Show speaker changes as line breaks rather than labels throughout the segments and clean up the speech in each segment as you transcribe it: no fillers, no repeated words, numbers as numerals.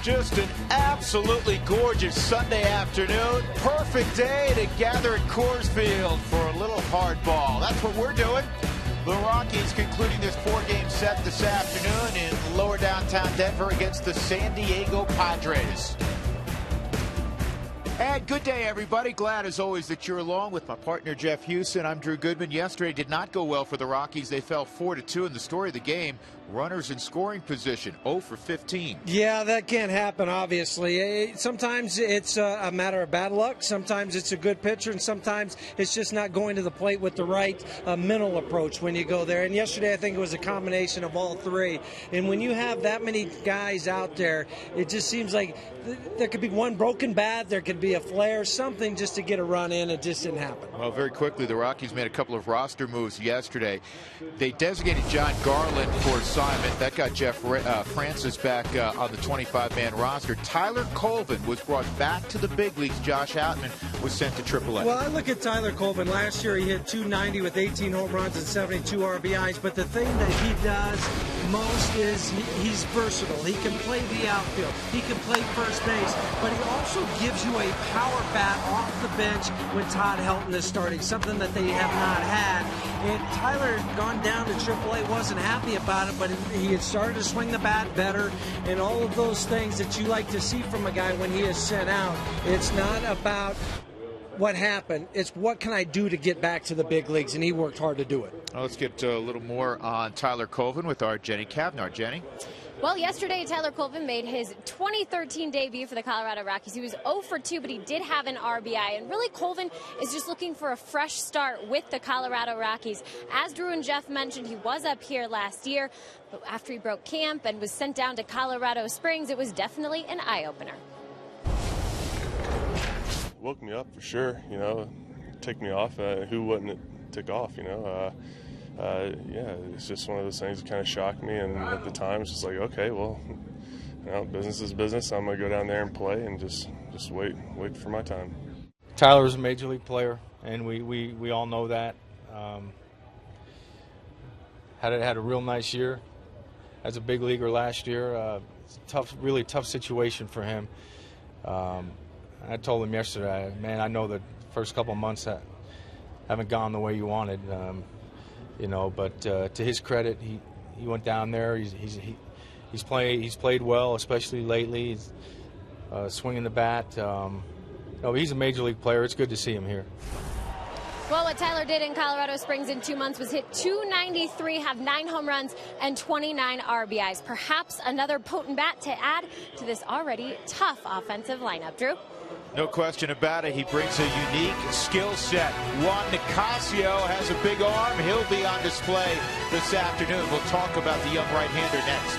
Just an absolutely gorgeous Sunday afternoon. Perfect day to gather at Coors Field for a little hardball. That's what we're doing. The Rockies concluding this four-game set this afternoon in lower downtown Denver against the San Diego Padres. And good day, everybody. Glad, as always, that you're along with my partner, Jeff Houston. I'm Drew Goodman. Yesterday did not go well for the Rockies. They fell 4-2 in the story of the game. Runners in scoring position, 0 for 15.
Yeah, that can't happen, obviously. Sometimes it's a matter of bad luck. Sometimes it's a good pitcher, and sometimes it's just not going to the plate with the right mental approach when you go there. And yesterday, I think it was a combination of all three. And when you have that many guys out there, it just seems like there could be one broken bat, there could be a flare, something just to get a run in. It just didn't happen.
Well, very quickly, the Rockies made a couple of roster moves yesterday. They designated John Garland for assignment. That got Francis back on the 25-man roster. Tyler Colvin was brought back to the big leagues. Josh Outman was sent to AAA.
Well, I look at Tyler Colvin. Last year he hit .290 with 18 home runs and 72 RBIs. But the thing that he does most is he's versatile. He can play the outfield. He can play first base. But he also gives you a power bat off the bench when Todd Helton is starting, something that they have not had. And Tyler had gone down to AAA, wasn't happy about it, but he had started to swing the bat better, and all of those things that you like to see from a guy when he is sent out. It's not about what happened, it's what can I do to get back to the big leagues, and he worked hard to do it.
Well, let's get a little more on Tyler Colvin with our Jenny Cavnar. Jenny?
Well, yesterday, Tyler Colvin made his 2013 debut for the Colorado Rockies. He was 0 for 2, but he did have an RBI. And really, Colvin is just looking for a fresh start with the Colorado Rockies. As Drew and Jeff mentioned, he was up here last year, but after he broke camp and was sent down to Colorado Springs, it was definitely an eye-opener.
Woke me up for sure, ticked me off. Who wouldn't tick off, yeah, it's just one of those things that kind of shocked me, and at the time it's just like, okay, well, business is business. I'm gonna go down there and play and just wait for my time.
Tyler's a major league player, and we all know that. Had a real nice year as a big leaguer last year. Really tough situation for him. I told him yesterday, man, I know the first couple of months that haven't gone the way you wanted. But to his credit, he went down there. He's played well, especially lately. He's swinging the bat. He's a major league player. It's good to see him here.
Well, what Tyler did in Colorado Springs in 2 months was hit .293, have 9 home runs, and 29 RBIs. Perhaps another potent bat to add to this already tough offensive lineup. Drew?
No question about it. He brings a unique skill set. Juan Nicasio has a big arm. He'll be on display this afternoon. We'll talk about the young right-hander next.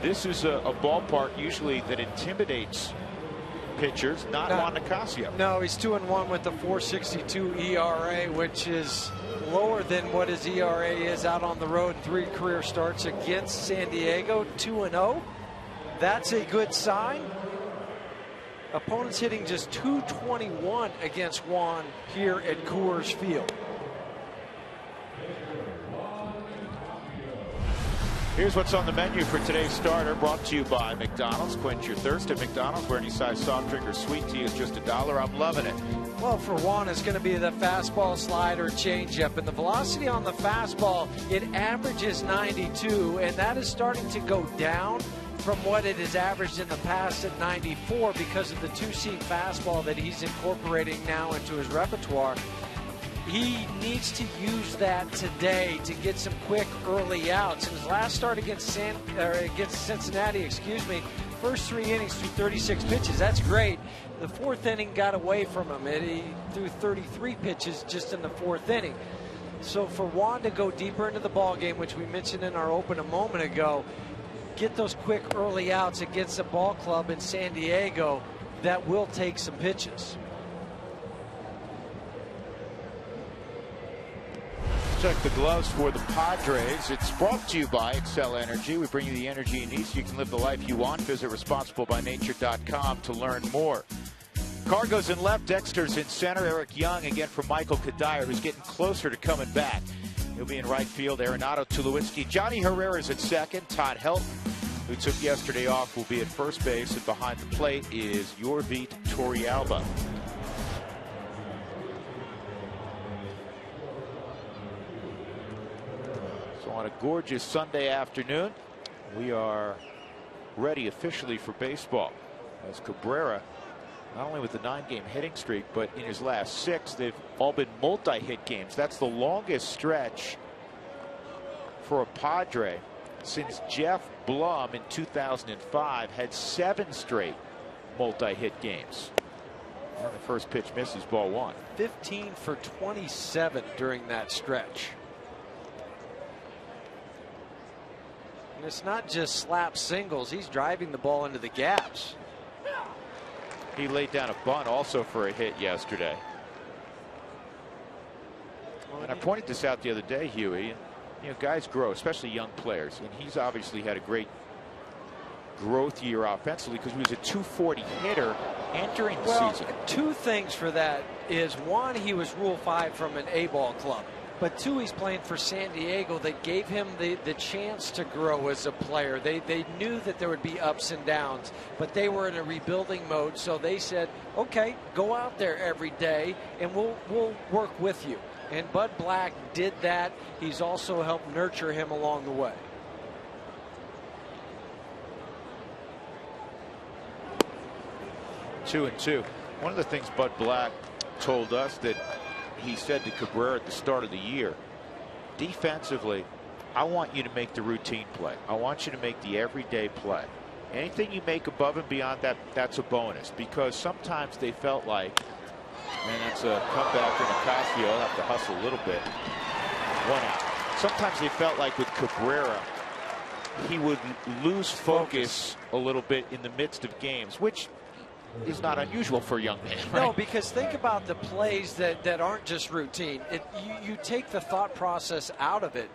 This is a ballpark usually that intimidates pitchers, not Juan Nicasio.
No, he's 2-1 with the 4.62 ERA, which is lower than what his ERA is out on the road. 3 career starts against San Diego, 2-0. That's a good sign. Opponents hitting just .221 against Juan here at Coors Field.
Here's what's on the menu for today's starter, brought to you by McDonald's. Quench your thirst at McDonald's, where any size soft drink or sweet tea is just $1. I'm loving it.
Well, for Juan, it's going to be the fastball, slider, changeup. And the velocity on the fastball, it averages 92, and that is starting to go down from what it has averaged in the past at 94 because of the two-seam fastball that he's incorporating now into his repertoire. He needs to use that today to get some quick early outs. In his last start against Cincinnati, first 3 innings threw 36 pitches. That's great. The 4th inning got away from him. He threw 33 pitches just in the 4th inning. So for Juan to go deeper into the ball game, which we mentioned in our open a moment ago, get those quick early outs against a ball club in San Diego that will take some pitches.
Check the gloves for the Padres. It's brought to you by Excel Energy. We bring you the energy you need so you can live the life you want. Visit responsiblebynature.com to learn more. Cargo's in left, Dexter's in center. Eric Young again for Michael Kadire, who's getting closer to coming back. He'll be in right field. Arenado, Tulowitzki. Johnny Herrera's at second. Todd Helton, who took yesterday off, will be at first base. And behind the plate is Yorvit Torrealba. So on a gorgeous Sunday afternoon, we are ready officially for baseball. As Cabrera, not only with the 9-game hitting streak, but in his last 6, they've all been multi-hit games. That's the longest stretch for a Padre since Jeff Blum in 2005 had 7 straight multi-hit games. And the first pitch misses, ball 1.
15 for 27 during that stretch. And it's not just slap singles. He's driving the ball into the gaps.
He laid down a bunt also for a hit yesterday. And I pointed this out the other day, Huey. You know, guys grow, especially young players, and he's obviously had a great growth year offensively because he was a .240 hitter entering the season. 2
things for that is, 1, he was Rule 5 from an A-ball club. But 2, he's playing for San Diego that gave him the chance to grow as a player. They knew that there would be ups and downs, but they were in a rebuilding mode. So they said, okay, go out there every day and we'll work with you. And Bud Black did that. He's also helped nurture him along the way.
Two and two. One of the things Bud Black told us that he said to Cabrera at the start of the year, defensively, I want you to make the routine play. I want you to make the everyday play. Anything you make above and beyond that, that's a bonus. Because sometimes they felt like, and that's a comeback for Nicasio. I'll have to hustle a little bit. 1 out. Sometimes they felt like with Cabrera, he would lose focus a little bit in the midst of games, which is not unusual for a young man. Right?
No, because think about the plays that aren't just routine. You take the thought process out of it.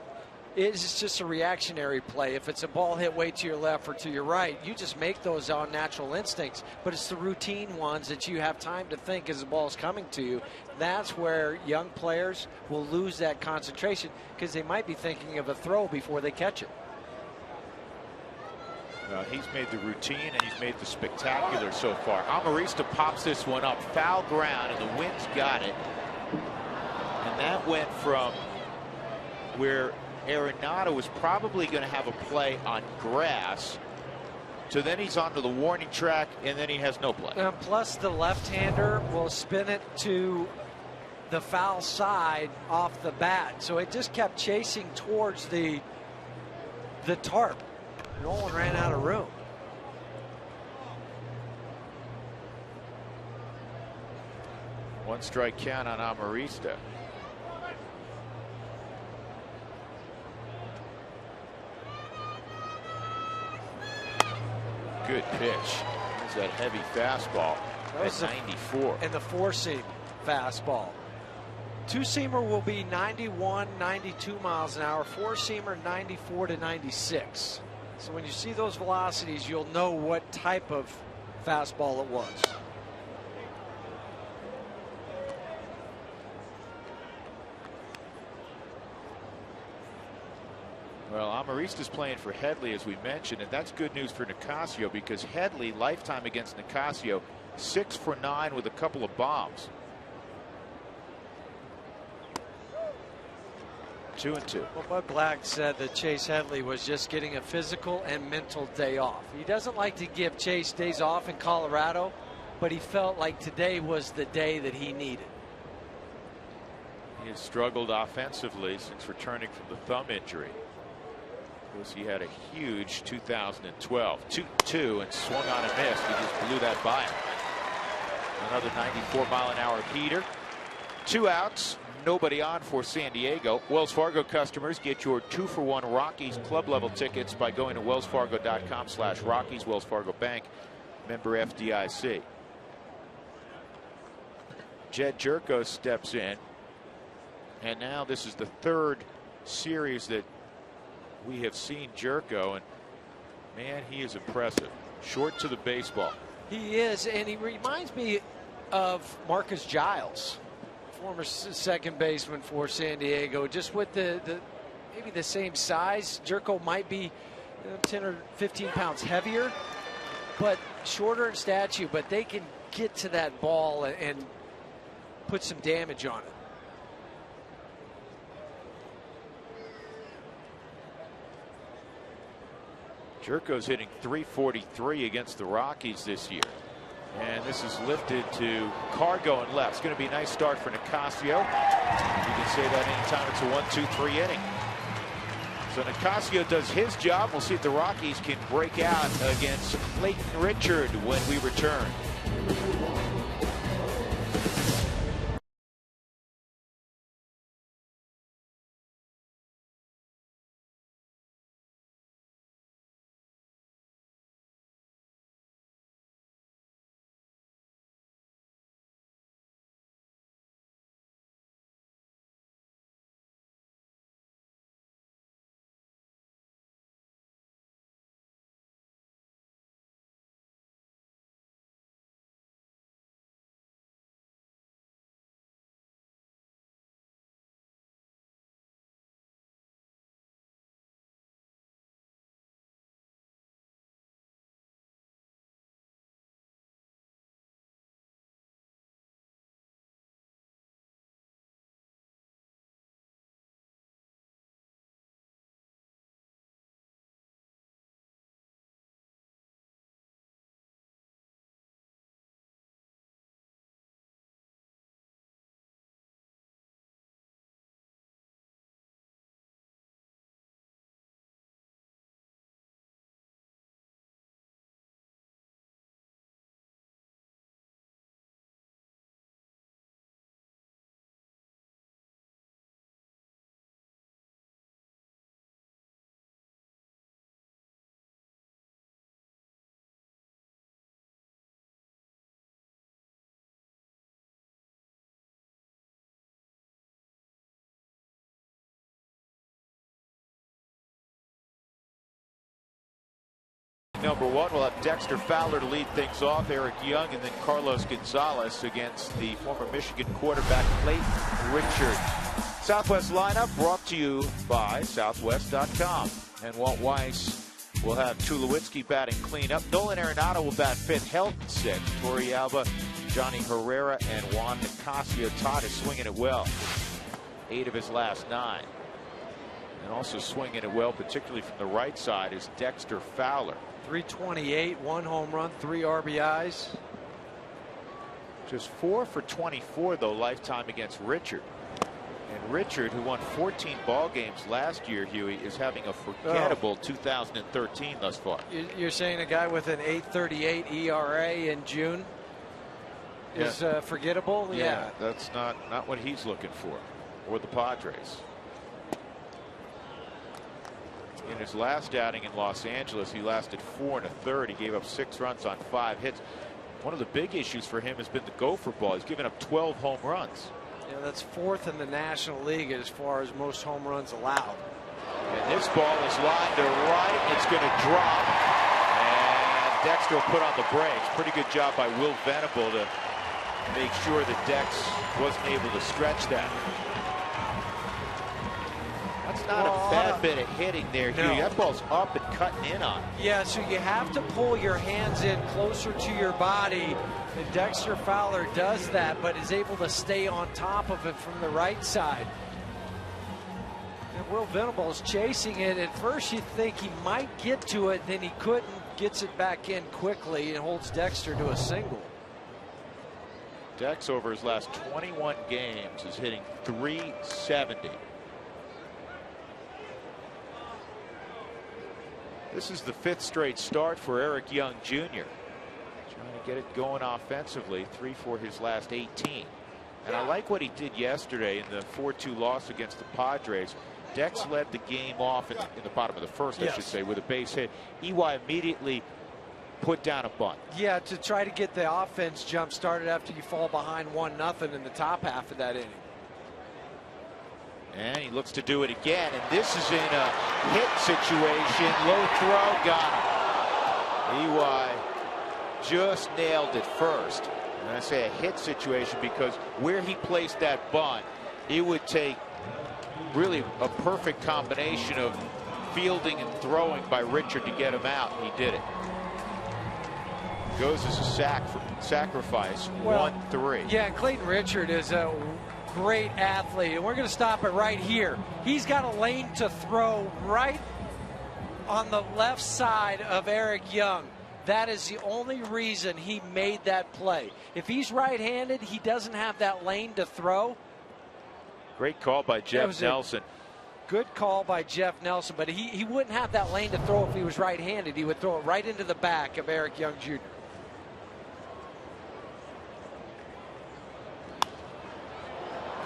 It's just a reactionary play. If it's a ball hit way to your left or to your right, you just make those on natural instincts. But it's the routine ones that you have time to think as the ball's coming to you. That's where young players will lose that concentration because they might be thinking of a throw before they catch it.
He's made the routine and he's made the spectacular so far. Amarista pops this one up, foul ground, and the wind's got it. And that went from where Arenado was probably going to have a play on grass to then he's onto the warning track and then he has no play.
Plus the left-hander will spin it to the foul side off the bat. So it just kept chasing towards the tarp. Nolan ran out of room.
One strike count on Amarista. pitch. There's that heavy fastball at 94.
And the four-seam fastball. Two-seamer will be 91, 92 miles an hour. Four-seamer 94 to 96. So when you see those velocities, you'll know what type of fastball it was.
Well, Amarista's playing for Headley, as we mentioned, and that's good news for Nicasio, because Headley, lifetime against Nicasio, 6 for 9 with a couple of bombs. 2-2.
Well, Bud Black said that Chase Headley was just getting a physical and mental day off. He doesn't like to give Chase days off in Colorado, but he felt like today was the day that he needed.
He has struggled offensively since returning from the thumb injury. He had a huge 2012. 2-2 and swung on and missed. He just blew that by him. Another 94-mile-an-hour heater. 2 outs. Nobody on for San Diego. Wells Fargo customers get your 2-for-1 Rockies club level tickets by going to wellsfargo.com/Rockies. Wells Fargo Bank, member FDIC. Jed Jerko steps in, and now this is the 3rd series that we have seen Jerko, and man, he is impressive. Short to the baseball.
He is, and he reminds me of Marcus Giles, former second baseman for San Diego, just with the maybe the same size. Jerko might be 10 or 15 pounds heavier, but shorter in stature, but they can get to that ball and put some damage on it.
Jerko's hitting .343 against the Rockies this year. And this is lifted to Cargo and left. It's going to be a nice start for Nicasio. You can say that anytime it's a 1-2-3 inning. So Nicasio does his job. We'll see if the Rockies can break out against Clayton Richard when we return. Number 1, we'll have Dexter Fowler to lead things off, Eric Young, and then Carlos Gonzalez against the former Michigan quarterback Clayton Richard. Southwest lineup brought to you by Southwest.com. And Walt Weiss will have Tulowitzki batting cleanup. Nolan Arenado will bat 5th, held 6th. Torey Alba, Johnny Herrera, and Juan Nicasio. Todd is swinging it well. 8 of his last 9. And also swinging it well, particularly from the right side, is Dexter Fowler.
328, 1 home run, 3 RBIs.
Just 4 for 24, though, lifetime against Richard. And Richard, who won 14 ball games last year, Huey, is having a forgettable 2013 thus far.
You're saying a guy with an 8.38 ERA in June is forgettable?
Yeah, that's not what he's looking for, or the Padres. in his last outing in Los Angeles. He lasted 4 1/3. He gave up 6 runs on 5 hits. One of the big issues for him has been the gopher ball. He's given up 12 home runs.
Yeah, that's 4th in the National League as far as most home runs allowed.
And this ball is lined to right. It's going to drop. And Dexter will put on the brakes. Pretty good job by Will Venable to make sure that Dex wasn't able to stretch that. That's not a bad bit of hitting there, Hugh.
No.
That ball's up and cutting in on it.
Yeah, so you have to pull your hands in closer to your body. And Dexter Fowler does that, but is able to stay on top of it from the right side. And Will Venable's chasing it. At first you think he might get to it, then he couldn't. Gets it back in quickly and holds Dexter to a single.
Dex over his last 21 games is hitting .370. This is the 5th straight start for Eric Young Jr. Trying to get it going offensively. 3 for his last 18. And I like what he did yesterday in the 4-2 loss against the Padres. Dex led the game off in the bottom of the first, I should say, with a base hit. EY immediately put down a bunt.
Yeah, to try to get the offense jump started after you fall behind 1-0 in the top half of that inning.
And he looks to do it again, and this is in a hit situation. Low throw, got him. EY just nailed it first. And I say a hit situation because where he placed that bunt, it would take really a perfect combination of fielding and throwing by Richard to get him out. He did it. Goes as a sacrifice. 1-3.
Yeah, Clayton Richard is a great athlete, and we're going to stop it right here. He's got a lane to throw right on the left side of Eric Young. That is the only reason he made that play. If he's right-handed, he doesn't have that lane to throw.
Great call by Jeff Nelson.
Good call by Jeff Nelson, but he wouldn't have that lane to throw if he was right-handed. He would throw it right into the back of Eric Young Jr.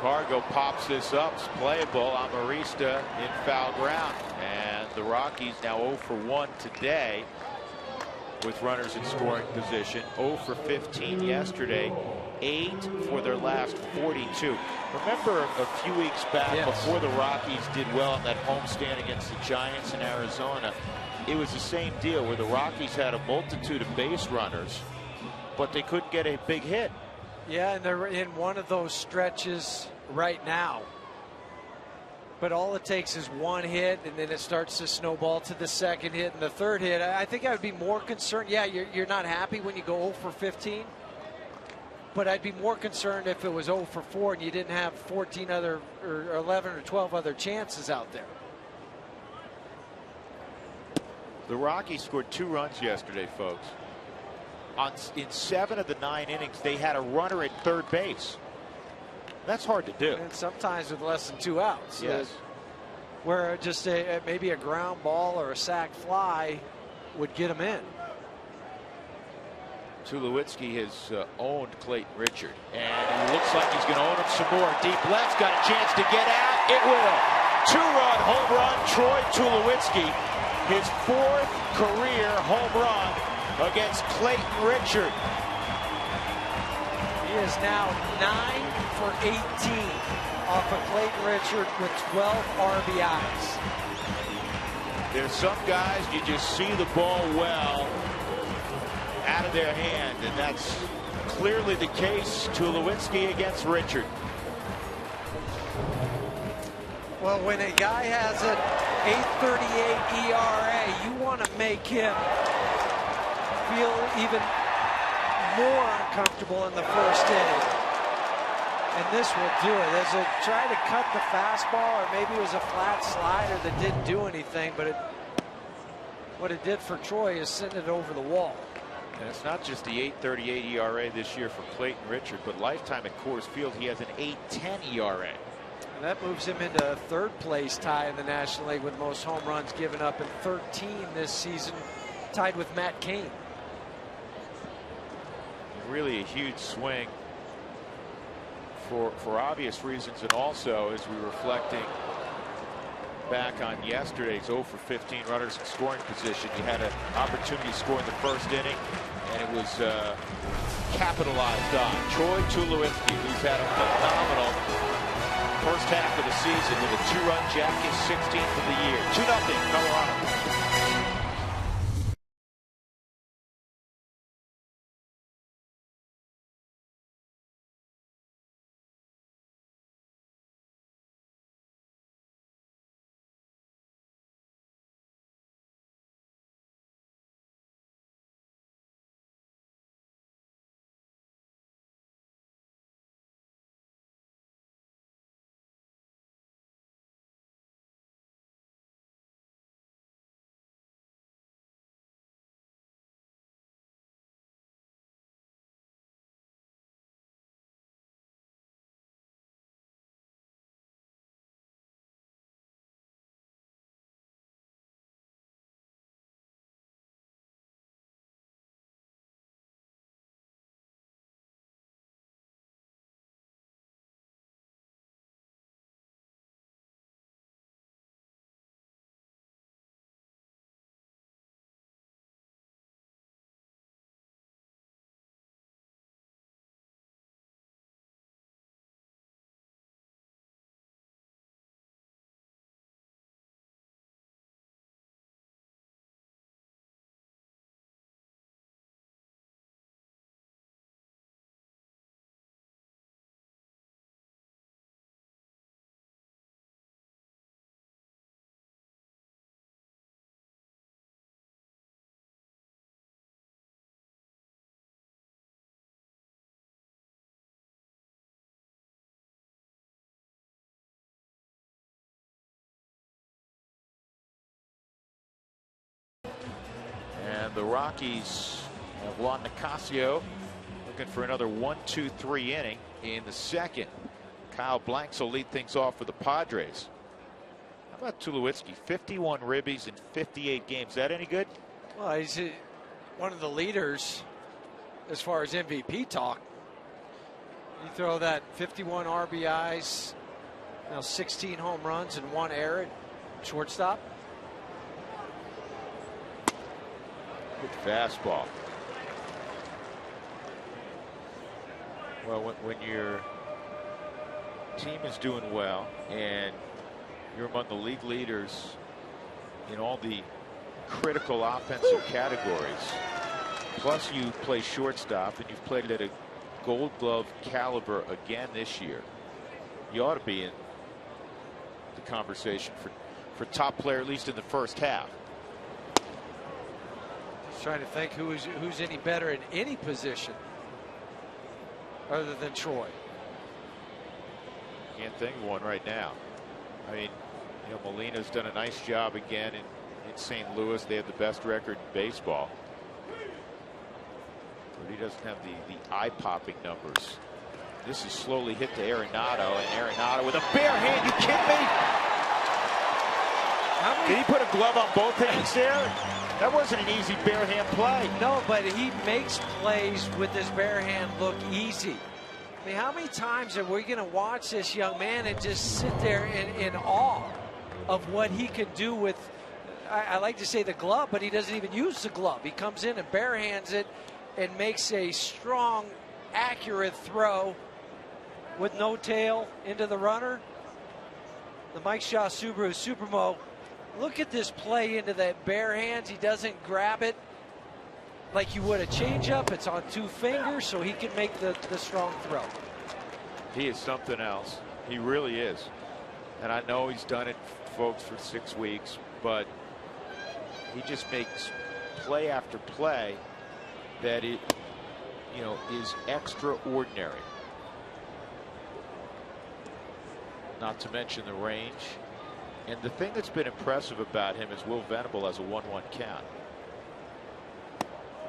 Cargo pops this up. It's playable. Amarista in foul ground. And the Rockies now 0 for 1 today with runners in scoring position. 0 for 15 yesterday. 8 for their last 42. Remember a few weeks back, before the Rockies did well in that homestand against the Giants in Arizona, it was the same deal where the Rockies had a multitude of base runners, but they couldn't get a big hit.
Yeah, and they're in one of those stretches right now. But all it takes is one hit, and then it starts to snowball to the second hit and the third hit. I think I would be more concerned. Yeah, you're not happy when you go 0 for 15. But I'd be more concerned if it was 0 for 4 and you didn't have 14 other or 11 or 12 other chances out there.
The Rockies scored 2 runs yesterday, folks. In 7 of the 9 innings, they had a runner at third base. That's hard to do.
And sometimes with less than 2 outs.
Yes.
Where just maybe a ground ball or a sac fly would get them in.
Tulowitzki has owned Clayton Richard, and it looks like he's going to own him some more. Deep left's got a chance to get out. It will. 2-run home run, Troy Tulowitzki. His 4th career home run against Clayton Richard.
He is now 9 for 18 off of Clayton Richard with 12 RBIs.
There's some guys you just see the ball well out of their hand, and that's clearly the case. Tulowitzki against Richard.
Well, when a guy has an 8.38 ERA, you want to make him feel even more uncomfortable in the first inning. And this will do it. As it tried to cut the fastball, or maybe it was a flat slider that didn't do anything, but what it did for Troy is send it over the wall.
And it's not just the 8.38 ERA this year for Clayton Richard, but lifetime at Coors Field, he has an 8.10 ERA.
And that moves him into a 3rd place tie in the National League with most home runs given up in 13 this season, tied with Matt Cain.
Really a huge swing for obvious reasons, and also as we're reflecting back on yesterday's 0 for 15 runners in scoring position. You had an opportunity to score in the first inning, and it was capitalized on. Troy Tulowitzki, who's had a phenomenal first half of the season with a 2-run jack, his 16th of the year. 2-0 Colorado. And the Rockies have Juan Nicasio looking for another 1-2-3 inning in the second. Kyle Blanks will lead things off for the Padres. How about Tulowitzki? 51 ribbies in 58 games. Is that any good?
Well, he's one of the leaders as far as MVP talk. You throw that 51 RBIs, 16 home runs and 1 error at shortstop.
Good fastball. Well, when your team is doing well and you're among the league leaders in all the critical offensive categories, plus you play shortstop and you've played at a Gold Glove caliber again this year, you ought to be in the conversation for top player, at least in the first half.
Trying to think who's any better in any position other than Troy.
Can't think of one right now. I mean, Molina's done a nice job again in St. Louis. They have the best record in baseball, but he doesn't have the eye-popping numbers. This is slowly hit to Arenado, and Arenado with a bare hand. You kidding me? Did he put a glove on both hands there? That wasn't an easy bare hand play.
No, but he makes plays with his bare hand look easy. I mean, how many times are we going to watch this young man and just sit there in awe of what he can do with, I like to say the glove, but he doesn't even use the glove. He comes in and bare hands it and makes a strong, accurate throw with no tail into the runner. The Mike Shaw Subaru Supermo. Look at this play into that bare hands. He doesn't grab it like you would a changeup. It's on 2 fingers, so he can make the strong throw.
He is something else. He really is. And I know he's done it, folks, for 6 weeks, but he just makes play after play that is extraordinary. Not to mention the range. And the thing that's been impressive about him is Will Venable has a 1-1 count.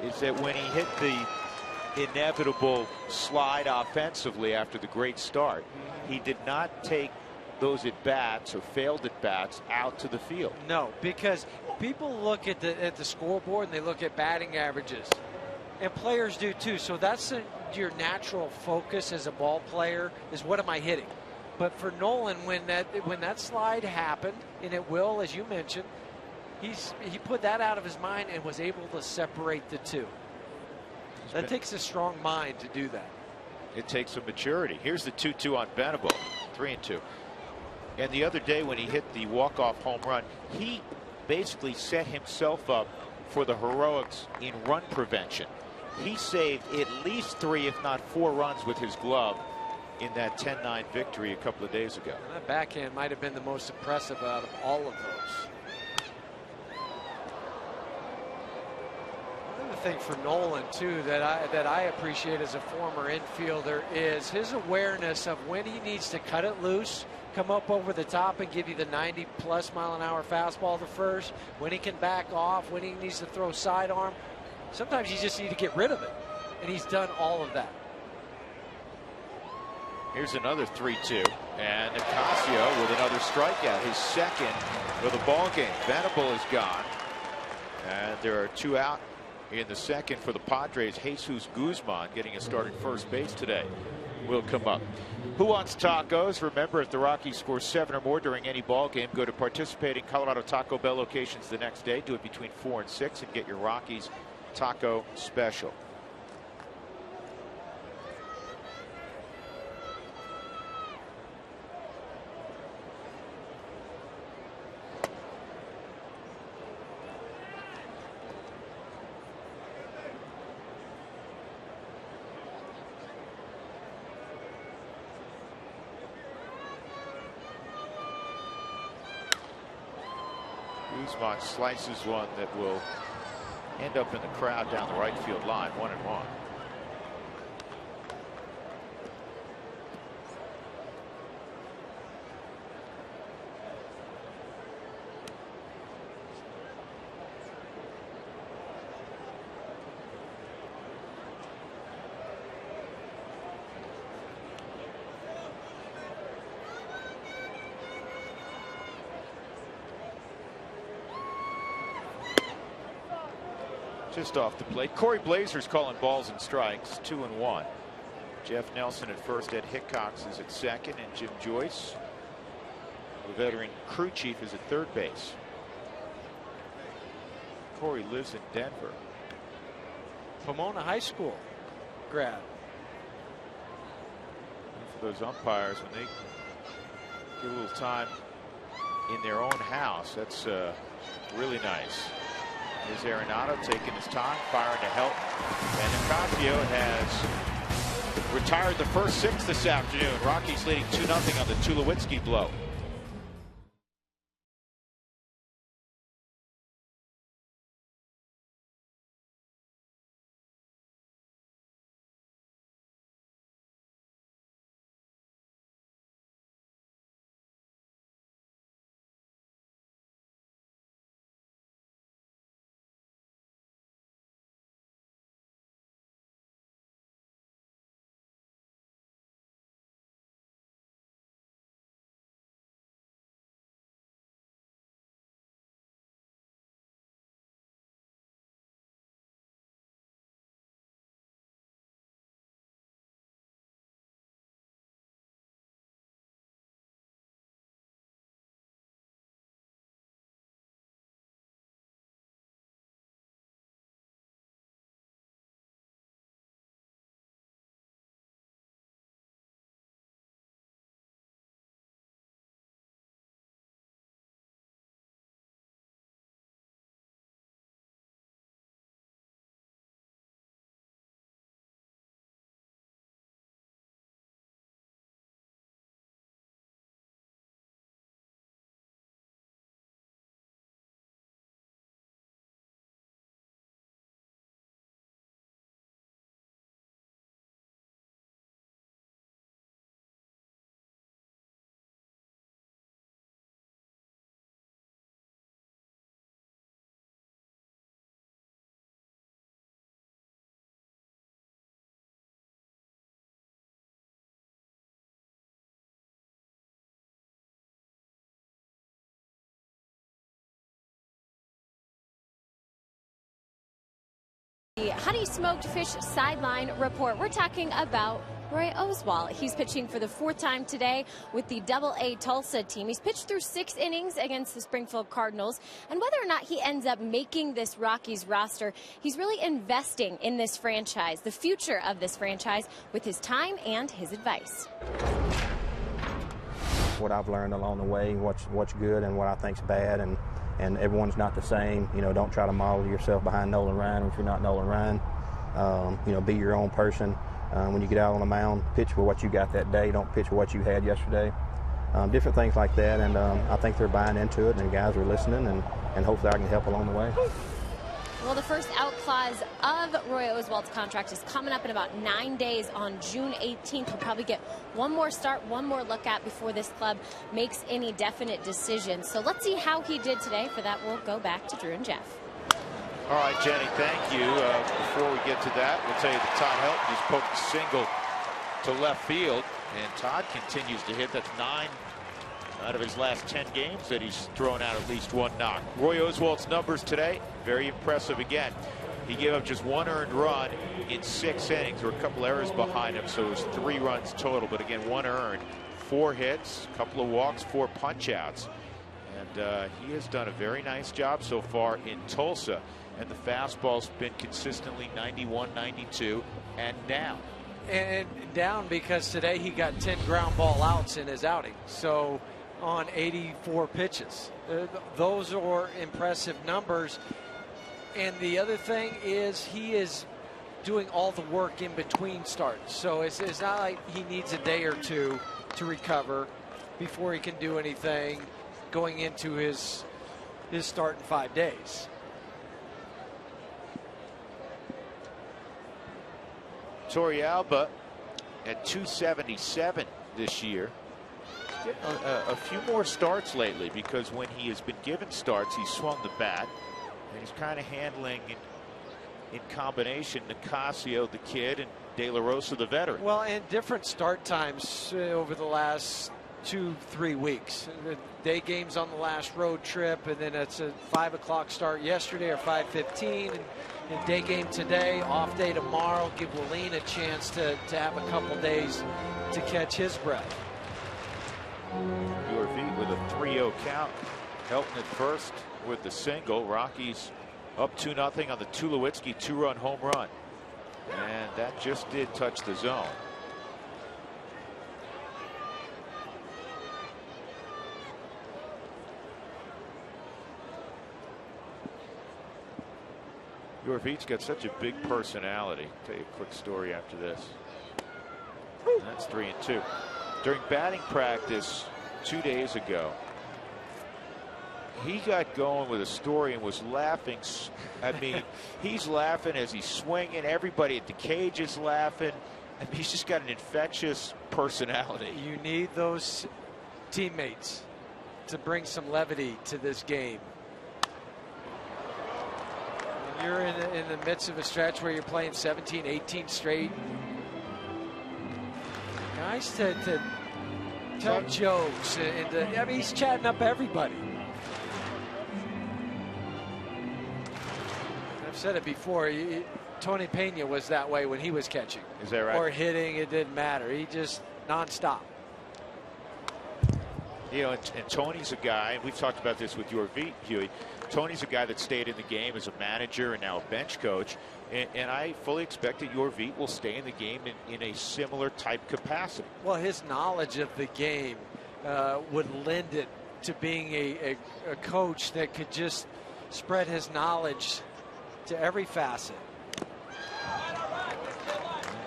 Is that when he hit the inevitable slide offensively after the great start, he did not take those at-bats or failed at-bats out to the field.
No, because people look at the scoreboard and they look at batting averages. And players do too. So that's your natural focus as a ball player is what am I hitting? But for Nolan, when that slide happened, and it will, as you mentioned, he put that out of his mind and was able to separate the two. That takes a strong mind to do that.
It takes some maturity. Here's the 2-2 on Venable, 3-2. And the other day when he hit the walk-off home run, he basically set himself up for the heroics in run prevention. He saved at least 3, if not 4 runs with his glove in that 10-9 victory a couple of days ago.
That backhand might have been the most impressive out of all of those. Another thing for Nolan too that I appreciate as a former infielder is his awareness of when he needs to cut it loose, come up over the top and give you the 90+ mile-an-hour fastball to first, when he can back off, when he needs to throw sidearm. Sometimes you just need to get rid of it, and he's done all of that.
Here's another 3-2, and Nicasio with another strikeout, his second of the ball game. Venable is gone, and there are 2 out in the second for the Padres. Jesus Guzman getting a start at first base today will come up. Who wants tacos? Remember, if the Rockies score 7 or more during any ball game, go to participating Colorado Taco Bell locations the next day. Do it between 4 and 6 and get your Rockies taco special. Guzman slices one that will end up in the crowd down the right field line, 1-1. Just off the plate. Corey Blazer's calling balls and strikes, 2-1. Jeff Nelson at first, Ed Hickox is at second, and Jim Joyce, the veteran crew chief, is at third base. Corey lives in Denver.
Pomona High School grad.
And for those umpires, when they get a little time in their own house, that's really nice. Here's Arenado taking his time, firing to help. And Nicasio has retired the first 6 this afternoon. Rockies leading 2-0 on the Tulowitzki blow.
Honey Smoked Fish Sideline Report. We're talking about Roy Oswalt. He's pitching for the 4th time today with the AA Tulsa team. He's pitched through 6 innings against the Springfield Cardinals, and whether or not he ends up making this Rockies roster, he's really investing in this franchise, the future of this franchise, with his time and his advice.
What I've learned along the way, what's good and what I think's bad, and everyone's not the same. You know, don't try to model yourself behind Nolan Ryan if you're not Nolan Ryan. You know, be your own person. When you get out on the mound, pitch for what you got that day. Don't pitch for what you had yesterday. Different things like that, and I think they're buying into it, and guys are listening, and hopefully I can help along the way.
Well, the first out clause of Roy Oswalt's contract is coming up in about 9 days on June 18th. He'll probably get one more start, one more look at before this club makes any definite decisions. So let's see how he did today. For that, we'll go back to Drew and Jeff.
All right, Jenny, thank you. Before we get to that, we'll tell you that Todd Helton has poked a single to left field, and Todd continues to hit. That's 9 out of his last 10 games that he's thrown out at least one knock. Roy Oswalt's numbers today, very impressive again. He gave up just 1 earned run in 6 innings. There were a couple errors behind him, so it was 3 runs total, but again, 1 earned, 4 hits, a couple of walks, 4 punch-outs. And he has done a very nice job so far in Tulsa. And the fastball's been consistently 91, 92, and down.
And down because today he got 10 ground ball outs in his outing. So on 84 pitches. Those are impressive numbers. And the other thing is he is doing all the work in between starts. So it's not like he needs a day or two to recover before he can do anything going into his start in 5 days.
Torrealba at 277 this year. He's getting a few more starts lately, because when he has been given starts, he's swung the bat, and he's kind of handling in combination Nicasio, the kid, and De La Rosa, the veteran.
Well, and different start times over the last 2-3 weeks. The day games on the last road trip, and then it's a 5 o'clock start yesterday, or 5:15, and day game today, off day tomorrow. Give Willeen a chance to have a couple days to catch his breath.
Yorvie with a 3-0 count. Helton at first with the single. Rockies up 2-0 on the Tulowitzki 2-run home run, and that just did touch the zone. Yorvie's got such a big personality. I'll tell you a quick story after this. And that's 3-2. During batting practice 2 days ago, he got going with a story and was laughing. I mean, he's laughing as he's swinging. Everybody at the cage is laughing. I mean, he's just got an infectious personality.
You need those teammates to bring some levity to this game. You're in the midst of a stretch where you're playing 17, 18 straight. Nice to tell jokes, and I mean, he's chatting up everybody. I've said it before. Tony Pena was that way when he was catching.
Is that right?
Or hitting, it didn't matter. He just nonstop.
You know, and Tony's a guy, and we've talked about this with Yorvie, Huey. Tony's a guy that stayed in the game as a manager and now a bench coach, and I fully expect that Yorvie will stay in the game in a similar type capacity.
Well, his knowledge of the game would lend it to being a coach that could just spread his knowledge to every facet.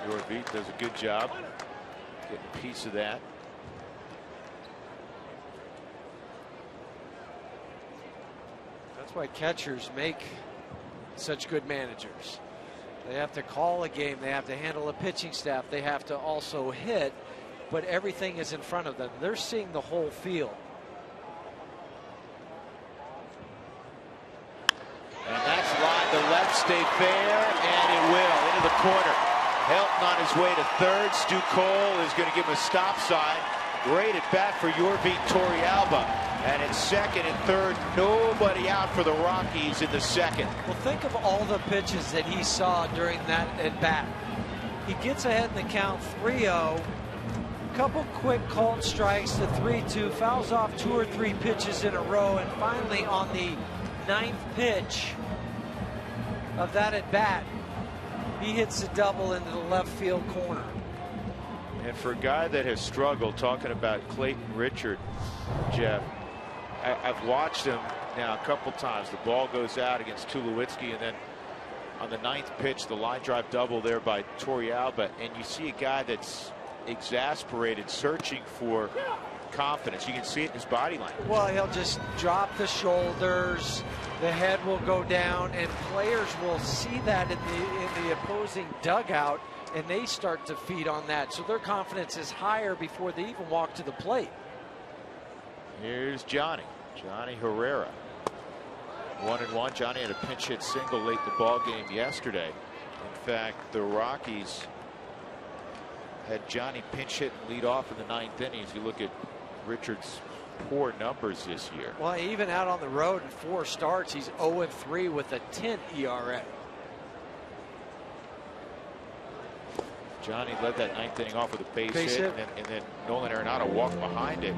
Yorvie does a good job getting a piece of that.
That's why catchers make such good managers. They have to call a game. They have to handle a pitching staff. They have to also hit, but everything is in front of them. They're seeing the whole field.
And that's lined to left, stay fair, and it will. Into the corner. Helton on his way to third. Stu Cole is going to give him a stop sign. Great at bat for Yorvie Torrealba. And in second and third, nobody out for the Rockies in the second.
Well, think of all the pitches that he saw during that at bat. He gets ahead in the count 3-0. Couple quick called strikes to 3-2, fouls off 2 or 3 pitches in a row, and finally on the 9th pitch of that at bat, he hits a double into the left field corner.
And for a guy that has struggled, talking about Clayton Richard, Jeff, I've watched him now a couple times. The ball goes out against Tulowitzki, and then on the 9th pitch, the line drive double there by Torrealba, and you see a guy that's exasperated, searching for confidence. You can see it in his body language.
Well, he'll just drop the shoulders, the head will go down, and players will see that in the opposing dugout, and they start to feed on that. So their confidence is higher before they even walk to the plate.
Here's Johnny Herrera. 1-1. Johnny had a pinch hit single late in the ball game yesterday. In fact, the Rockies had Johnny pinch hit and lead off in the 9th inning. If you look at Richard's poor numbers this year.
Well, even out on the road in 4 starts, he's 0-3 with a 10 ERA.
Johnny led that 9th inning off with a base hit. And then Nolan Arenado walked behind it.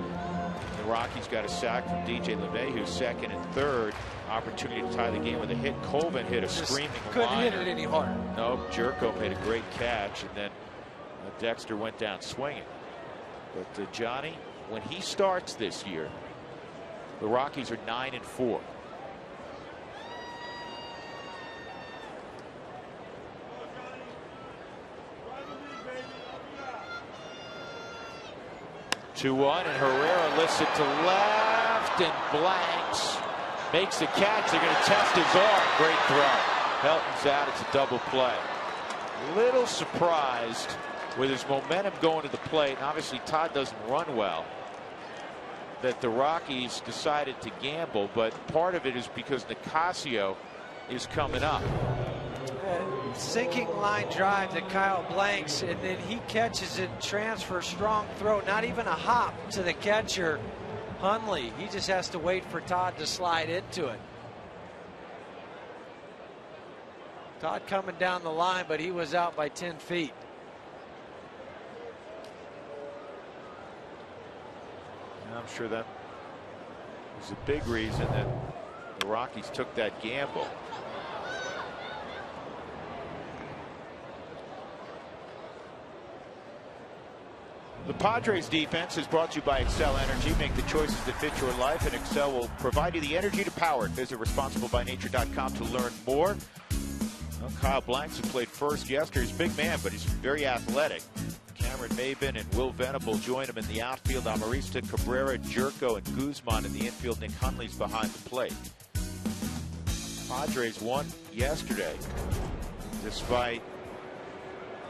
The Rockies got a sack from DJ LeMahieu, second and third. Opportunity to tie the game with a hit. Colvin hit a screaming
couldn't
liner.
hit it any harder.
No, Jerko made a great catch, and then Dexter went down swinging. But Johnny, when he starts this year, the Rockies are 9-4. (2-1) and Herrera lifts it to left and blanks. Makes the catch. They're going to test his arm. Great throw. Helton's out. It's a double play. Little surprised with his momentum going to the plate, and obviously Todd doesn't run well, that the Rockies decided to gamble, but part of it is because Nicasio is coming up.
Sinking line drive to Kyle Blanks, and then he catches it, transfer, strong throw, not even a hop to the catcher, Hundley. He just has to wait for Todd to slide into it. Todd coming down the line, but he was out by 10 feet.
And I'm sure that was a big reason that the Rockies took that gamble. The Padres defense is brought to you by Excel Energy. Make the choices that fit your life, and Excel will provide you the energy to power it. Visit responsiblebynature.com to learn more. Well, Kyle Blanks, who played first yesterday, he's a big man, but he's very athletic. Cameron Maben and Will Venable join him in the outfield. Amarista, Cabrera, Jerko, and Guzman in the infield. Nick Hundley's behind the plate. Padres won yesterday despite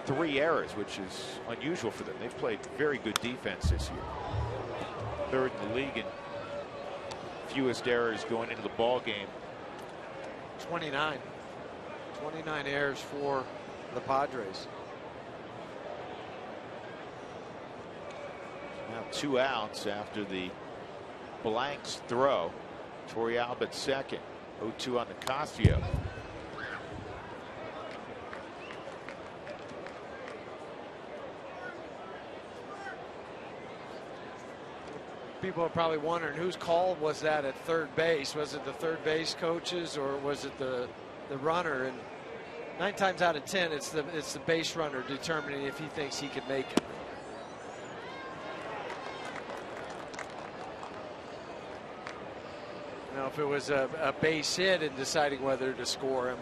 3 errors, which is unusual for them. They've played very good defense this year. 3rd in the league in fewest errors going into the ball game.
29 errors for the Padres.
Now 2 outs after the Blanks throw. Torrealba at second. 0-2 on Nicasio.
People are probably wondering whose call was that at third base. Was it the third base coaches, or was it the runner? And 9 times out of 10, it's the base runner determining if he thinks he can make it. Now, if it was a base hit and deciding whether to score him,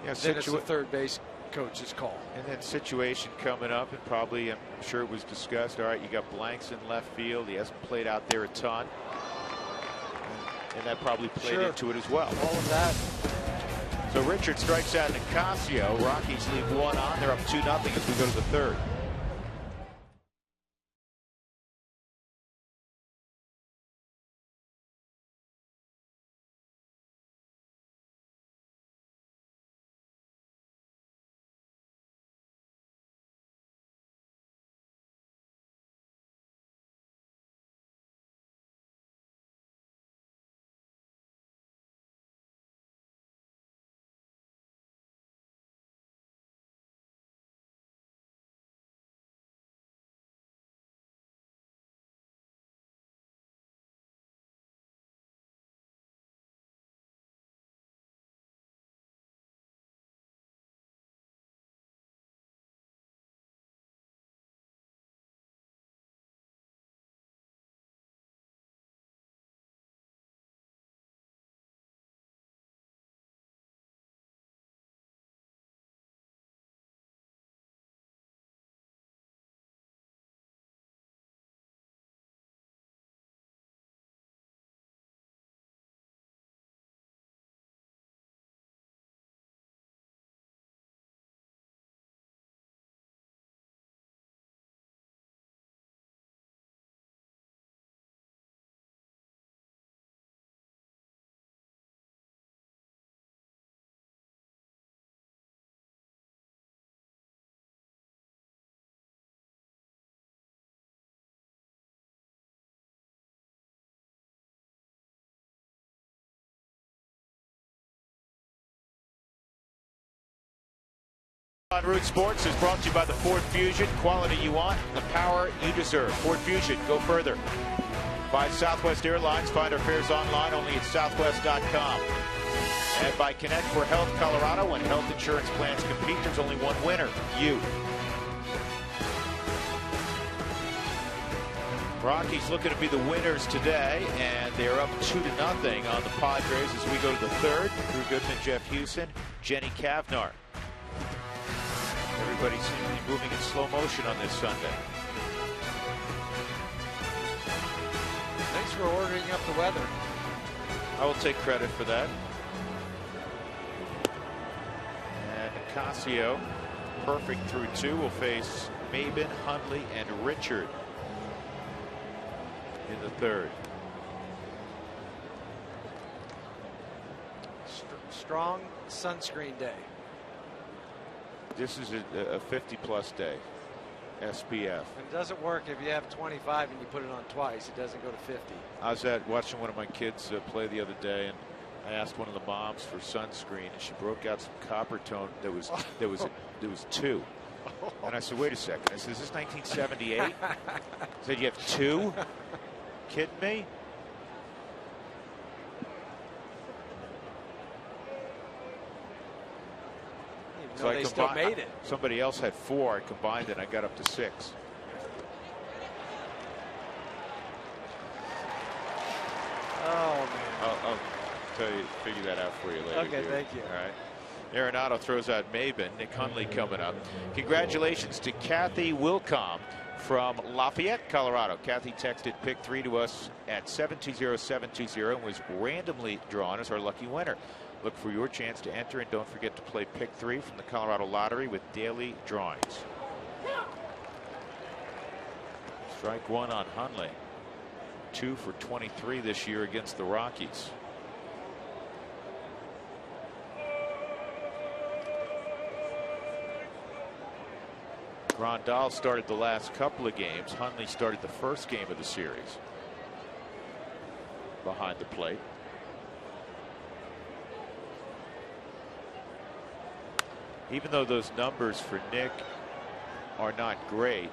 then it's the third base coach's call.
And then situation coming up, and probably I'm sure it was discussed. All right, you got Blanks in left field. He hasn't played out there a ton, and that probably played into it as well.
All of that.
So Richard strikes out Nicasio. Rockies leave 1 on. They're up 2-0 as we go to the 3rd. On Root Sports is brought to you by the Ford Fusion. Quality you want, the power you deserve. Ford Fusion, go further. By Southwest Airlines, find our fares online only at southwest.com. And by Connect for Health Colorado, when health insurance plans compete, there's only one winner, you. Rockies looking to be the winners today, and they're up 2-0 on the Padres as we go to the third. Drew Goodman, Jeff Houston, Jenny Kavnar. Everybody seems to be moving in slow motion on this Sunday.
Thanks for ordering up the weather.
I will take credit for that. And Nicasio, perfect through 2, will face Maben, Hundley, and Richard in the third.
Strong sunscreen day.
This is a 50-plus day, SPF.
It doesn't work if you have 25 and you put it on twice. It doesn't go to 50.
I was watching one of my kids play the other day, and I asked one of the moms for sunscreen, and she broke out some copper tone that was 2. And I said, wait a second. I said, is this 1978? I said, you have 2? Kidding me?
So they still made it.
Somebody else had 4. I combined it. I got up to 6.
Oh, man.
I'll figure that out for you later.
Okay, thank you.
All right. Arenado throws out Maben. Nick Hundley coming up. Congratulations to Kathy Wilcom from Lafayette, Colorado. Kathy texted pick 3 to us at 720-720 and was randomly drawn as our lucky winner. Look for your chance to enter, and don't forget to play pick 3 from the Colorado Lottery with daily drawings. Strike 1 on Hundley. 2 for 23 this year against the Rockies. Grandal started the last couple of games. Hundley started the first game of the series behind the plate. Even though those numbers for Nick are not great,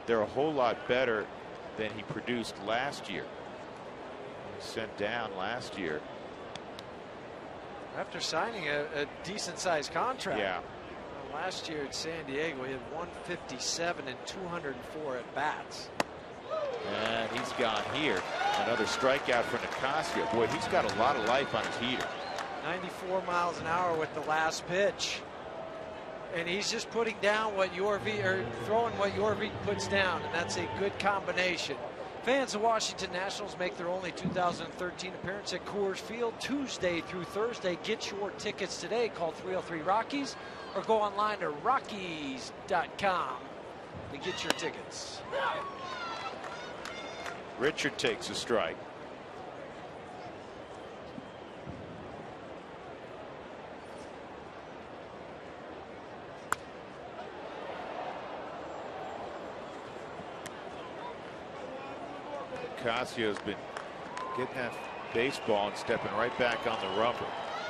they're a whole lot better than he produced last year. He was sent down last year.
After signing a decent-sized contract.
Yeah.
Last year at San Diego, he had 157 and 204 at bats.
And he's gone here. Another strikeout for Nicasio. Boy, he's got a lot of life on his heater.
94 miles an hour with the last pitch. And he's just putting down what Yorvik, or throwing what Yorvik puts down, and that's a good combination. Fans of Washington Nationals make their only 2013 appearance at Coors Field Tuesday through Thursday. Get your tickets today. Call 303 Rockies or go online to Rockies.com to get your tickets.
Richard takes a strike. Casio's been getting that baseball and stepping right back on the rubber.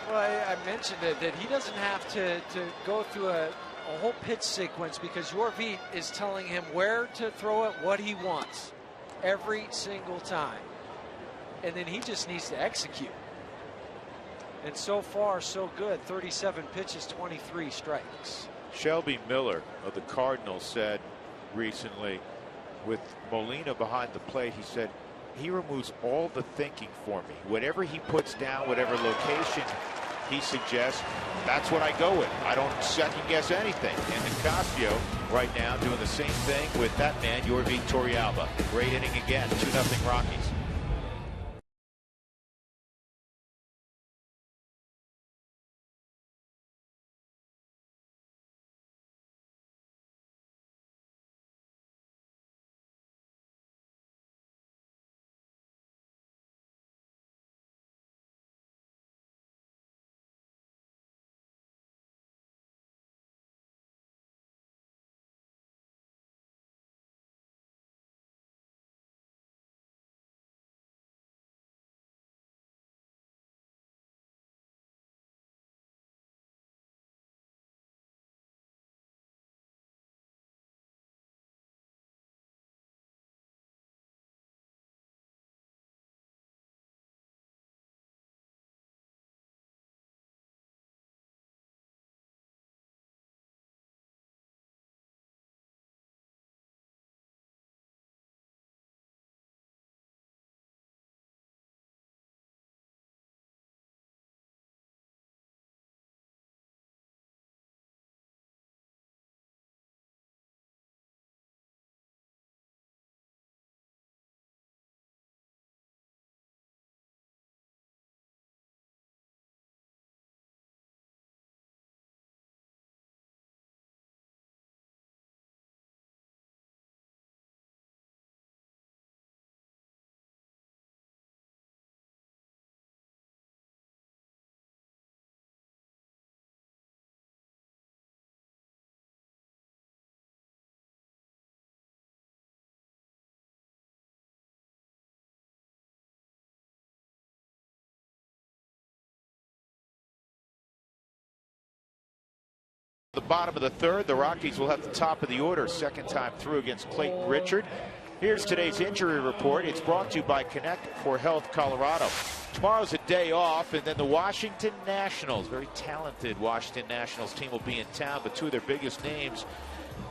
Well, I mentioned it, that he doesn't have to go through a whole pitch sequence, because Yorvik is telling him where to throw it, what he wants every single time. And then he just needs to execute. And so far, so good. 37 pitches, 23 strikes.
Shelby Miller of the Cardinals said recently, with Molina behind the plate, he said, he removes all the thinking for me. Whatever he puts down, whatever location he suggests, that's what I go with. I don't second guess anything. And Nicasio right now doing the same thing with that man, Yorvik Torrealba. Great inning again, 2-0 Rockies. The bottom of the third, the Rockies will have the top of the order second time through against Clayton Richard. Here's today's injury report. It's brought to you by Connect for Health Colorado. Tomorrow's a day off, and then the Washington Nationals, very talented Washington Nationals team, will be in town, but two of their biggest names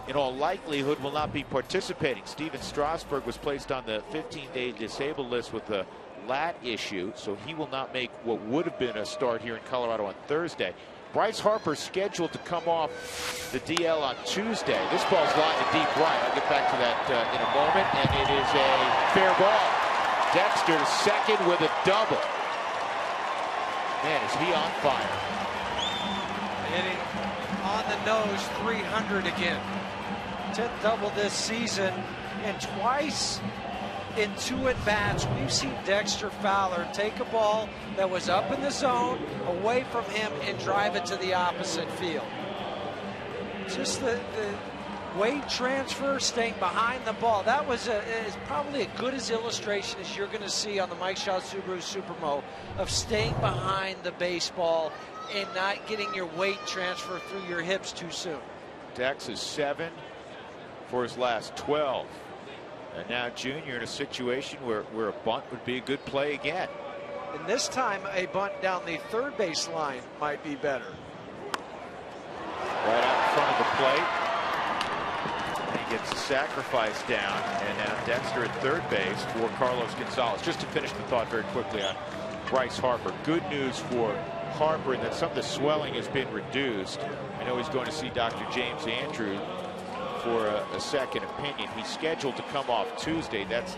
in all likelihood will not be participating. Steven Strasburg was placed on the 15-day disabled list with a lat issue, so he will not make what would have been a start here in Colorado on Thursday. Bryce Harper scheduled to come off the DL on Tuesday. This ball's lined to deep right. I'll get back to that in a moment, and it is a fair ball. Dexter to second with a double. Man, is he on fire.
Hitting on the nose, 300 again. 10th double this season, and twice in 2 at-bats, we've seen Dexter Fowler take a ball that was up in the zone, away from him, and drive it to the opposite field. Just the weight transfer, staying behind the ball. That was is probably as good as illustration as you're going to see on the Mike Shaw Subaru Supermo of staying behind the baseball and not getting your weight transfer through your hips too soon.
Dex is 7 for his last 12. And now Junior in a situation where a bunt would be a good play again.
And this time a bunt down the third base line might be better.
Right out in front of the plate. And he gets a sacrifice down. And now Dexter at third base for Carlos Gonzalez. Just to finish the thought very quickly on Bryce Harper. Good news for Harper in that some of the swelling has been reduced. I know he's going to see Dr. James Andrew for a second opinion. He's scheduled to come off Tuesday. That's,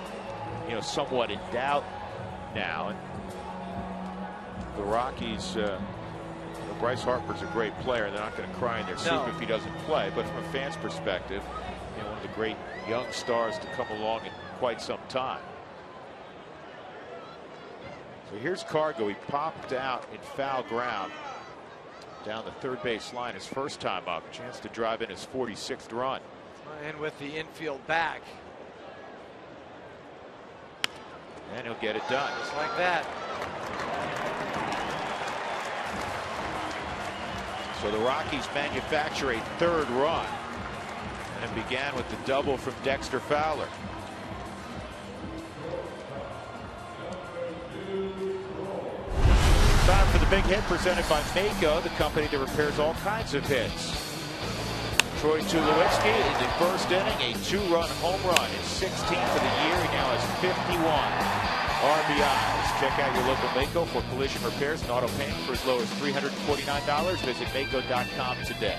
you know, somewhat in doubt now. And the Rockies, Bryce Harper's a great player. They're not going to cry in their soup if he doesn't play. But from a fan's perspective, you know, one of the great young stars to come along in quite some time. So here's Cargo. He popped out in foul ground down the third base line his first time up. Chance to drive in his 46th run.
And with the infield back.
And he'll get it done.
Just like that.
So the Rockies manufacture a third run. And it began with the double from Dexter Fowler. Time for the big hit presented by Mako, the company that repairs all kinds of hits. Troy Tulowitzki in the first inning, a 2-run home run, his 16th of the year. He now has 51 RBIs. Check out your local Mako for collision repairs and auto paint for as low as $349. Visit Mako.com today.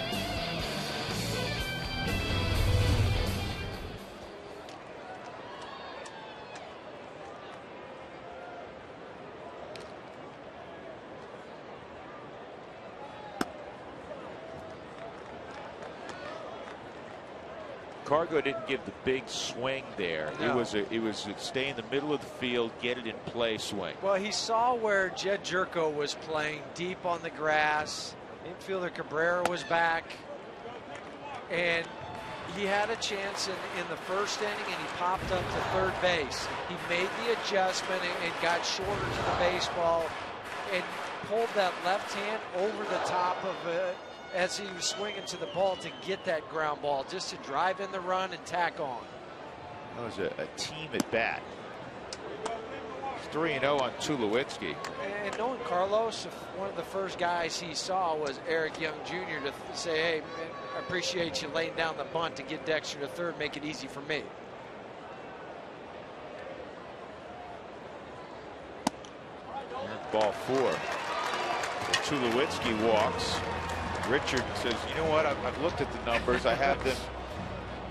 Cargo didn't give the big swing there.
No.
It was a stay in the middle of the field, get it in play swing.
Well, he saw where Jed Jerko was playing deep on the grass. Infielder Cabrera was back. And he had a chance in the first inning, and he popped up to third base. He made the adjustment and got shorter to the baseball and pulled that left hand over the top of it as he was swinging to the ball to get that ground ball, just to drive in the run and tack on.
That was a team at bat. It's 3-0 on Tulowitzki.
And knowing Carlos, one of the first guys he saw was Eric Young Jr. to say, hey, man, I appreciate you laying down the bunt to get Dexter to third, make it easy for me.
Ball 4. So Tulowitzki walks. Richard says, you know what, I've looked at the numbers. I have them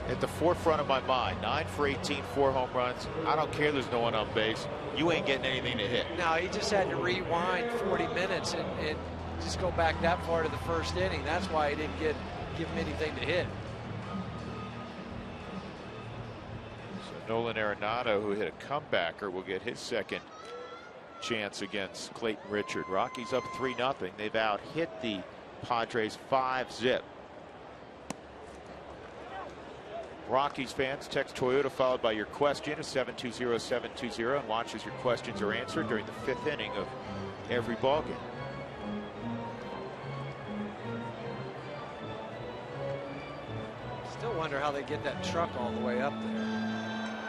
at the forefront of my mind. 9 for 18, 4 home runs. I don't care there's no one on base. You ain't getting anything to hit.
No, he just had to rewind 40 minutes and just go back that far to the first inning. That's why he didn't give him anything to hit.
So Nolan Arenado, who hit a comebacker, will get his second chance against Clayton Richard. Rockies up 3-0. They've out-hit the Padres 5-zip. Rockies fans, text Toyota followed by your question to 720-720 and watch as your questions are answered during the 5th inning of every ballgame.
Still wonder how they get that truck all the way up there.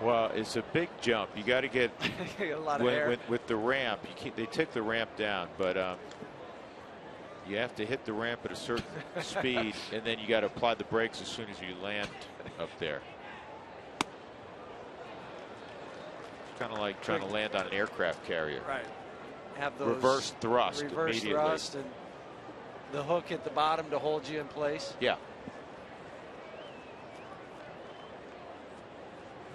Well, it's a big jump. You got to get
A lot of air.
with the ramp. They took the ramp down, but you have to hit the ramp at a certain speed, and then you got to apply the brakes as soon as you land up there. It's kind of like trying to land on an aircraft carrier.
Right. Have those
reverse thrust immediately.
Thrust and the hook at the bottom to hold you in place.
Yeah.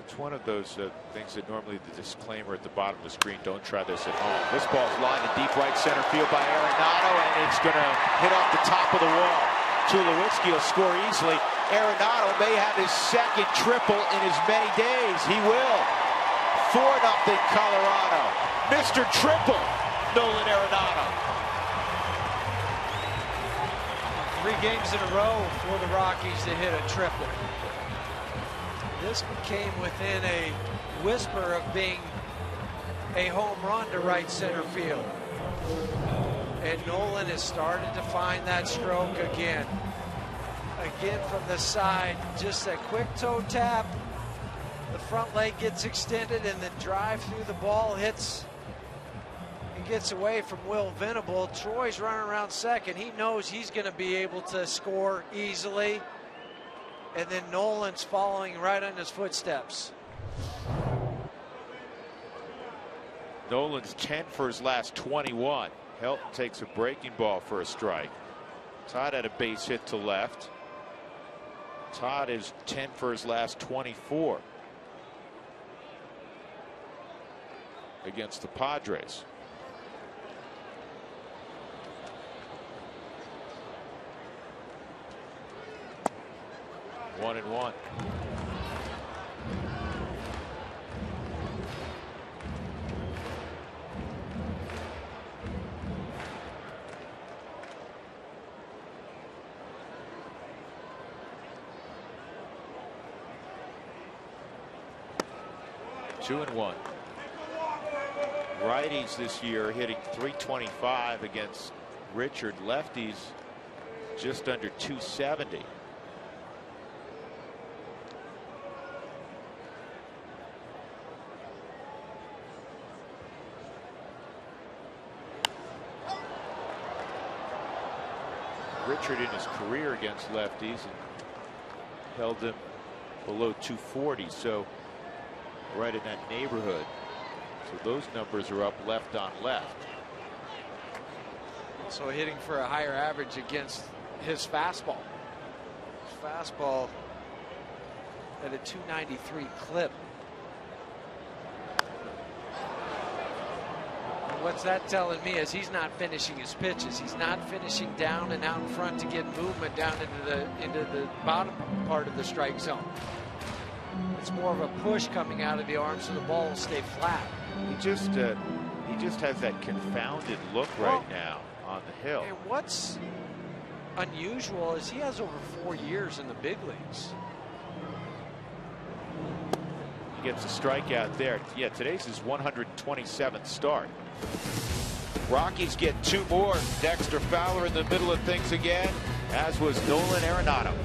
It's one of those things that normally the disclaimer at the bottom of the screen, don't try this at home. This ball's lined in deep right center field by Arenado, and it's going to hit off the top of the wall. Tulowitzki will score easily. Arenado may have his second triple in as many days. He will. 4-0 Colorado. Mr. Triple, Nolan Arenado.
3 games in a row for the Rockies to hit a triple. This came within a whisper of being a home run to right center field. And Nolan has started to find that stroke again. Again from the side, just a quick toe tap. The front leg gets extended and the drive through the ball hits and gets away from Will Venable. Troy's running around second. He knows he's going to be able to score easily. And then Nolan's following right on his footsteps.
Nolan's 10 for his last 21. Helton takes a breaking ball for a strike. Todd had a base hit to left. Todd is 10 for his last 24 against the Padres. One and one. Two and one. Righties this year hitting .325 against Richard. Lefties just under .270. Richard in his career against lefties and held them below .240, so right in that neighborhood. So those numbers are up left on left.
Also hitting for a higher average against his fastball. His fastball at a .293 clip. What's that telling me is he's not finishing his pitches. He's not finishing down and out in front to get movement down into the bottom part of the strike zone. It's more of a push coming out of the arm so the ball will stay flat.
He just has that confounded look right now on the hill.
And what's unusual is he has over 4 years in the big leagues.
He gets a strikeout there. Yeah, today's his 127th start. Rockies get 2 more. Dexter Fowler in the middle of things again, as was Nolan Arenado.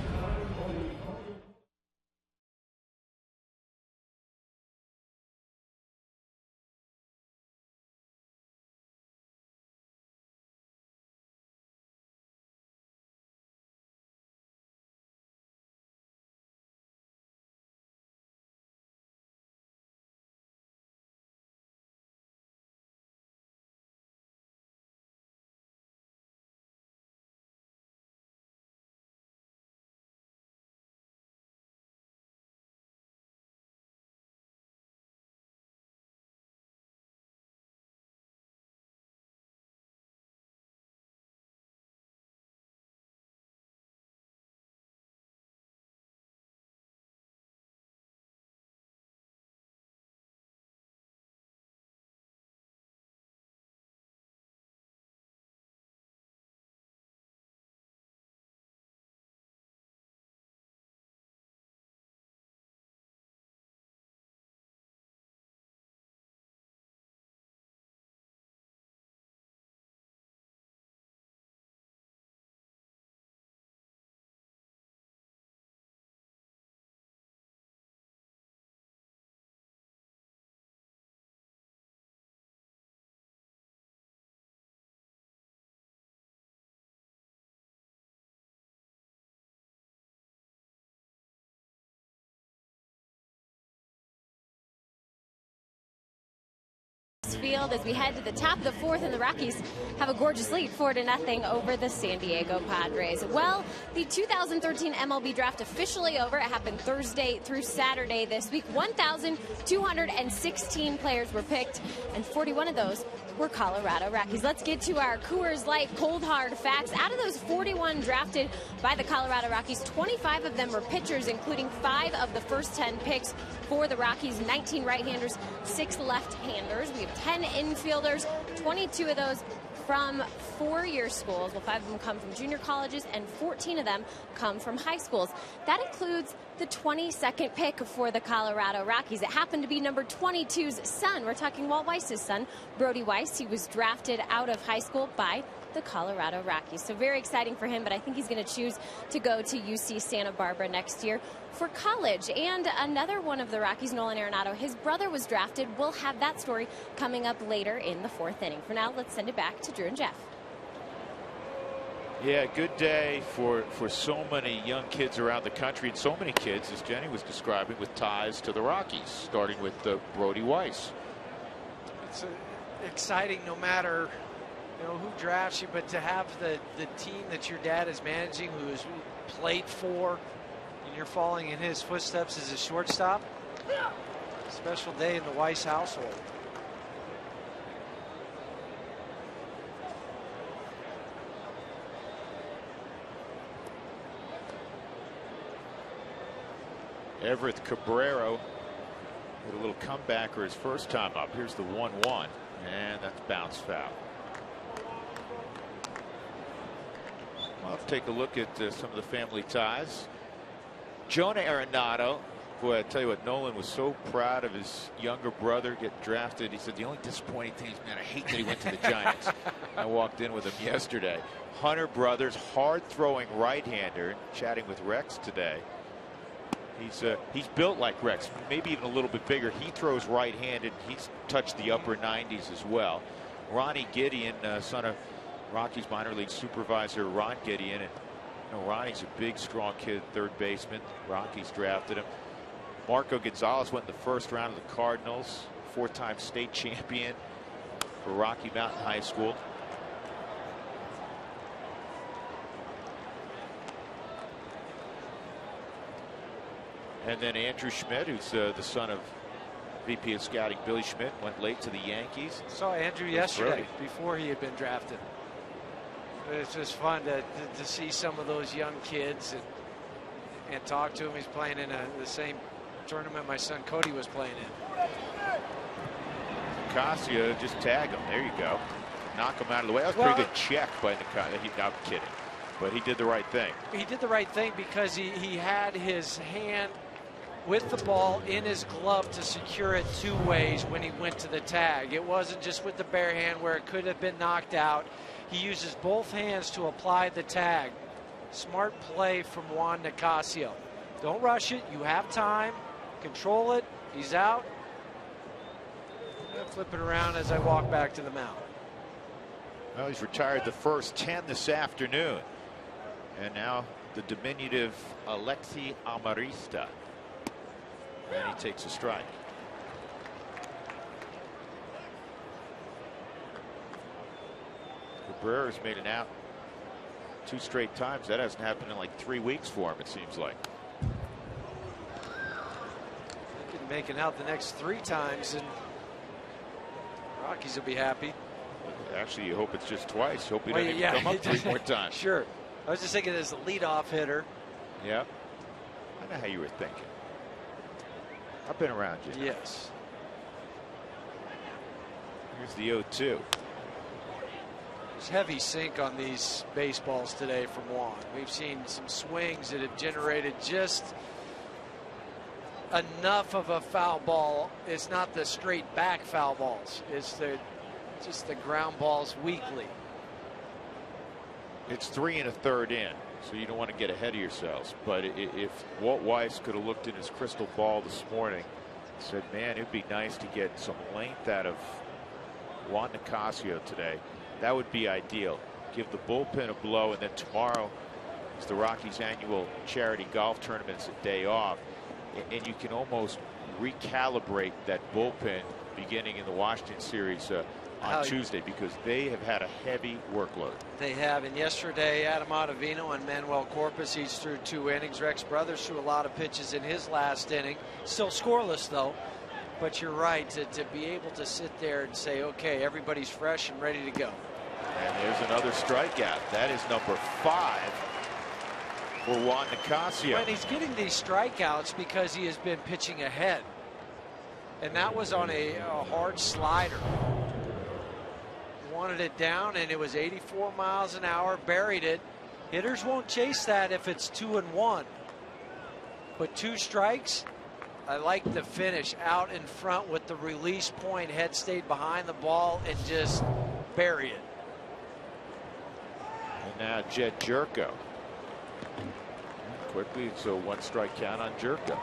Field as we head to the top of the fourth, and the Rockies have a gorgeous lead, 4-0 over the San Diego Padres. Well, the 2013 MLB draft officially over. It happened Thursday through Saturday this week. 1,216 players were picked, and 41 of those were Colorado Rockies. Let's get to our Coors Light cold hard facts. Out of those 41 drafted by the Colorado Rockies, 25 of them were pitchers, including 5 of the first 10 picks for the Rockies, 19 right-handers, 6 left-handers. We have 10 infielders, 22 of those from 4-year schools. Well, 5 of them come from junior colleges, and 14 of them come from high schools. That includes the 22nd pick for the Colorado Rockies. It happened to be number 22's son. We're talking Walt Weiss's son, Brody Weiss. He was drafted out of high school by the Colorado Rockies. So very exciting for him, but I think he's going to choose to go to UC Santa Barbara next year for college. And another one of the Rockies, Nolan Arenado, his brother was drafted. We'll have that story coming up later in the 4th inning. For now, let's send it back to Drew and Jeff.
Yeah, good day for so many young kids around the country, and so many kids, as Jenny was describing, with ties to the Rockies, starting with Brody Weiss.
It's exciting no matter who drafts you, but to have the team that your dad is managing, who has played for, and you're following in his footsteps as a shortstop. Special day in the Weiss household.
Everett Cabrera with a little comebacker his first time up. Here's the 1-1, and that's bounce foul. Well, let's take a look at some of the family ties. Jonah Arenado. Boy, I tell you what, Nolan was so proud of his younger brother getting drafted. He said the only disappointing thing is, man, I hate that he went to the Giants. I walked in with him yesterday. Hunter Brothers, hard-throwing right-hander, chatting with Rex today. He's built like Rex, maybe even a little bit bigger. He throws right-handed. He's touched the upper 90s as well. Ronnie Gideon, son of Rockies minor league supervisor Ron Gideon, and Ronnie's a big, strong kid, third baseman. Rockies drafted him. Marco Gonzalez went in the first round of the Cardinals, 4-time state champion for Rocky Mountain High School. And then Andrew Schmidt, who's the son of VP of Scouting Billy Schmidt, went late to the Yankees.
Saw Andrew yesterday before he had been drafted. It's just fun to see some of those young kids and talk to him. He's playing in the same tournament my son Cody was playing in.
Nicasio, just tag him. There you go. Knock him out of the way. That was a pretty good check by Nicasio. I'm kidding. But he did the right thing.
He did the right thing because he had his hand with the ball in his glove to secure it 2 ways when he went to the tag. It wasn't just with the bare hand where it could have been knocked out. He uses both hands to apply the tag. Smart play from Juan Nicasio. Don't rush it. You have time. Control it. He's out. I'm going to flip it around as I walk back to the mound.
Well, he's retired the first 10 this afternoon. And now the diminutive Alexi Amarista. And he takes a strike. Cabrera's made an out 2 straight times. That hasn't happened in like 3 weeks for him, it seems like.
He can make it out the next 3 times, and Rockies will be happy.
Actually, you hope it's just twice. You hope he doesn't even come up 3 more times.
Sure. I was just thinking as a leadoff hitter.
Yeah. I know how you were thinking. I've been around you.
Yes.
Here's the 0-2.
There's heavy sink on these baseballs today from Juan. We've seen some swings that have generated just enough of a foul ball. It's not the straight back foul balls. It's just the ground balls weakly.
It's 3 1/3 in, so you don't want to get ahead of yourselves. But if Walt Weiss could have looked in his crystal ball this morning and said, man, it'd be nice to get some length out of Juan Nicasio today, that would be ideal. Give the bullpen a blow, and then tomorrow is the Rockies' annual charity golf tournament. It's a day off, and you can almost recalibrate that bullpen beginning in the Washington series on Tuesday, because they have had a heavy workload.
They have, and yesterday Adam Ottavino and Manuel Corpus each threw 2 innings. Rex Brothers threw a lot of pitches in his last inning. Still scoreless though. But you're right, to be able to sit there and say, okay, everybody's fresh and ready to go.
And there's another strikeout. That is number 5 for Juan Nicasio.
And he's getting these strikeouts because he has been pitching ahead. And that was on a hard slider. Wanted it down, and it was 84 miles an hour, buried it. Hitters won't chase that if it's 2-1. But 2 strikes, I like the finish out in front with the release point. Head stayed behind the ball and just bury it.
And now Jed Jerko. Quickly, so 1 strike count on Jerko.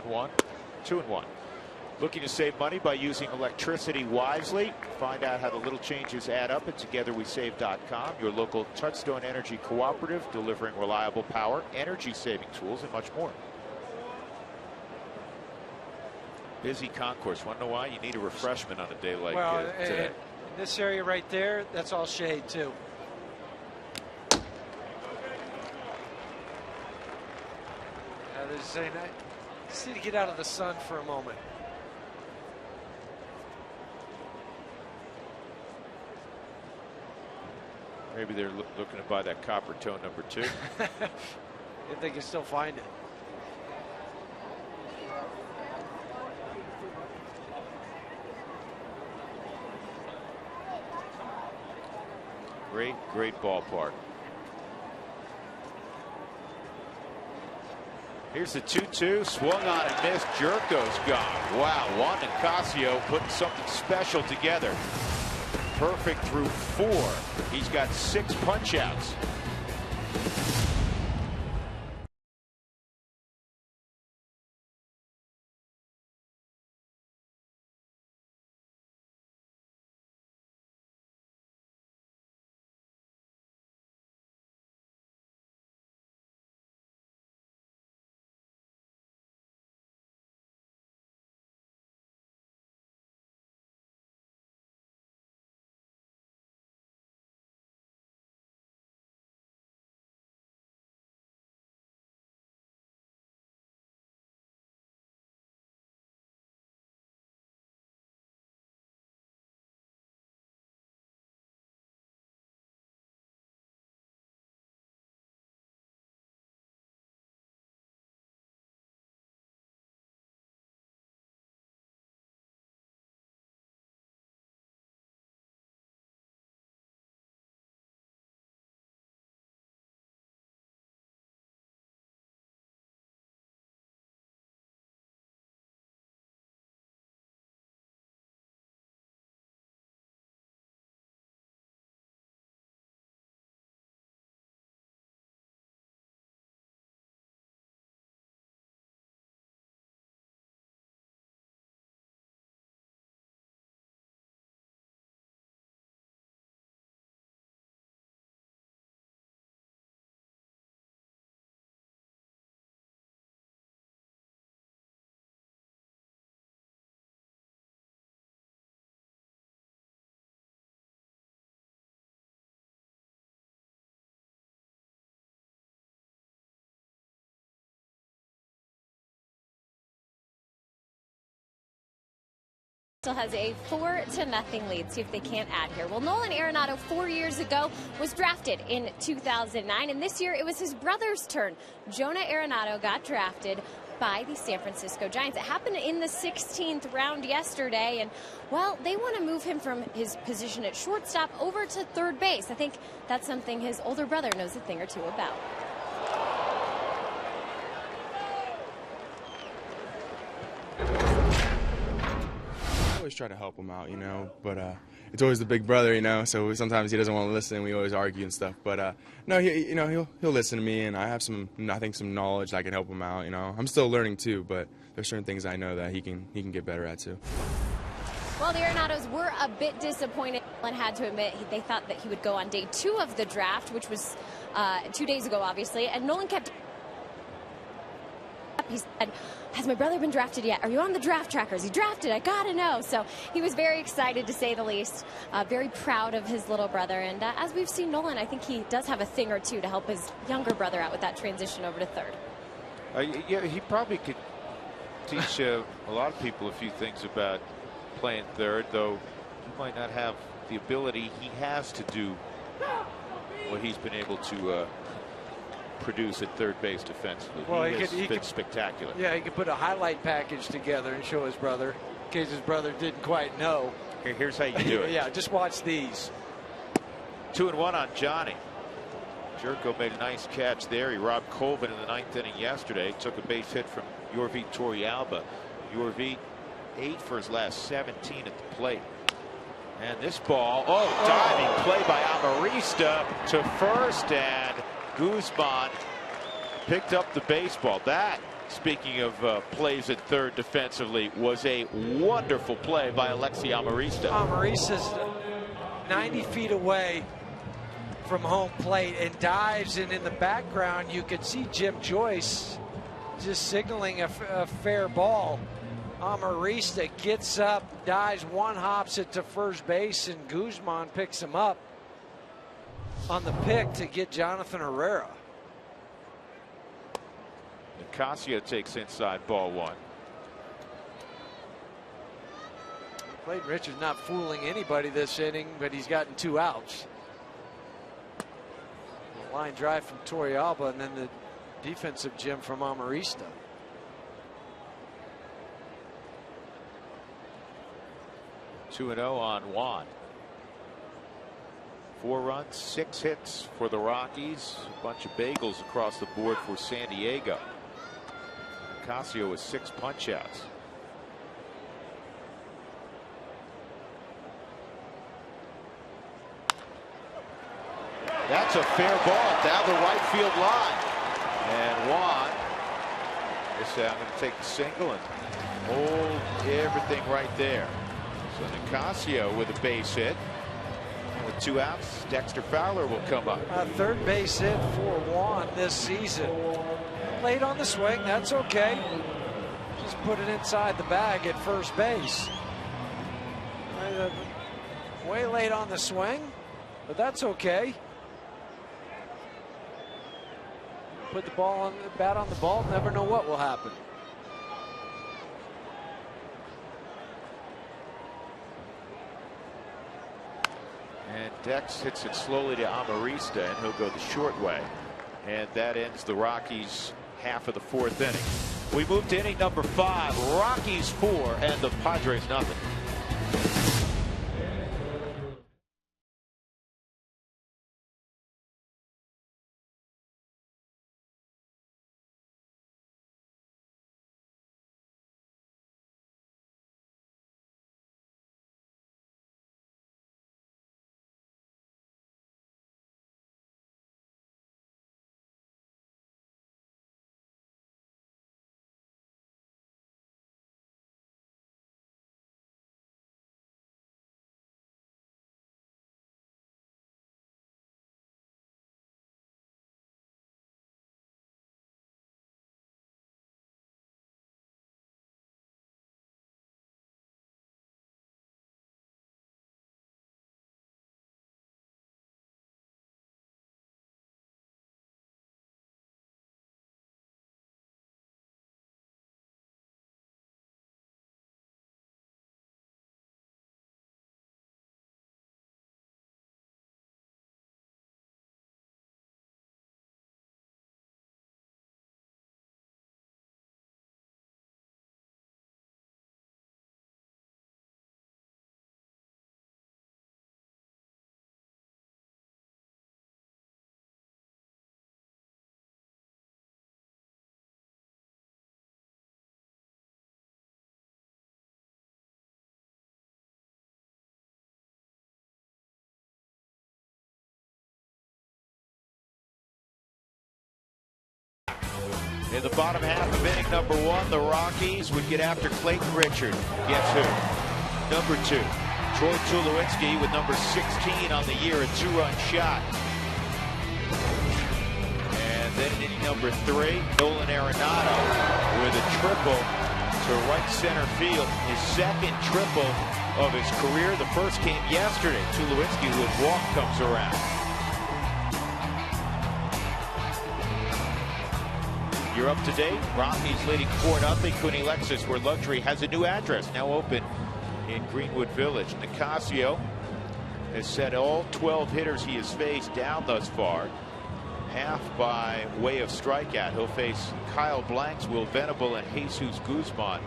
One, 2-1. Looking to save money by using electricity wisely. Find out how the little changes add up at TogetherWeSave.com, your local Touchstone Energy cooperative, delivering reliable power, energy saving tools, and much more. Busy concourse. Want to know why? You need a refreshment on a day like today.
This area right there, that's all shade too. They're saying that. Just need to get out of the sun for a moment.
Maybe they're looking to buy that copper tone number 2.
If they can still find it.
Great ballpark. Here's the 2-2, swung on and missed. Jerko's gone. Wow, Juan Nicasio putting something special together. Perfect through 4. He's got 6 punch-outs.
Still has a 4-0 lead. See if they can't add here. Well, Nolan Arenado 4 years ago was drafted in 2009, and this year it was his brother's turn. Jonah Arenado got drafted by the San Francisco Giants. It happened in the 16th round yesterday, and, well, they want to move him from his position at shortstop over to third base. I think that's something his older brother knows a thing or two about.
always try to help him out, but it's always the big brother, so sometimes he doesn't want to listen. We always argue and stuff, but no, he'll listen to me, and I have some knowledge that I can help him out. I'm still learning too, but there's certain things I know that he can get better at too.
Well, the Arenados were a bit disappointed and had to admit they thought that he would go on day 2 of the draft, which was 2 days ago, obviously, and Nolan kept. He said, "Has my brother been drafted yet? Are you on the draft tracker? Is he drafted? I gotta know." So he was very excited, to say the least, very proud of his little brother. And as we've seen Nolan, I think he does have a thing or two to help his younger brother out with that transition over to third.
Yeah, he probably could teach a lot of people a few things about playing third, though he might not have the ability he has to do what he's been able to produce at third base defensively.
Well,
he been spectacular.
Yeah, he could put a highlight package together and show his brother in case his brother didn't quite know.
Here's how you do it.
Yeah, just watch these.
2-1 on Johnny. Jerko made a nice catch there. He robbed Colvin in the 9th inning yesterday. Took a base hit from Yorvi Torrealba. Yorvi 8 for his last 17 at the plate. And this ball, diving play by Amarista to first, and Guzman picked up the baseball. That, speaking of plays at third defensively, was a wonderful play by Alexi Amarista.
Amarista's 90 feet away from home plate and dives, and in the background you could see Jim Joyce just signaling a fair ball. Amarista gets up, dives, one-hops it to first base, and Guzman picks him up on the pick to get Jonathan Herrera.
Nicasio takes inside, ball 1.
Clayton Richards not fooling anybody this inning, but he's gotten 2 outs. A line drive from Torrealba, and then the defensive gem from Amarista.
(2-0) on Juan. 4 runs, 6 hits for the Rockies. A bunch of bagels across the board for San Diego. Casio with 6 punch-outs. That's a fair ball down the right field line. And Juan, they say, I'm going to take the single and hold everything right there. So Nicasio with a base hit. With 2 outs, Dexter Fowler will come up.
A third base hit for Juan this season. Late on the swing, that's okay. Just put it inside the bag at first base. Way late on the swing, but that's okay. Put the ball on the bat on the ball, never know what will happen.
And Dex hits it slowly to Amarista, and he'll go the short way. And that ends the Rockies' half of the 4th inning. We move to inning number 5. Rockies 4 and the Padres nothing. In the bottom half of inning number 1, the Rockies would get after Clayton Richard. Guess who? Number 2, Troy Tulowitzki with number 16 on the year, a 2-run shot. And then in inning number 3, Nolan Arenado with a triple to right center field. His second triple of his career. The first came yesterday. Tulowitzki, who had walked, comes around. You're up to date. Rockies leading 4-0. Cooney Lexus, where luxury has a new address, now open in Greenwood Village. Nicasio has set all 12 hitters he has faced down thus far, half by way of strikeout. He'll face Kyle Blanks, Will Venable, and Jesus Guzman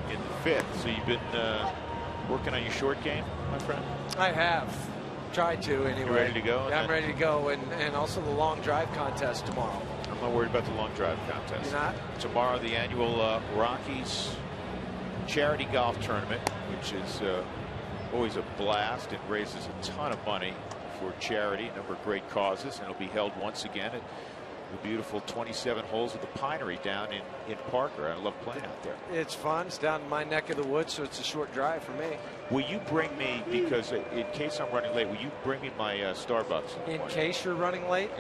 in the 5th. So you've been working on your short game, my friend?
I have. Tried to, anyway.
You ready to go?
Yeah, I'm ready to go, and also the long drive contest tomorrow.
I'm not worried about the long drive contest.
You're not?
Tomorrow, the annual Rockies charity golf tournament, which is always a blast. It raises a ton of money for charity, a number of great causes, and it'll be held once again at the beautiful 27 holes of the Pinery down in Parker. I love playing out there.
It's fun. It's down in my neck of the woods, so it's a short drive for me.
Will you bring me, because in case I'm running late, will you bring me my Starbucks?
In case you're running late?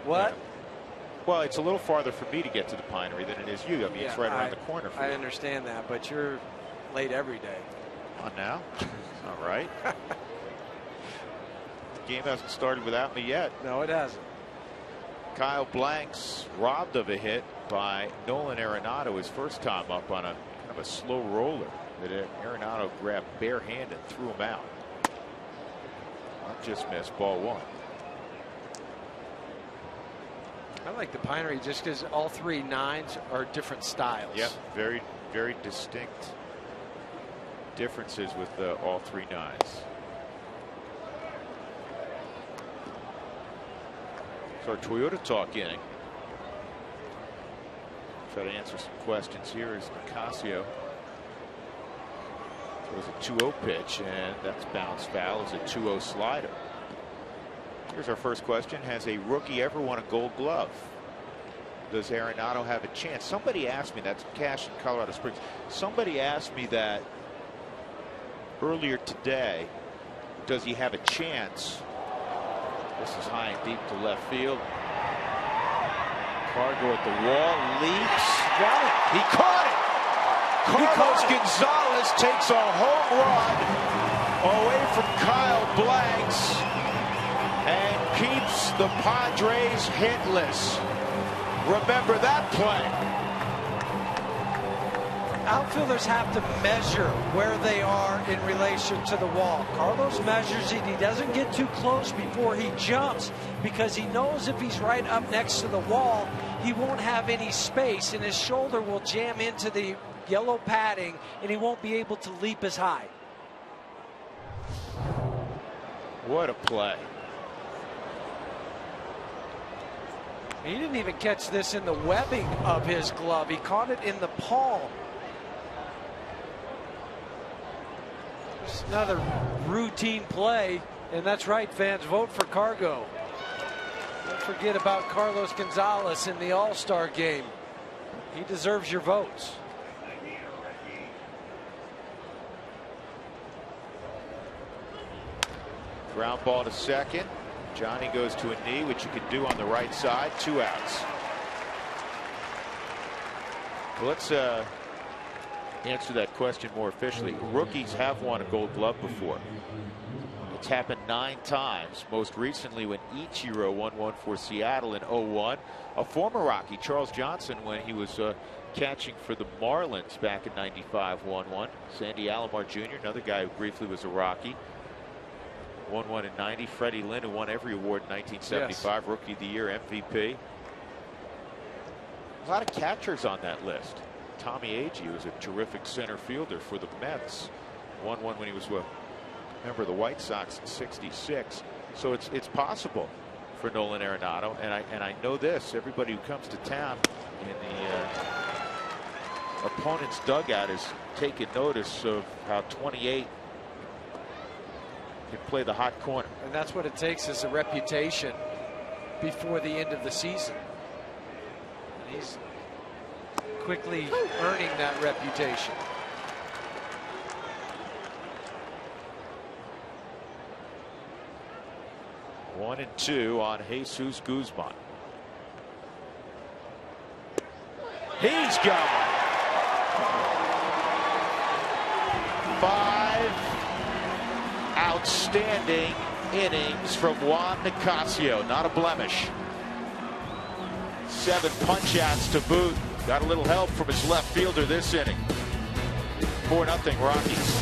What?
Yeah. Well, it's a little farther for me to get to the Pinery than it is you. I mean, it's right around the corner for you.
I understand that, but you're late every day.
On now? All right. The game hasn't started without me yet.
No, it hasn't.
Kyle Blanks robbed of a hit by Nolan Arenado his first time up on a kind of a slow roller that Arenado grabbed bare hand and threw him out. Not just missed, ball 1.
I like the Pinery just because all 3 nines are different styles.
Yep, very, very distinct differences with all 3 nines. So our Toyota Talk inning. Try to answer some questions here as Nicasio throws a 2-0 pitch, and that's bounced foul as a 2-0 slider. Here's our first question. Has a rookie ever won a Gold Glove? Does Arenado have a chance? Somebody asked me, that's Cash in Colorado Springs. Somebody asked me that earlier today. Does he have a chance? This is high and deep to left field. Cargo at the wall, leaps.
Got it.
He caught it. Carlos Gonzalez takes a home run away from Kyle Blanks and keeps the Padres hitless. Remember that play.
Outfielders have to measure where they are in relation to the wall. Carlos measures it. He doesn't get too close before he jumps because he knows if he's right up next to the wall, he won't have any space and his shoulder will jam into the yellow padding and he won't be able to leap as high.
What a play.
He didn't even catch this in the webbing of his glove. He caught it in the palm. Just another routine play, and that's right, fans, vote for Cargo. Don't forget about Carlos Gonzalez in the All-Star game. He deserves your votes.
Ground ball to second. Johnny goes to a knee, which you can do on the right side. 2 outs. Well, let's answer that question more officially. Rookies have won a Gold Glove before. It's happened 9 times. Most recently when Ichiro won one for Seattle in 01. A former Rocky, Charles Johnson, when he was catching for the Marlins back in 95, won one. Sandy Alomar Jr., another guy who briefly was a Rocky. Won one in 90. Freddie Lynn, who won every award in 1975. Yes. Rookie of the Year, MVP. A lot of catchers on that list. Tommy Agee was a terrific center fielder for the Mets. Won one when he was a member of the White Sox in '66. So it's possible for Nolan Arenado. And I know this. Everybody who comes to town in the opponent's dugout is taking notice of how 28 can play the hot corner.
And that's what it takes, is a reputation before the end of the season. He's quickly earning that reputation.
One and two on Jesus Guzman. He's got one. 5 outstanding innings from Juan Nicasio. Not a blemish. 7 punch outs to boot. Got a little help from his left fielder this inning. 4-0 Rockies.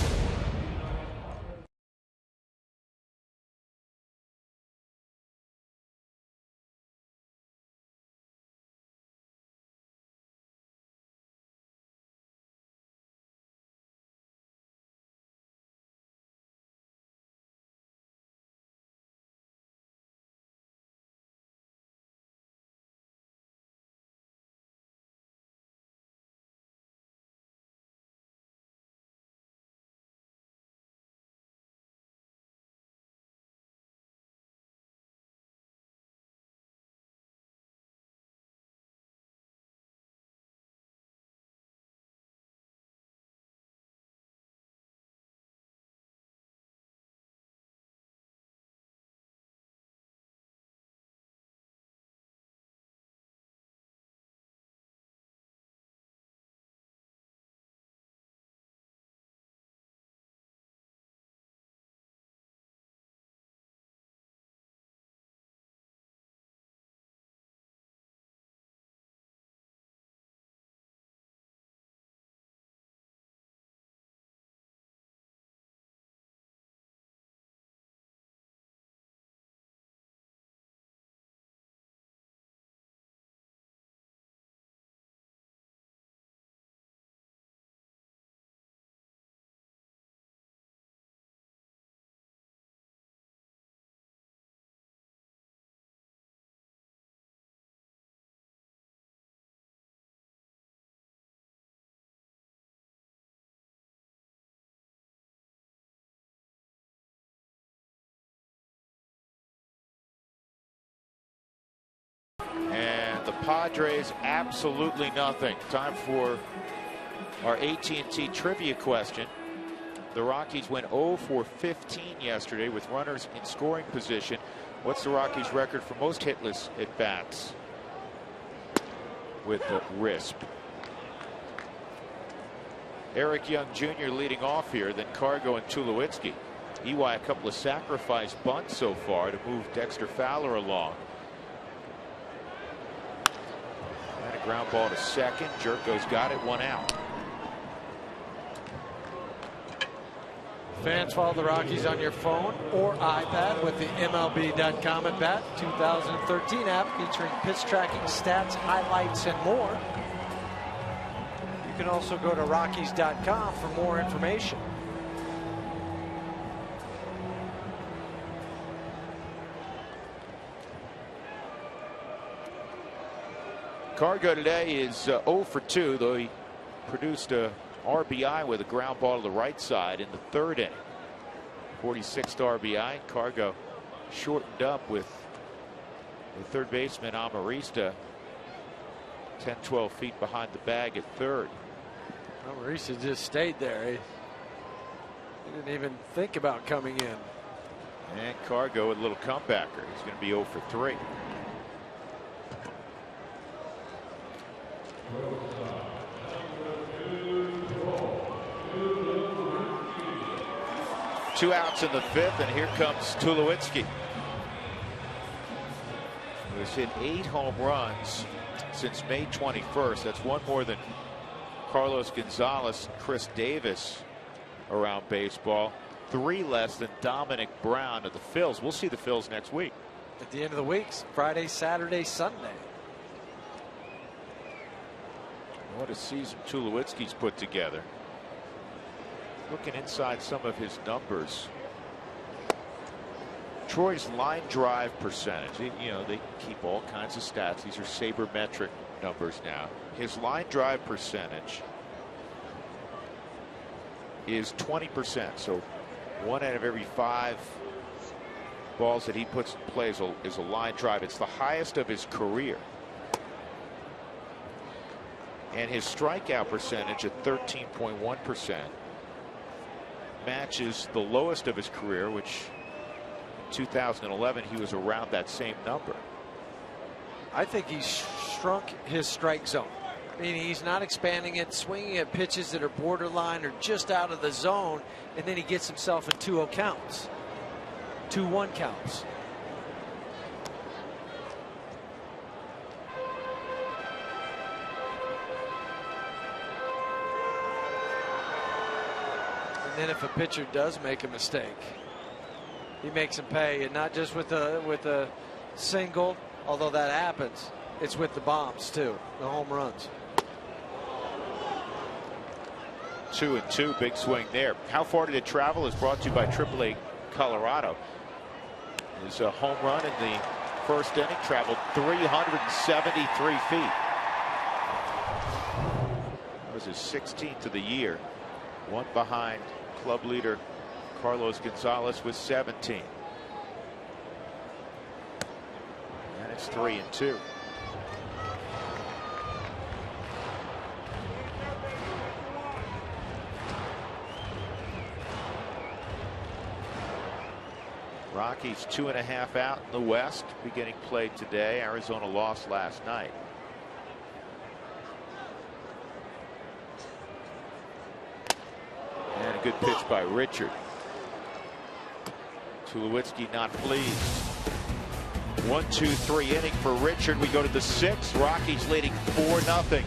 And the Padres, absolutely nothing. Time for our AT&T trivia question. The Rockies went 0 for 15 yesterday with runners in scoring position. What's the Rockies' record for most hitless at bats with the RISP? Eric Young Jr. leading off here, then Cargo and Tulowitzki. EY a couple of sacrifice bunts so far to move Dexter Fowler along. And a ground ball to second. Jerko's got it, 1 out.
Fans, follow the Rockies on your phone or iPad with the MLB.com at Bat 2013 app featuring pitch tracking, stats, highlights, and more. You can also go to Rockies.com for more information.
Cargo today is 0 for 2, though he produced a RBI with a ground ball to the right side in the 3rd inning. 46th RBI. Cargo shortened up with the third baseman Amarista 10-12 feet behind the bag at third.
Amarista just stayed there. He didn't even think about coming in.
And Cargo with a little comebacker. He's going to be 0 for 3. Two outs in the 5th, and here comes Tulowitzki, who has hit 8 home runs since May 21st. That's one more than Carlos Gonzalez and Chris Davis around baseball. 3 less than Dominic Brown of the Phils. We'll see the Phils next week.
At the end of the week, Friday, Saturday, Sunday.
What a season Tulowitzki's put together. Looking inside some of his numbers. Troy's line drive percentage. You know, they keep all kinds of stats. These are sabermetric numbers now. His line drive percentage is 20%. So 1 out of every 5 balls that he puts in play is a line drive. It's the highest of his career. And his strikeout percentage at 13.1% matches the lowest of his career, which in 2011 he was around that same number.
I think he's shrunk his strike zone. I mean, he's not expanding it, swinging at pitches that are borderline or just out of the zone, and then he gets himself in 2-0 counts, 2-1 counts. And then if a pitcher does make a mistake, he makes him pay, and not just with a single, although that happens. It's with the bombs too, the home runs.
2-2, big swing there. How far did it travel is brought to you by AAA Colorado. His home run in the first inning traveled 373 feet. That was his 16th of the year, one behind club leader Carlos Gonzalez with 17. And it's 3-2. Rockies 2.5 out in the West, beginning play today. Arizona lost last night. And a good pitch by Richard. Tulowitzki not pleased. 1-2-3 inning for Richard. We go to the 6th. Rockies leading 4-0.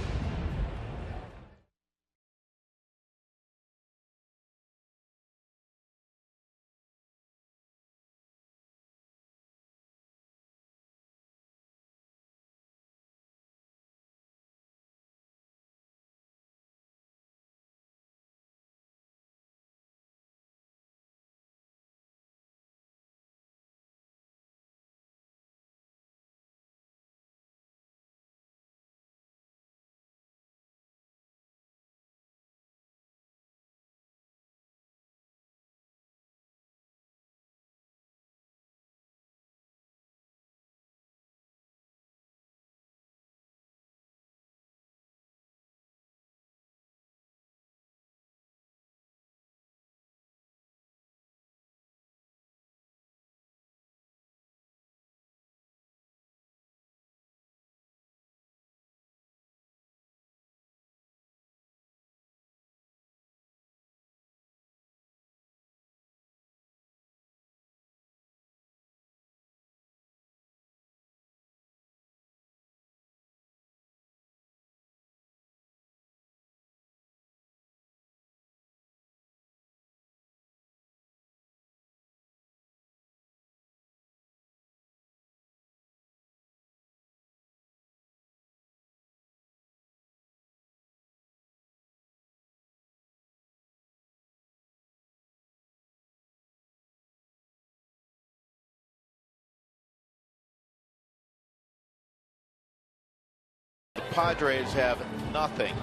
The Padres have nothing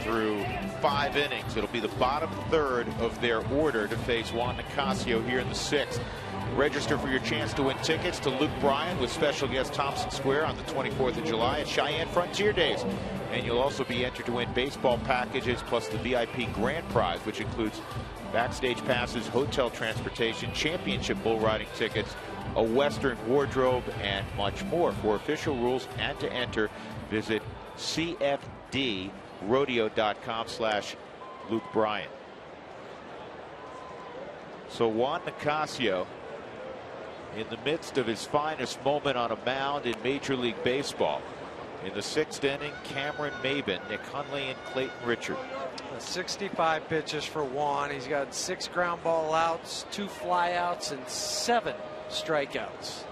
through 5 innings. It'll be the bottom third of their order to face Juan Nicasio here in the 6th. Register for your chance to win tickets to Luke Bryan with special guest Thompson Square on the 24th of July at Cheyenne Frontier Days. And you'll also be entered to win baseball packages plus the VIP grand prize, which includes backstage passes, hotel transportation, championship bull riding tickets, a Western wardrobe, and much more. For official rules and to enter, visit cfdrodeo.com/Luke Bryan. So Juan Nicasio, in the midst of his finest moment on a mound in Major League Baseball. In the 6th inning, Cameron Maben, Nick Hundley, and Clayton Richard.
65 pitches for Juan. He's got 6 ground ball outs, 2 fly outs, and 7 strikeouts.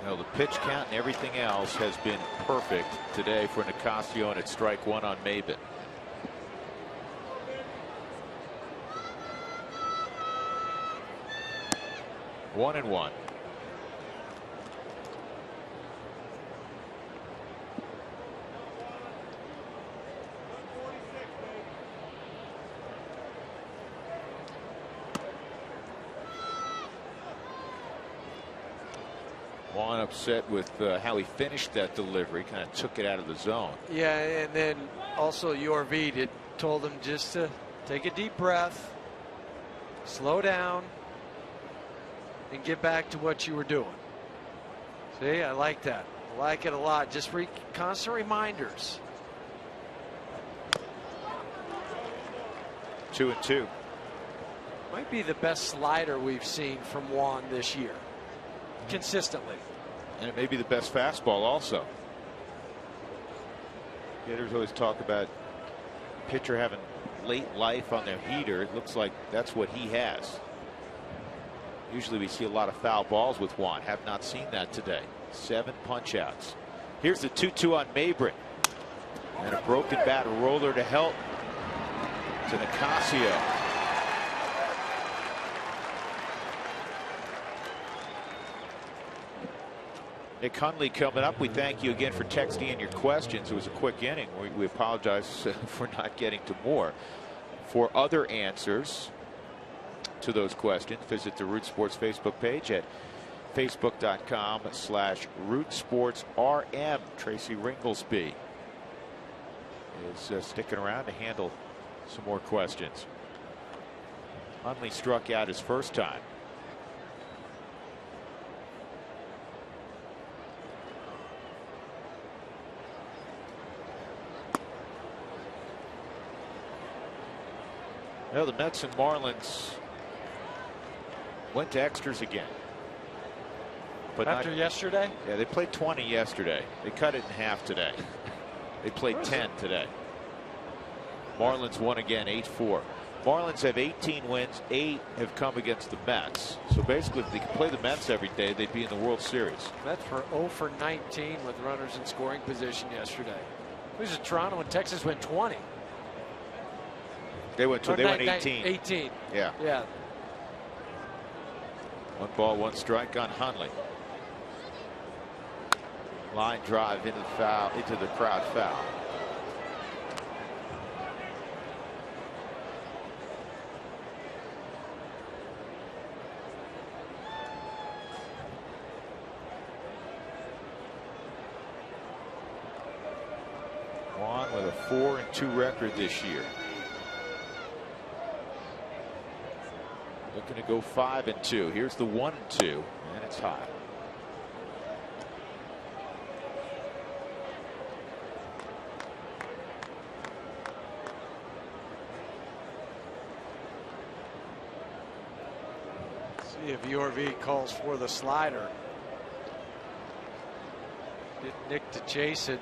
Well, the pitch count and everything else has been perfect today for Nicasio, and it's strike 1 on Maben. One and one. Juan upset with how he finished that delivery, kind of took it out of the zone.
Yeah, and then also URV told him just to take a deep breath, slow down, and get back to what you were doing. See, I like that. I like it a lot. Just constant reminders.
2-2.
Might be the best slider we've seen from Juan this year, consistently.
And it may be the best fastball also. Hitters always talk about pitcher having late life on their heater. It looks like that's what he has. Usually we see a lot of foul balls with Juan. Have not seen that today. 7 punch outs. Here's the 2-2 on Mabry. And a broken bat roller to help to Nicasio. Nick Hundley coming up. We thank you again for texting in your questions. It was a quick inning. We apologize for not getting to more. For other answers to those questions, visit the Root Sports Facebook page at facebook.com/RootSportsRM. Tracy Ringlesby is sticking around to handle some more questions. Hundley struck out his first time. Well, the Mets and Marlins went to extras again. But
after yesterday?
Yeah, they played 20 yesterday. They cut it in half today. They played 10 today. Marlins won again, 8-4. Marlins have 18 wins. 8 have come against the Mets. So basically, if they could play the Mets every day, they'd be in the World Series.
Mets were 0 for 19 with runners in scoring position yesterday. This is Toronto and Texas went 20.
They went 18.
18.
Yeah.
Yeah.
1 ball, 1 strike on Hundley. Line drive into the crowd foul. Juan with a 4-2 record this year. Looking to go 5-2. Here's the 1-2, and it's high.
See if URV calls for the slider. Get Nick to chase it.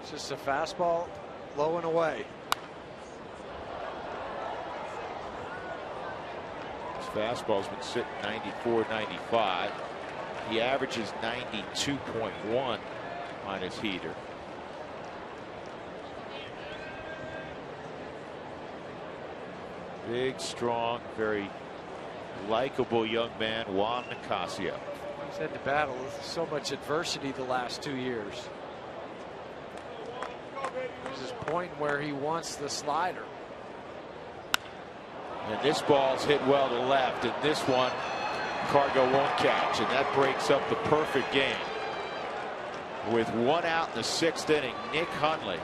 It's just a fastball. Low and away.
His fastball's been sitting 94, 95. He averages 92.1 on his heater. Big, strong, very likable young man, Juan Nicasio.
He's had to battle with so much adversity the last 2 years. There's this point where he wants the slider.
And this ball's hit well to left, and this one Cargo won't catch, and that breaks up the perfect game. With 1 out in the 6th inning, Nick Hundley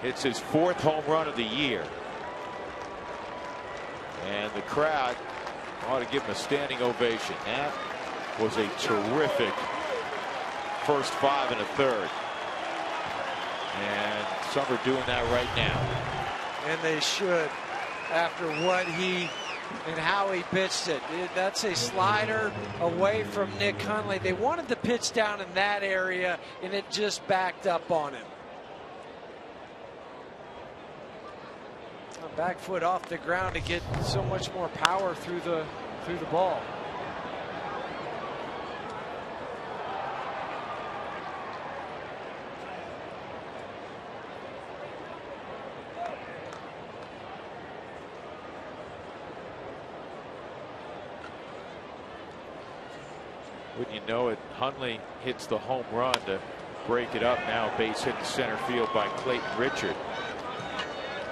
hits his 4th home run of the year. And the crowd ought to give him a standing ovation. That was a terrific first 5 1/3. And some are doing that right now.
And they should, after what he and how he pitched it. That's a slider away from Nick Hundley. They wanted to pitch down in that area, and it just backed up on him. A back foot off the ground to get so much more power through the ball.
Wouldn't you know it, Hundley hits the home run to break it up. Now base hit to center field by Clayton Richard.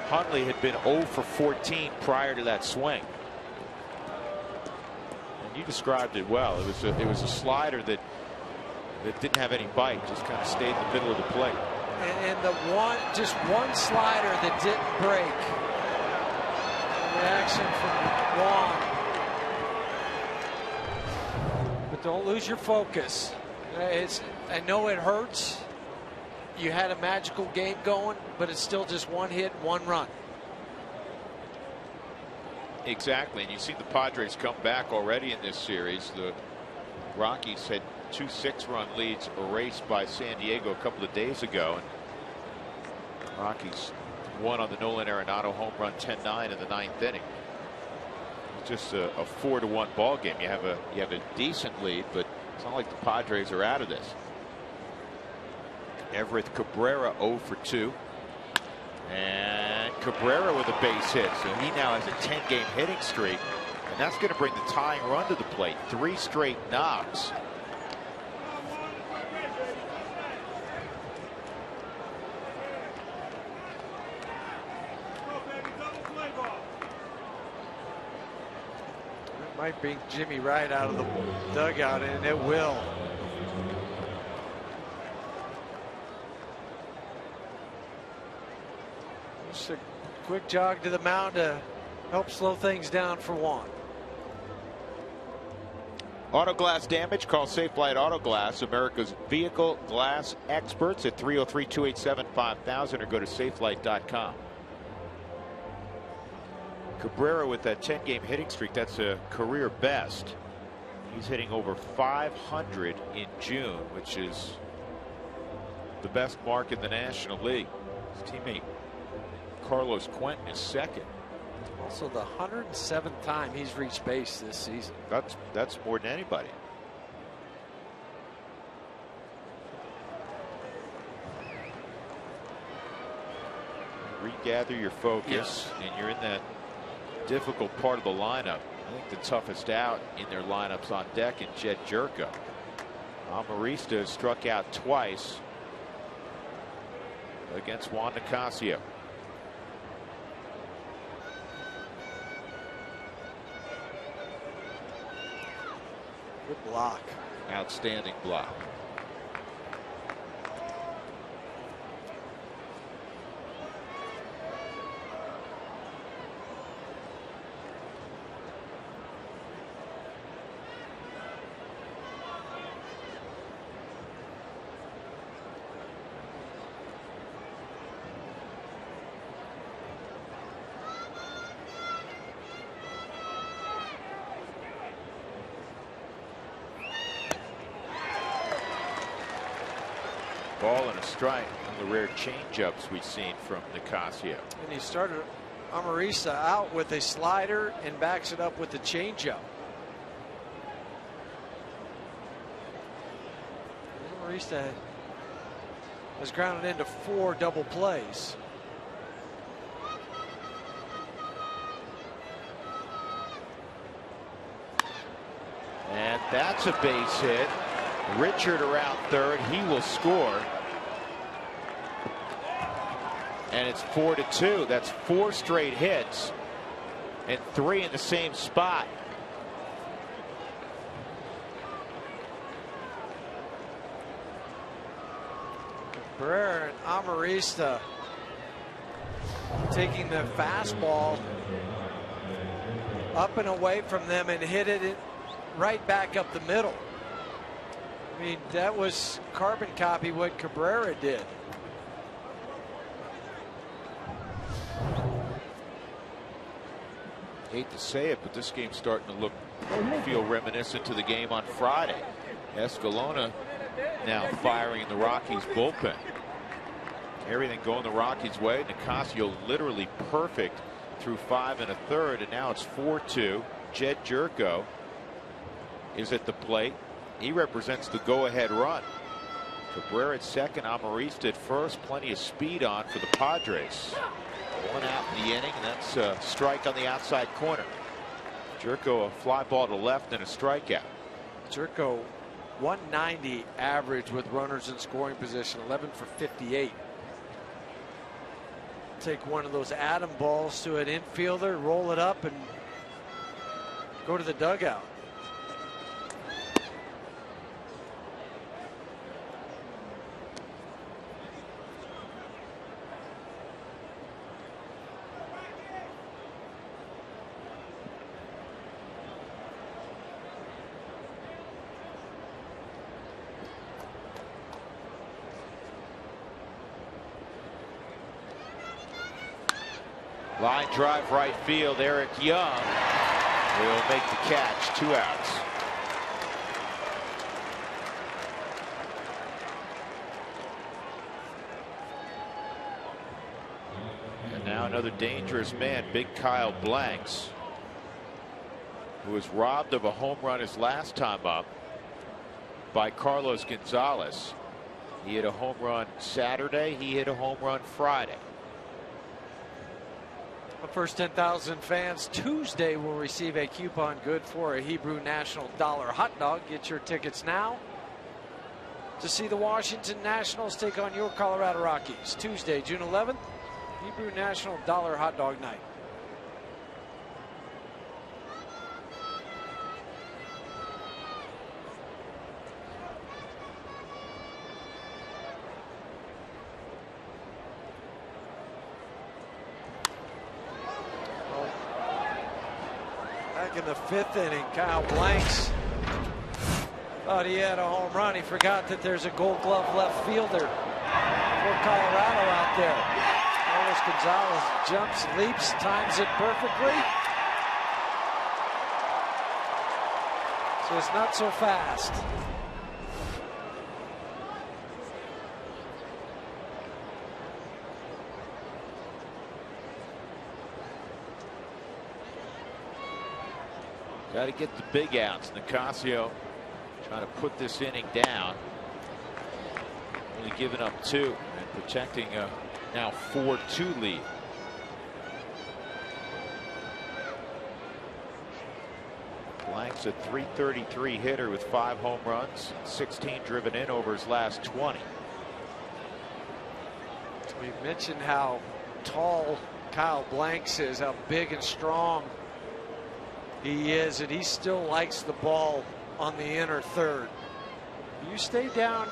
Hundley had been 0 for 14 prior to that swing. And you described it well. It was a slider that didn't have any bite, just kind of stayed in the middle of the plate.
And just one slider that didn't break. Reaction from Juan. But don't lose your focus. I know it hurts. You had a magical game going, but it's still just one hit, one run.
Exactly, and you see the Padres come back already in this series. The Rockies had 2 6-run leads erased by San Diego a couple of days ago, and Rockies won on the Nolan Arenado home run 10-9 in the 9th inning. It's just a 4-1 ball game. You have a decent lead, but it's not like the Padres are out of this. Everett Cabrera 0 for 2. And Cabrera with a base hit. So he now has a 10-game hitting streak. And that's going to bring the tying run to the plate. 3 straight knocks.
It might bring Jimmy Wright out of the dugout, and it will. Just a quick jog to the mound to help slow things down for Juan.
Auto glass damage, call Safe Light Auto Glass, America's vehicle glass experts, at 303-287-5000, or go to safelight.com. Cabrera with that 10-game hitting streak, that's a career best. He's hitting over 500 in June, which is the best mark in the National League. His teammate Carlos Quentin is second.
Also the 107th time he's reached base this season.
That's more than anybody. Regather your focus, and you're in that difficult part of the lineup. I think the toughest out in their lineups on deck in Jed Jerko. Amarista struck out twice against Juan Nicasio.
Good block.
Outstanding block. Ball and a strike on the rare changeups we've seen from Nicasio.
And he started Amarista out with a slider and backs it up with the changeup. Amarista has grounded into 4 double plays.
And that's a base hit. Richard around third. He will score. And it's 4-2. That's 4 straight hits and 3 in the same spot.
Cabrera and Amarista taking the fastball up and away from them and hit it right back up the middle. I mean, that was carbon copy what Cabrera did.
Hate to say it, but this game's starting to feel reminiscent to the game on Friday. Escalona now firing in the Rockies bullpen. Everything going the Rockies' way. Nicasio literally perfect through 5 1/3, and now it's 4-2. Jed Jerko is at the plate. He represents the go-ahead run. Cabrera at second, Amarista at first. Plenty of speed on for the Padres. 1 out in the inning, and that's a strike on the outside corner. Jerko a fly ball to left and a strikeout.
Jerko 190 average with runners in scoring position, 11 for 58. take one of those atom balls to an infielder, roll it up, and go to the dugout.
Line drive right field. Eric Young will make the catch. 2 outs. And now another dangerous man, Big Kyle Blanks, who was robbed of a home run his last time up by Carlos Gonzalez. He hit a home run Saturday. He hit a home run Friday.
The first 10,000 fans Tuesday will receive a coupon good for a Hebrew National Dollar hot dog. Get your tickets now to see the Washington Nationals take on your Colorado Rockies. Tuesday, June 11th, Hebrew National Dollar hot dog night. In the 5th inning, Kyle Blanks thought he had a home run. He forgot that there's a Gold Glove left fielder for Colorado out there. Carlos Gonzalez jumps, leaps, times it perfectly. So it's not so fast.
Got to get the big outs. Nicasio trying to put this inning down. Only giving up 2 and protecting a now 4-2 lead. Blank's a .333 hitter with 5 home runs, 16 driven in over his last 20.
We mentioned how tall Kyle Blanks is, how big and strong he is, and he still likes the ball on the inner third. You stay down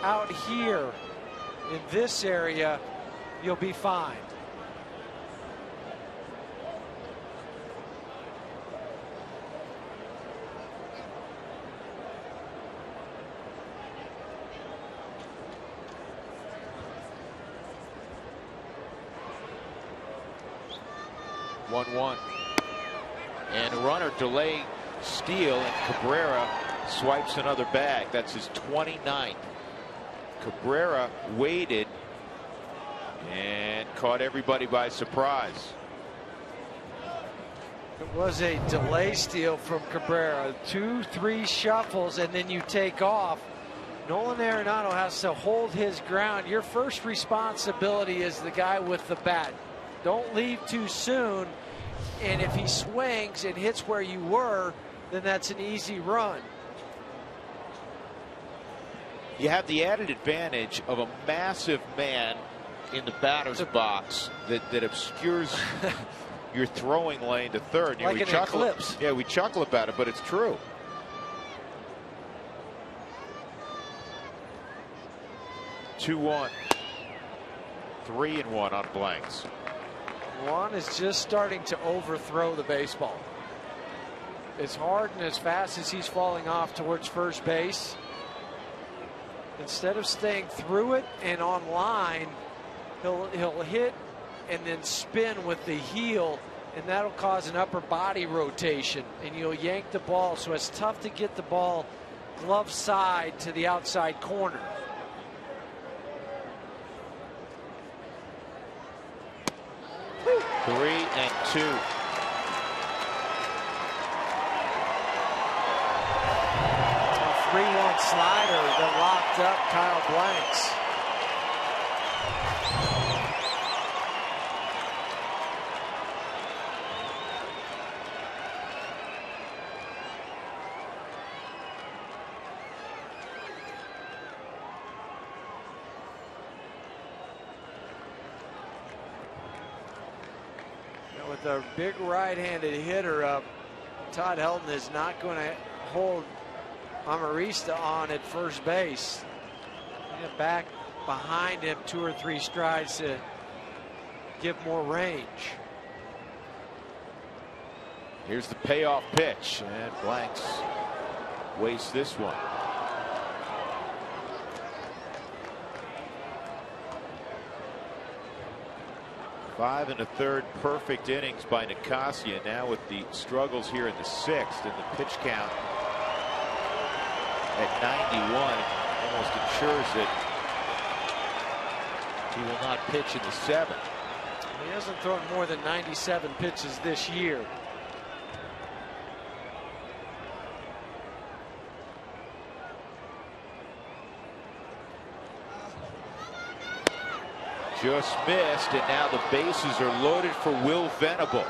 out here in this area, you'll be fine.
One. And a runner delay steal, and Cabrera swipes another bag. That's his 29th. Cabrera waited and caught everybody by surprise.
It was a delay steal from Cabrera. 2-3 shuffles, and then you take off. Nolan Arenado has to hold his ground. Your first responsibility is the guy with the bat. Don't leave too soon. And if he swings and hits where you were, then that's an easy run.
You have the added advantage of a massive man in the batter's box that obscures your throwing lane to third.
Like an eclipse.
Yeah, we chuckle about it, but it's true. Two-one. 3-1 on Blanks.
Juan is just starting to overthrow the baseball. As hard and as fast as he's falling off towards first base, instead of staying through it and on line, he'll hit and then spin with the heel, and that'll cause an upper body rotation, and you'll yank the ball. So it's tough to get the ball glove side to the outside corner.
Three and 2.
A 3-1 slider that locked up Kyle Blanks. a big right-handed hitter up, Todd Helton is not going to hold Amarista on at first base. Get back behind him 2 or 3 strides to give more range.
Here's the payoff pitch, and Blanks wastes this one. Five and a third perfect innings by Nicasio. Now with the struggles here in the 6th, and the pitch count at 91 almost ensures that he will not pitch in the 7th.
He hasn't thrown more than 97 pitches this year.
Just missed, and now the bases are loaded for Will Venable.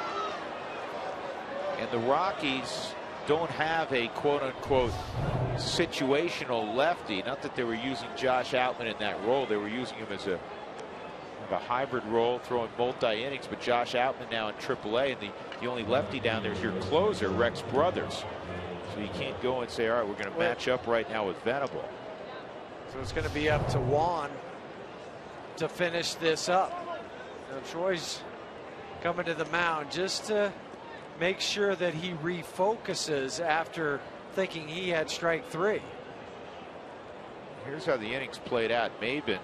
And the Rockies don't have a quote-unquote situational lefty. Not that they were using Josh Outman in that role. They were using him as a hybrid role, throwing multi-innings. But Josh Outman now in AAA, and the only lefty down there is your closer, Rex Brothers. So you can't go and say, all right, we're going to match up right now with Venable.
So it's going to be up to Juan to finish this up. Now, Troy's coming to the mound just to make sure that he refocuses after thinking he had strike 3.
Here's how the innings played out. Maben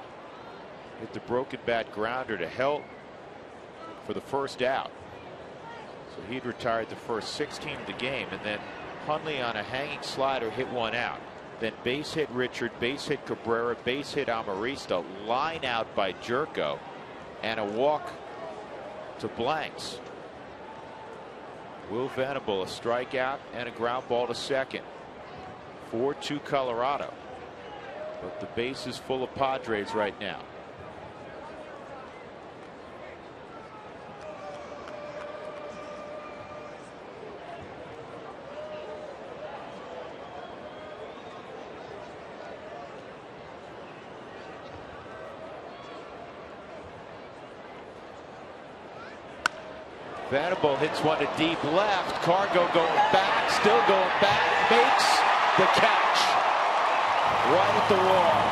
hit the broken bat grounder to Helt for the first out. So he'd retired the first 16 of the game, and then Hundley on a hanging slider hit one out. Then base hit Richard, base hit Cabrera, base hit Amarista, line out by Jerko, and a walk to Blanks. Will Venable a strikeout and a ground ball to second. 4-2 Colorado. But the base is full of Padres right now. Venable hits one to deep left. Cargo going back, still going back, makes the catch right at the wall.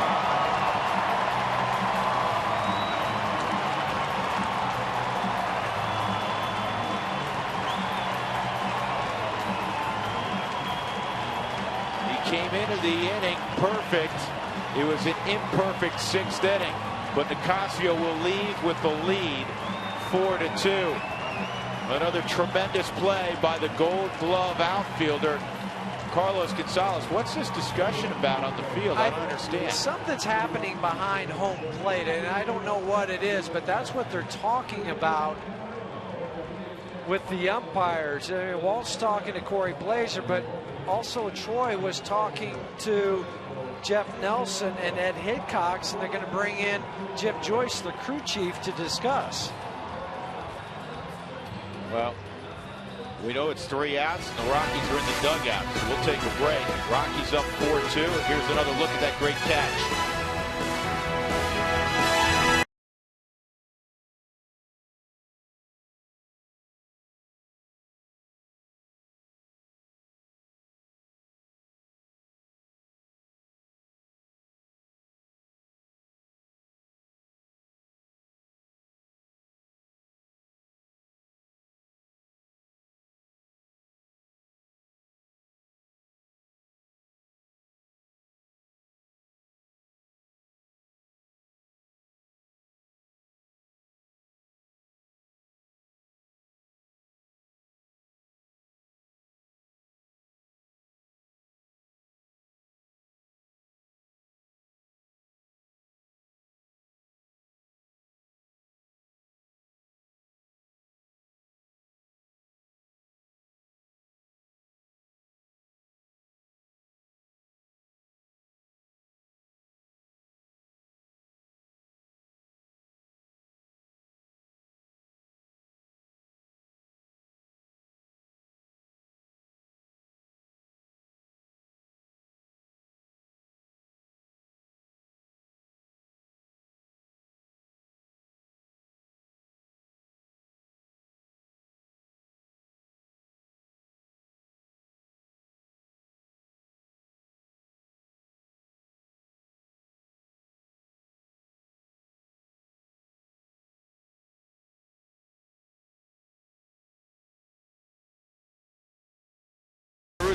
He came into the inning perfect. It was an imperfect 6th inning, but Nicasio will leave with the lead 4-2. Another tremendous play by the Gold Glove outfielder, Carlos Gonzalez. What's this discussion about on the field? I don't understand.
Something's happening behind home plate, and I don't know what it is, but that's what they're talking about with the umpires. Walt's talking to Corey Blazer, but also Troy was talking to Jeff Nelson and Ed Hickox, and they're going to bring in Jim Joyce, the crew chief, to discuss.
Well, we know it's 3 outs, and the Rockies are in the dugout, so we'll take a break. Rockies up 4-2, and here's another look at that great catch.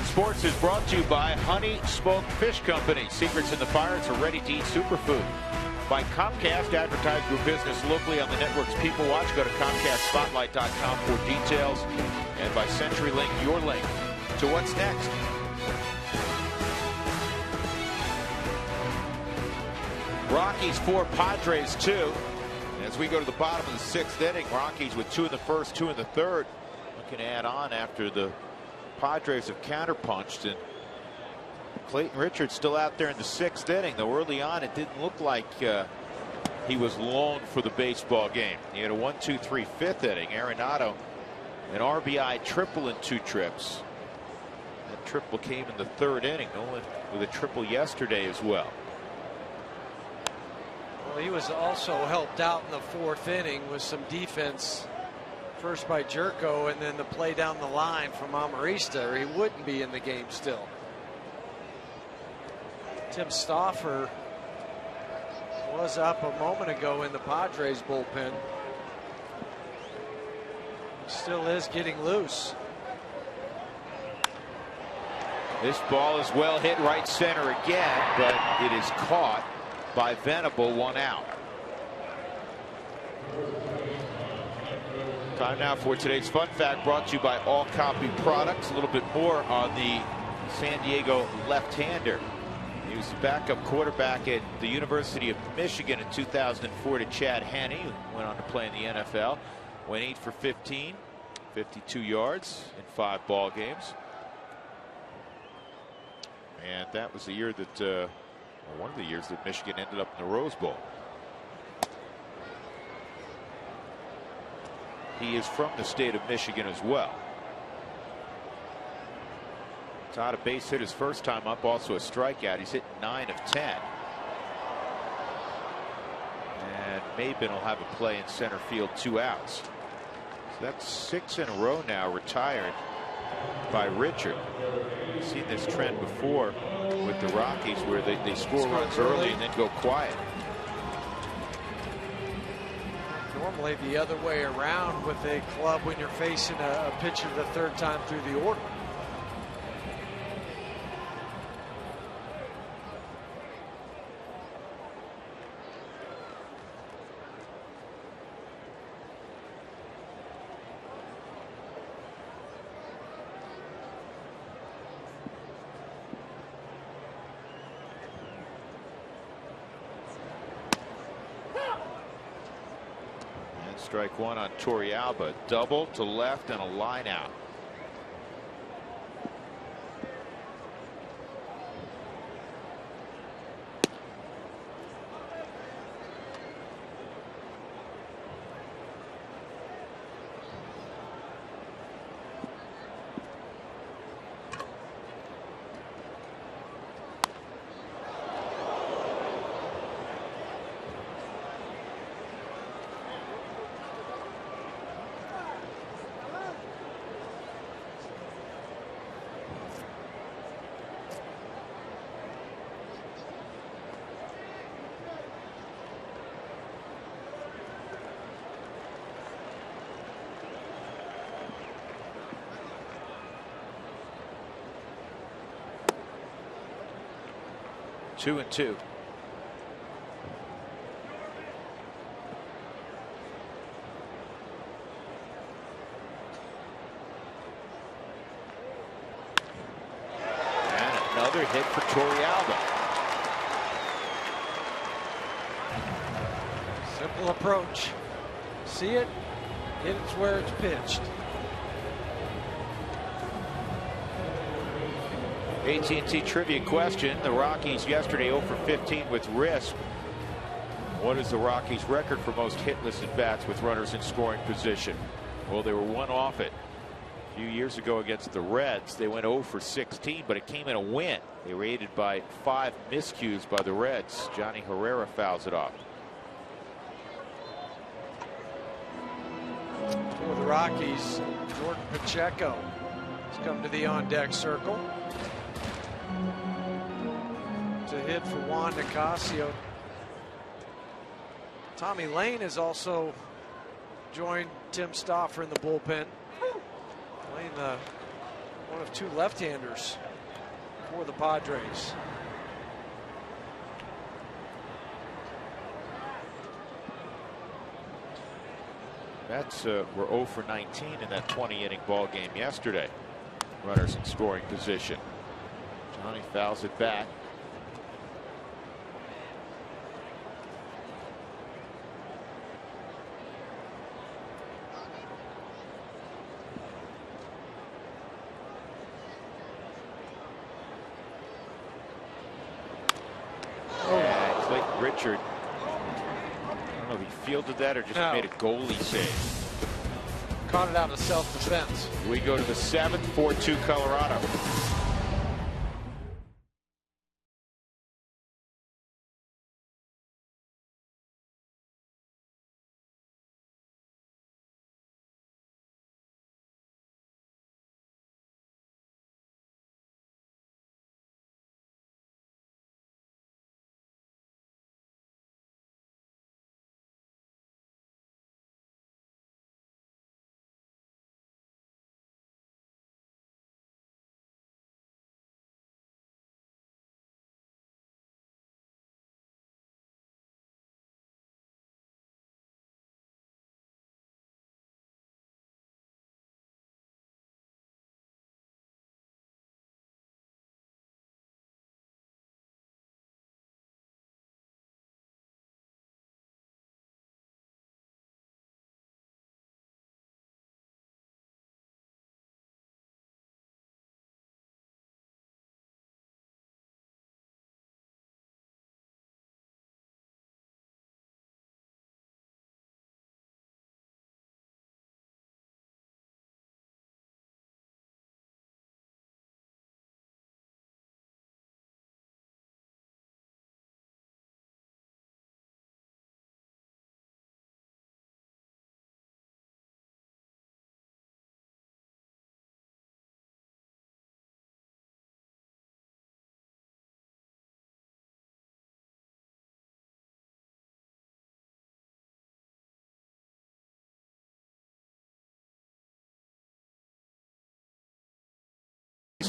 Sports is brought to you by Honey Smoked Fish Company. Secrets in the fire. It's a ready-to-eat superfood. By Comcast, advertise your business locally on the network's People Watch. Go to ComcastSpotlight.com for details. And by CenturyLink, your link to what's next. Rockies 4, Padres 2. As we go to the bottom of the 6th inning, Rockies with 2 in the first, 2 in the third. Looking to add on after the Padres have counterpunched, and Clayton Richards still out there in the 6th inning, though early on it didn't look like he was loaned for the baseball game. He had a 1-2-3 5th inning. Arenado, an RBI triple in 2 trips. That triple came in the 3rd inning. Nolan with a triple yesterday as well.
Well, he was also helped out in the 4th inning with some defense. First by Jerko, and then the play down the line from Amarista, or he wouldn't be in the game still. Tim Stauffer was up a moment ago in the Padres bullpen. Still is getting loose.
This ball is well hit right center again, but it is caught by Venable, 1 out. Time now for today's fun fact, brought to you by All Copy Products. A little bit more on the San Diego left-hander. He was the backup quarterback at the University of Michigan in 2004 to Chad Henne, who went on to play in the NFL. Went 8 for 15, 52 yards in 5 ball games. And that was the year that, one of the years that Michigan ended up in the Rose Bowl. He is from the state of Michigan as well. Todd, a base hit his first time up, also a strikeout. He's hit 9 of 10. And Maben will have a play in center field, 2 outs. So that's 6 in a row now retired by Richard. We've seen this trend before with the Rockies where they score runs early and then go quiet.
Normally the other way around with a club when you're facing a pitcher the 3rd time through the order.
Strike 1 on Torrealba. Double to left and a line out. Two and 2. And another hit for Torrealba.
Simple approach. See it, hit it where it's pitched.
AT&T trivia question. The Rockies yesterday 0 for 15 with RISP. What is the Rockies' record for most hitless at bats with runners in scoring position? Well, they were 1 off it a few years ago against the Reds. They went 0 for 16, but it came in a win. They were aided by 5 miscues by the Reds. Johnny Herrera fouls it off.
For the Rockies, Jordan Pacheco has come to the on-deck circle to hit for Juan Nicasio. Tommy Lane has also joined Tim Stauffer in the bullpen. Lane, the one of two left-handers for the Padres.
Mets were 0 for 19 in that 20-inning ball game yesterday. Runners in scoring position. Johnny fouls it back. Yeah, Clayton Richard. I don't know if he fielded that or just made a goalie save.
Caught it out of self-defense.
We go to the 7th, 4-2 Colorado.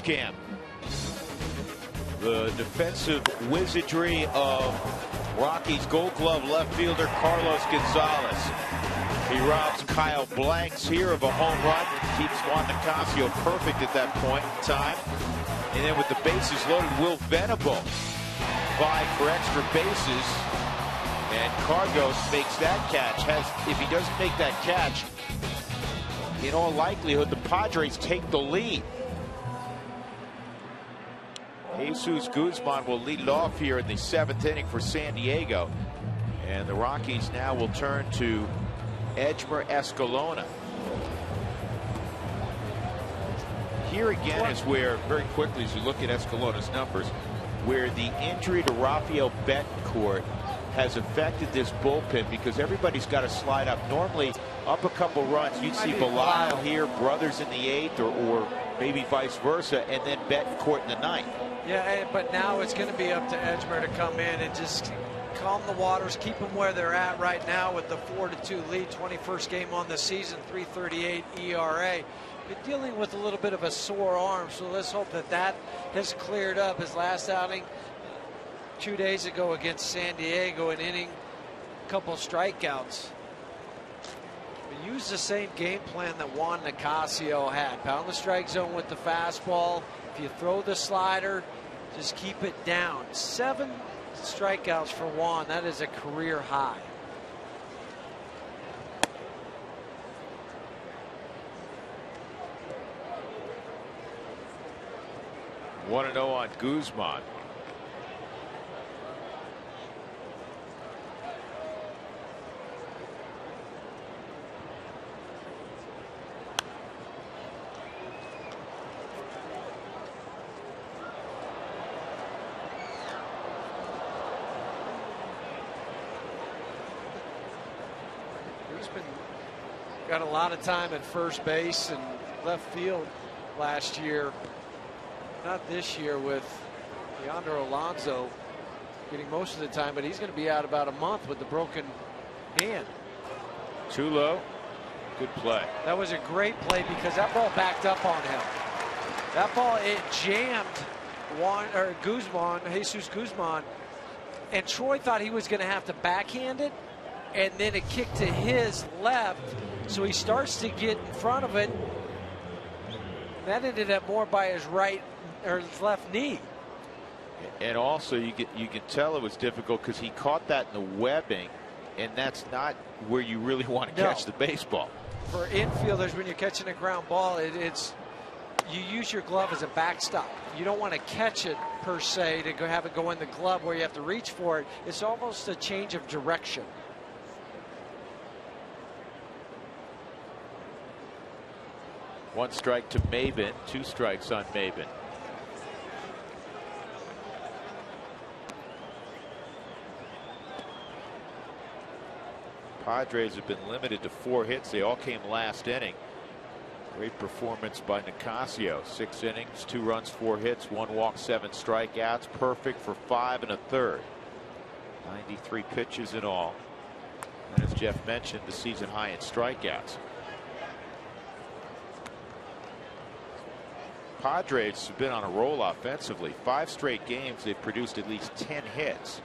Cam. The defensive wizardry of Rockies Gold Glove left fielder Carlos Gonzalez. He robs Kyle Blanks here of a home run and keeps Juan Nicasio perfect at that point in time. And then with the bases loaded, Will Venable vying for extra bases. And Cargos makes that catch. If he doesn't make that catch, in all likelihood, the Padres take the lead. Jesus Guzman will lead it off here in the 7th inning for San Diego. And the Rockies now will turn to Edgmer Escalona. Here again is where, very quickly as you look at Escalona's numbers, where the injury to Rafael Betancourt has affected this bullpen, because everybody's got to slide up. Normally up a couple runs, you'd see Belial here, Brothers in the 8th, or maybe vice versa, and then Betancourt in the 9th.
Yeah, but now it's going to be up to Edgmer to come in and just calm the waters, keep them where they're at right now with the 4-2 lead, 21st game on the season, 3.38 ERA. But dealing with a little bit of a sore arm, so let's hope that that has cleared up. His last outing 2 days ago against San Diego, an inning, a couple strikeouts. But use the same game plan that Juan Nicasio had. Pound the strike zone with the fastball. If you throw the slider, just keep it down. 7 strikeouts for Juan. That is a career high.
One and 0 on Guzman.
Got a lot of time at first base and left field last year. Not this year with Yonder Alonso getting most of the time, but he's going to be out about a month with the broken hand.
Too low. Good play.
That was a great play because that ball backed up on him. That ball, it jammed Jesus Guzman, and Troy thought he was going to have to backhand it, and then it kicked to his left, so he starts to get in front of it. That ended up more by his right or his left knee.
And also, you can tell it was difficult because he caught that in the webbing, and that's not where you really want to catch the baseball.
For infielders, when you're catching a ground ball, it's you use your glove as a backstop. You don't want to catch it per se to have it go in the glove where you have to reach for it. It's almost a change of direction.
One strike to Maben, 2 strikes on Maben. Padres have been limited to 4 hits. They all came last inning. Great performance by Nicasio. 6 innings, 2 runs, 4 hits, 1 walk, 7 strikeouts. Perfect for 5 1/3. 93 pitches in all. And as Jeff mentioned, the season high in strikeouts. Padres have been on a roll offensively. 5 straight games, they've produced at least 10 hits.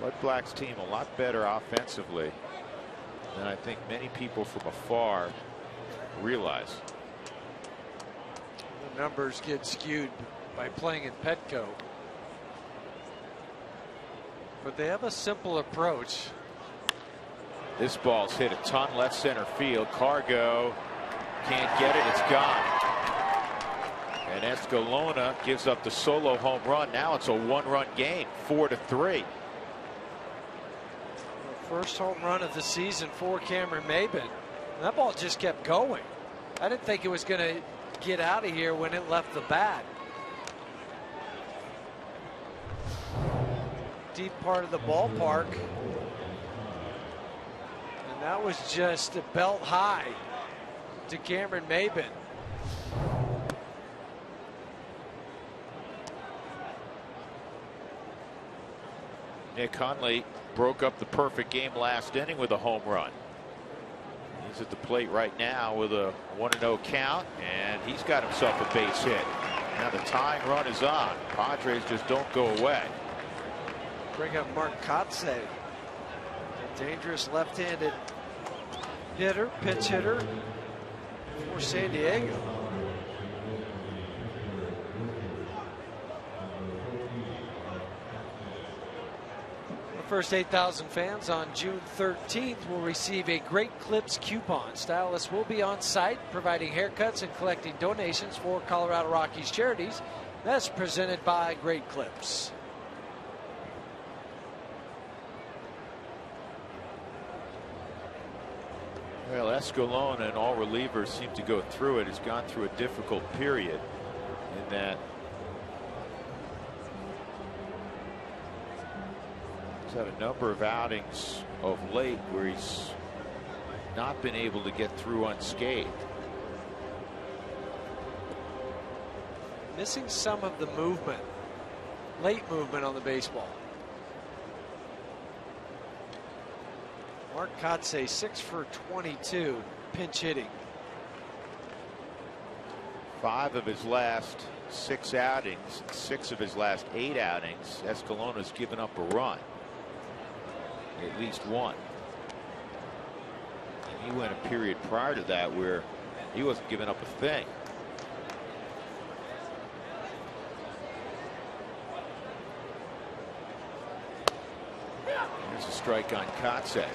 Bud Black's team a lot better offensively than I think many people from afar realize.
The numbers get skewed by playing in Petco, but they have a simple approach.
This ball's hit a ton left center field. Cargo can't get it. It's gone. And Escalona gives up the solo home run. Now it's a 1-run game, 4-3.
First home run of the season for Cameron Maben. That ball just kept going. I didn't think it was going to get out of here when it left the bat. Deep part of the ballpark. And that was just a belt high to Cameron Maben.
Nick Hundley broke up the perfect game last inning with a home run. He's at the plate right now with a 1-0 count, and he's got himself a base hit. Now the tying run is on. Padres just don't go away.
Bring up Mark Kotze, a dangerous left-handed hitter, pinch hitter for San Diego. First 8,000 fans on June 13th will receive a Great Clips coupon. Stylists will be on site providing haircuts and collecting donations for Colorado Rockies charities. That's presented by Great Clips.
Well, Escalona and all relievers seem to go through it. Has gone through a difficult period in that he's had a number of outings of late where he's not been able to get through unscathed.
Missing some of the movement, late movement on the baseball. Mark Kotze, 6 for 22, pinch hitting.
5 of his last 6 outings, 6 of his last 8 outings, Escalona's given up a run. At least one. And he went a period prior to that where he wasn't giving up a thing. There's a strike on Kotze.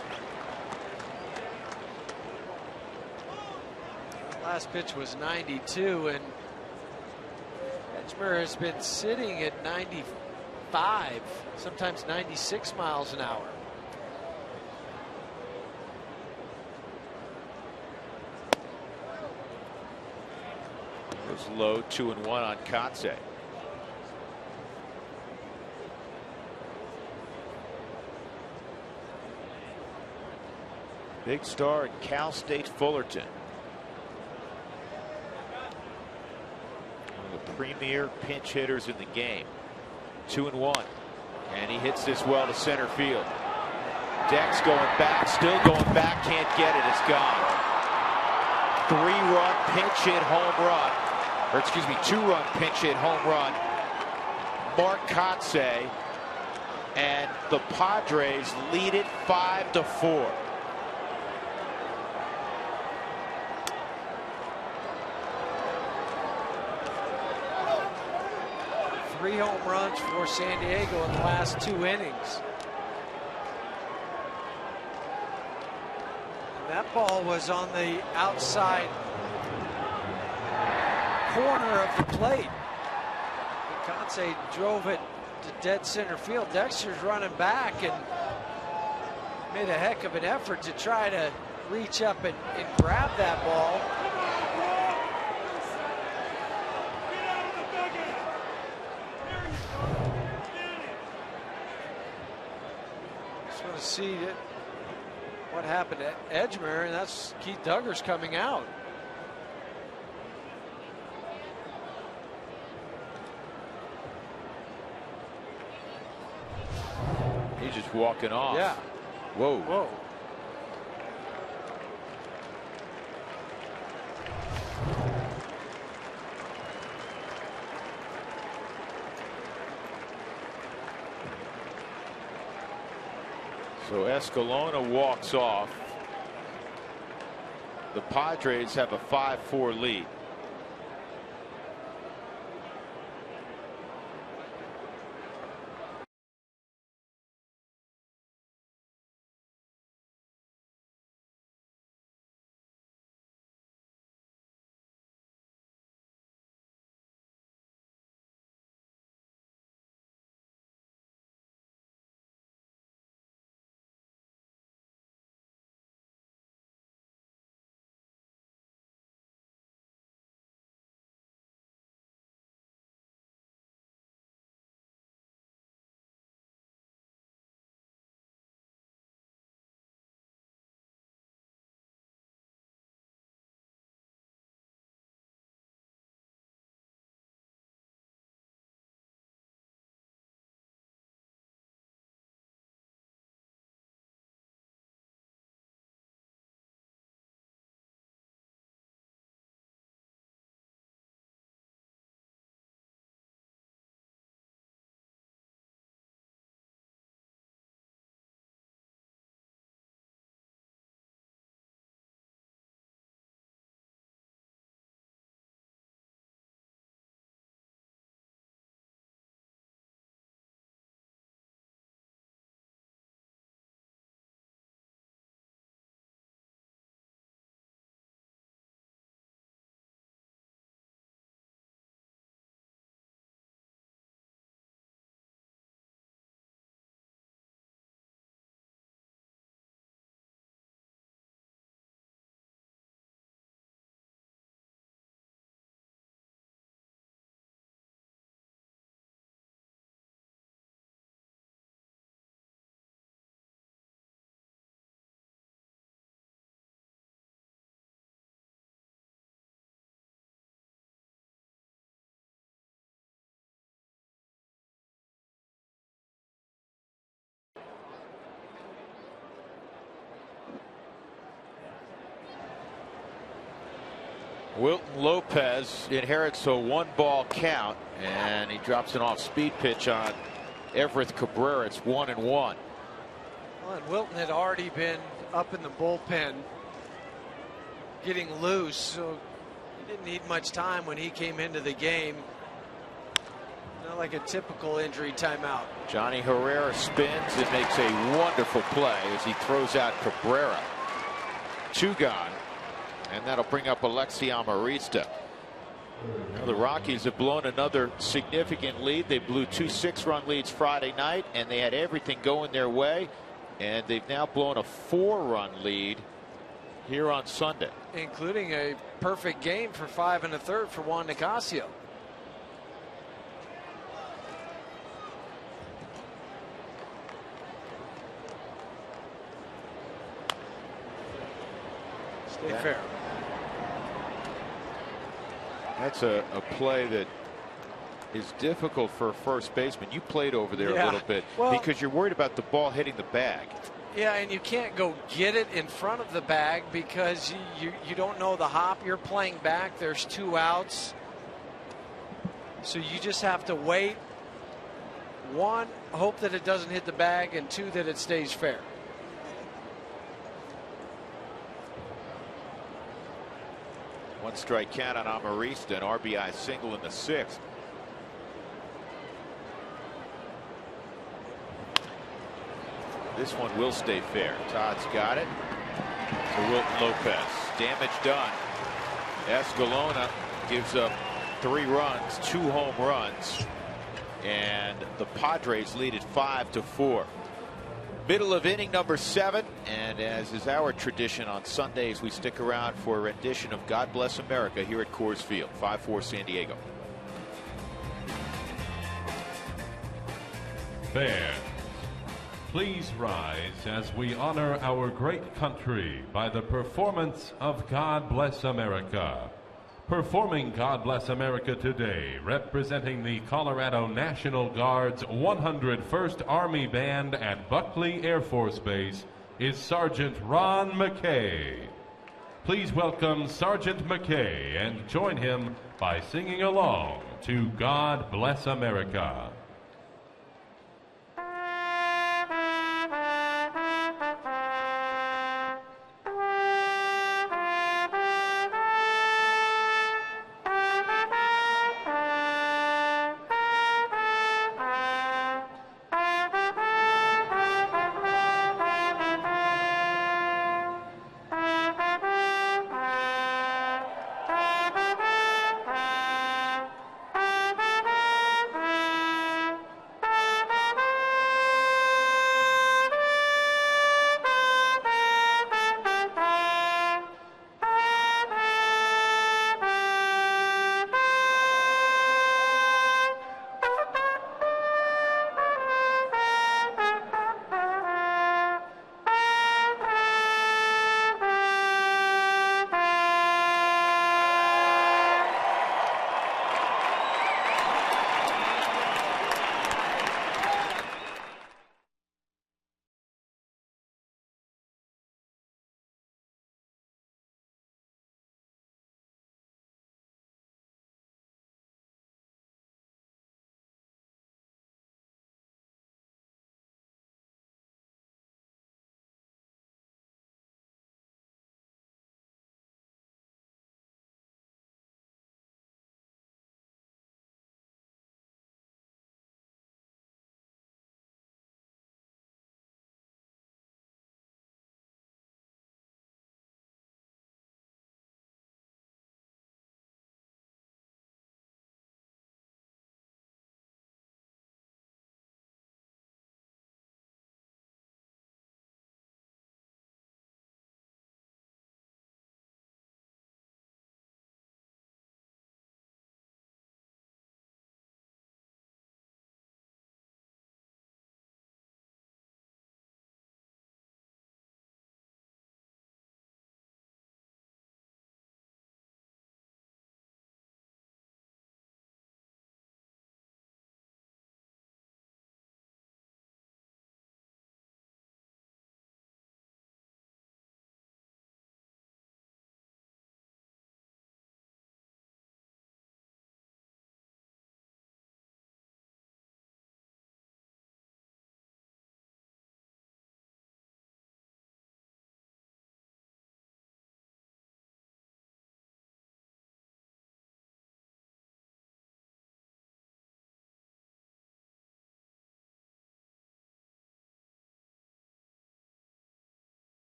Last pitch was 92, and Edgemer has been sitting at 95, sometimes 96 miles an hour.
Goes low, 2-1 on Kotze. Big star at Cal State Fullerton. One of the premier pinch hitters in the game. 2-1. And he hits this well to center field. Dex going back, still going back, can't get it, it's gone. 3-run pinch hit home run, or excuse me, 2-run pinch hit home run. Mark Kotsay, and the Padres lead it 5-4.
Three home runs for San Diego in the last 2 innings. And that ball was on the outside corner of the plate. Kotsay drove it to dead center field. Dexter's running back and made a heck of an effort to try to reach up and grab that ball. Just want to see what happened to Edgemere, and that's Keith Duggars coming out.
He's just walking off.
Yeah.
Whoa.
Whoa.
So Escalona walks off. The Padres have a 5-4 lead. Wilton Lopez inherits a 1-ball count, and he drops an off-speed pitch on Everett Cabrera. It's 1-1.
Well, and Wilton had already been up in the bullpen getting loose, so he didn't need much time when he came into the game. Not like a typical injury timeout.
Johnny Herrera spins and makes a wonderful play as he throws out Cabrera. 2 gone. And that'll bring up Alexi Amarista. Now the Rockies have blown another significant lead. They blew 2 6-run leads Friday night, and they had everything going their way. And they've now blown a 4-run lead here on Sunday,
including a perfect game for 5 1/3 for Juan Nicasio. Stay fair.
That's a play that is difficult for a first baseman. You played over there a little bit,
well,
because you're worried about the ball hitting the bag.
Yeah, and you can't go get it in front of the bag because you don't know the hop. You're playing back. There's 2 outs. So you just have to wait. 1, hope that it doesn't hit the bag, and 2, that it stays fair.
One strike count on Amarista, an RBI single in the 6th. This one will stay fair. Todd's got it. To Wilton Lopez. Damage done. Escalona gives up 3 runs, 2 home runs, and the Padres lead it 5-4. Middle of inning number 7, and as is our tradition on Sundays, we stick around for a rendition of God Bless America here at Coors Field. 5-4 San Diego.
Fans, please rise as we honor our great country by the performance of God Bless America. Performing God Bless America today, representing the Colorado National Guard's 101st Army Band at Buckley Air Force Base, is Sergeant Ron McKay. Please welcome Sergeant McKay and join him by singing along to God Bless America.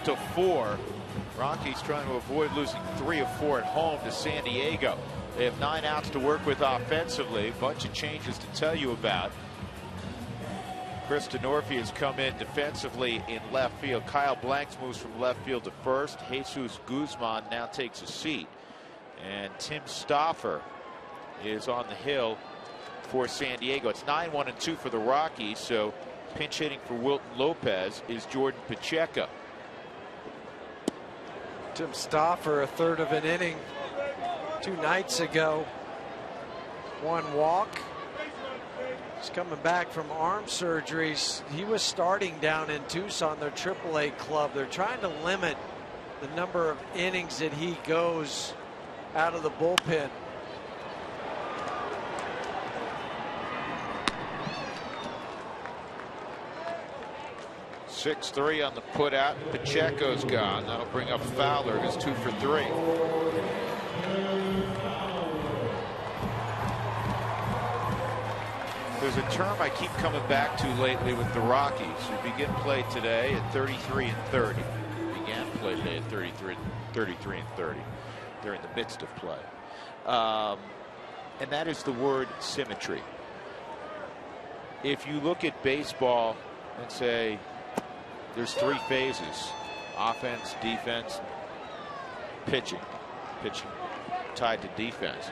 To 4. Rockies trying to avoid losing 3 of 4 at home to San Diego. They have 9 outs to work with offensively. A bunch of changes to tell you about. Chris Denorfia has come in defensively in left field. Kyle Blanks moves from left field to first. Jesus Guzman now takes a seat. And Tim Stauffer is on the hill for San Diego. It's 9-1-2 for the Rockies. So pinch hitting for Wilton Lopez is Jordan Pacheco.
Tim Stauffer, a third of an inning 2 nights ago. 1 walk. He's coming back from arm surgeries. He was starting down in Tucson, their AAA club. They're trying to limit the number of innings that he goes out of the bullpen.
Six-three on the put out. Pacheco's gone. That'll bring up Fowler, who's 2 for 3. There's a term I keep coming back to lately with the Rockies, who begin play today at 33 and 30. Began play today at 33 and 30. They're in the midst of play. And that is the word symmetry. If you look at baseball and say there's 3 phases: offense, defense, pitching tied to defense.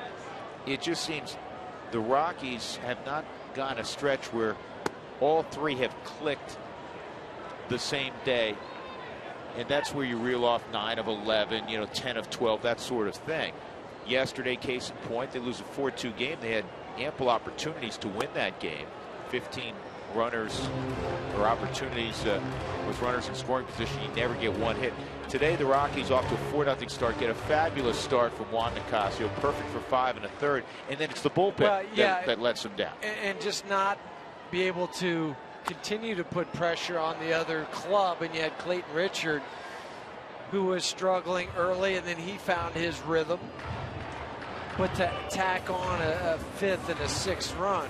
It just seems the Rockies have not gotten a stretch where all 3 have clicked the same day, and that's where you reel off 9 of 11, 10 of 12, that sort of thing. Yesterday, case in point, they lose a 4-2 game. They had ample opportunities to win that game. 15 runners or opportunities with runners in scoring position. You never get one hit. Today, the Rockies off to a 4-0 start, get a fabulous start from Juan Nicasio, perfect for 5 1/3, and then it's the bullpen that lets them down.
And just not be able to continue to put pressure on the other club. And you had Clayton Richard, who was struggling early, and then he found his rhythm. But to tack on a 5th and a 6th run,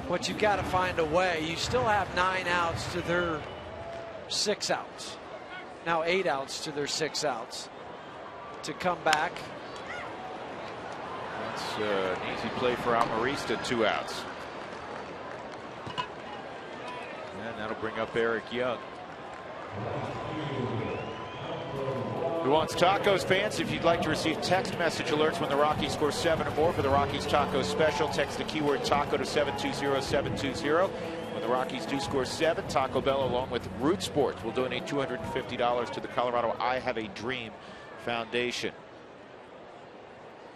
but you've got to find a way. You still have 9 outs to their 6 outs. Now 8 outs to their 6 outs to come back.
That's an easy play for Amarista, 2 outs. And that'll bring up Eric Young. Who wants tacos, fans? If you'd like to receive text message alerts when the Rockies score 7 or more for the Rockies Tacos Special, text the keyword taco to 720-720. When the Rockies do score 7, Taco Bell, along with Root Sports, will donate $250 to the Colorado I Have a Dream Foundation.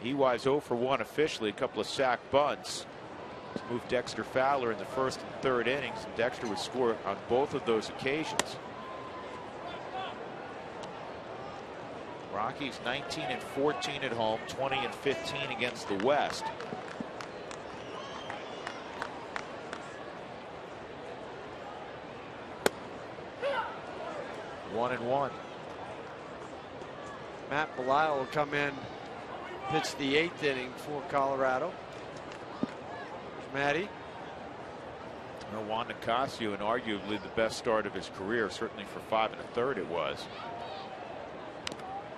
EY's 0 for 1 officially, a couple of sack bunts to move Dexter Fowler in the 1st and 3rd innings, and Dexter would score on both of those occasions. Rockies 19 and 14 at home, 20 and 15 against the West. One and 1.
Matt Belisle will come in, pitch the 8th inning for Colorado. Matty.
Juan Nicasio, and arguably the best start of his career, certainly for 5 1/3 it was,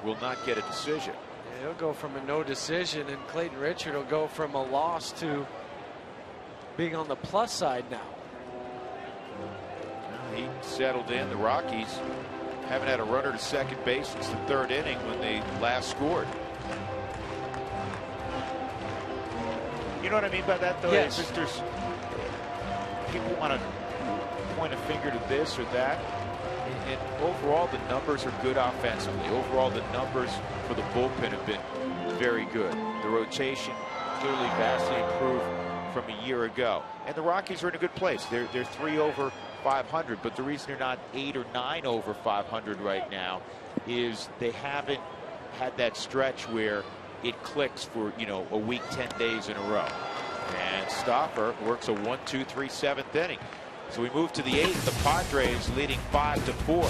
will not get a decision.
Yeah, he'll go from a no decision, and Clayton Richard will go from a loss to being on the plus side now.
He settled in. The Rockies haven't had a runner to second base since the 3rd inning when they last scored. You know what I mean by that, though?
Yes.
It's just there's people want to point a finger to this or that. And overall, the numbers are good offensively. Overall, the numbers for the bullpen have been very good. The rotation clearly vastly improved from a year ago. And the Rockies are in a good place. They're 3 over 500, but the reason they're not 8 or 9 over 500 right now is they haven't had that stretch where it clicks for, a week, 10 days in a row. And Stopper works a 1-2-3 7th inning. So we move to the 8th. The Padres leading 5-4.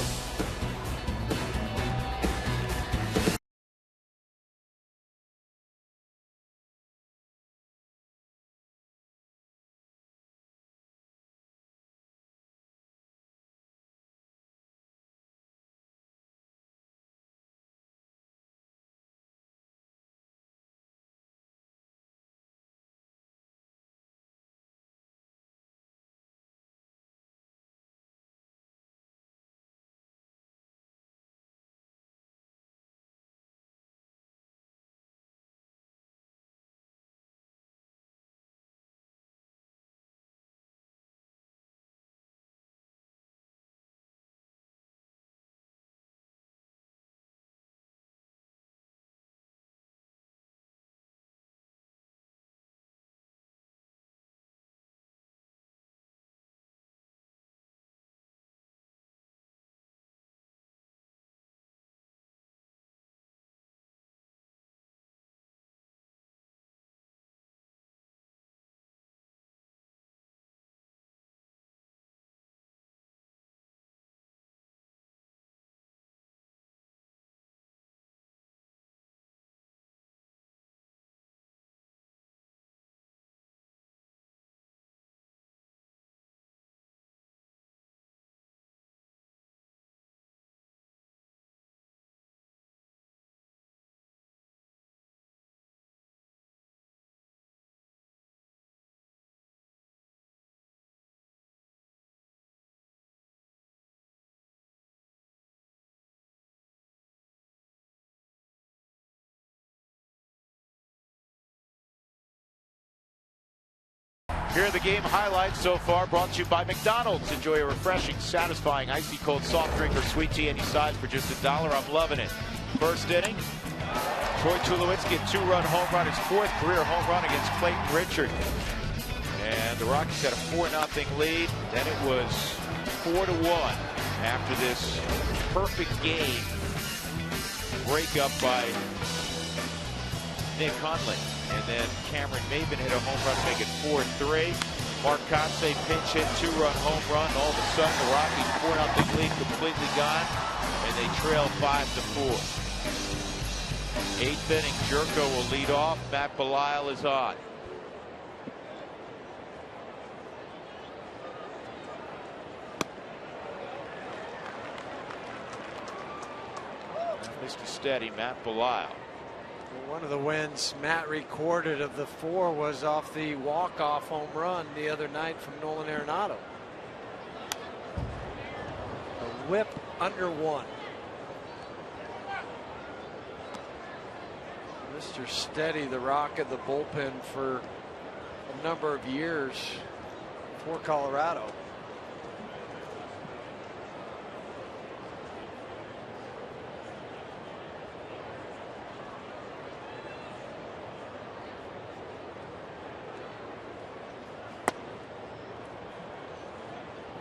Here are the game highlights so far, brought to you by McDonald's. Enjoy a refreshing, satisfying, icy cold soft drink or sweet tea any size for just $1. I'm loving it. First inning, Troy Tulowitzki, a 2-run home run, his 4th career home run against Clayton Richard. And the Rockies had a 4-0 lead. Then it was 4-1 after this perfect game breakup by Nick Hundley. And then Cameron Maben hit a home run to make it 4-3. Mark Kotsay pinch hit, 2-run home run. All of a sudden, the Rockies' 4-0 lead completely gone, and they trail 5-4. 8th inning, Jerko will lead off. Matt Belisle is on. Mr. Steady, Matt Belisle.
One of the wins Matt recorded of the 4 was off the walk-off home run the other night from Nolan Arenado. A whip under 1. Mr. Steady, the rock of the bullpen for a number of years for Colorado.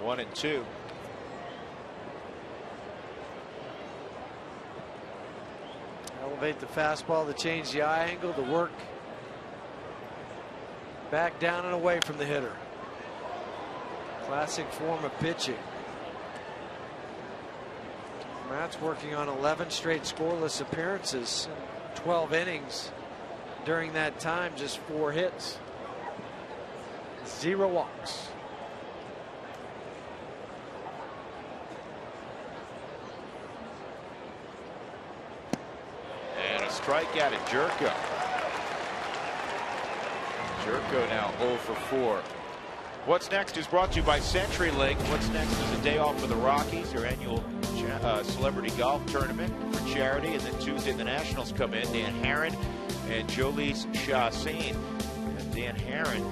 One and 2.
Elevate the fastball to change the eye angle to work back down and away from the hitter. Classic form of pitching. Matt's working on 11 straight scoreless appearances, 12 innings. During that time, just 4 hits, 0 walks.
Strikeout at Jerko. Jerko now 0 for 4. What's next is brought to you by CenturyLink. What's next is a day off for the Rockies, their annual celebrity golf tournament for charity. And then Tuesday the Nationals come in. Dan Herron and Jolise Chassin. And Dan Herron,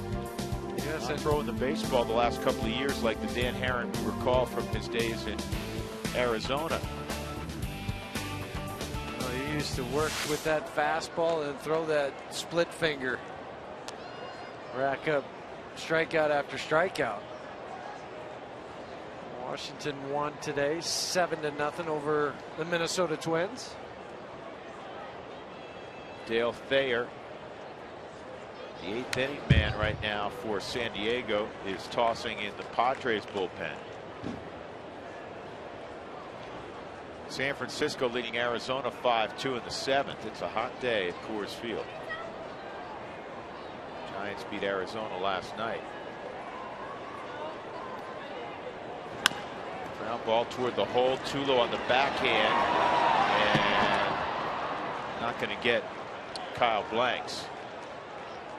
not throwing the baseball the last couple of years like the Dan Herron we recall from his days in Arizona.
He used to work with that fastball and throw that split finger. Rack up strikeout after strikeout. Washington won today 7-0 over the Minnesota Twins.
Dale Thayer, the 8th inning man right now for San Diego, is tossing in the Padres bullpen. San Francisco leading Arizona 5-2 in the 7th. It's a hot day at Coors Field. Giants beat Arizona last night. Ground ball toward the hole. Tulo on the backhand, and not going to get Kyle Blanks.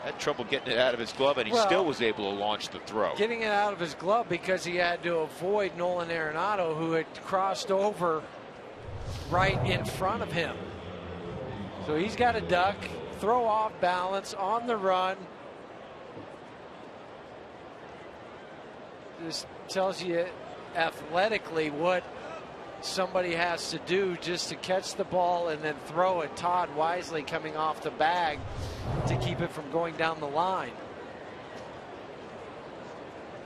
Had trouble getting it out of his glove, and he still was able to launch the throw.
Getting it out of his glove because he had to avoid Nolan Arenado, who had crossed over right in front of him. So he's got to duck, throw off balance on the run. This tells you athletically what somebody has to do just to catch the ball and then throw it. Todd wisely coming off the bag to keep it from going down the line.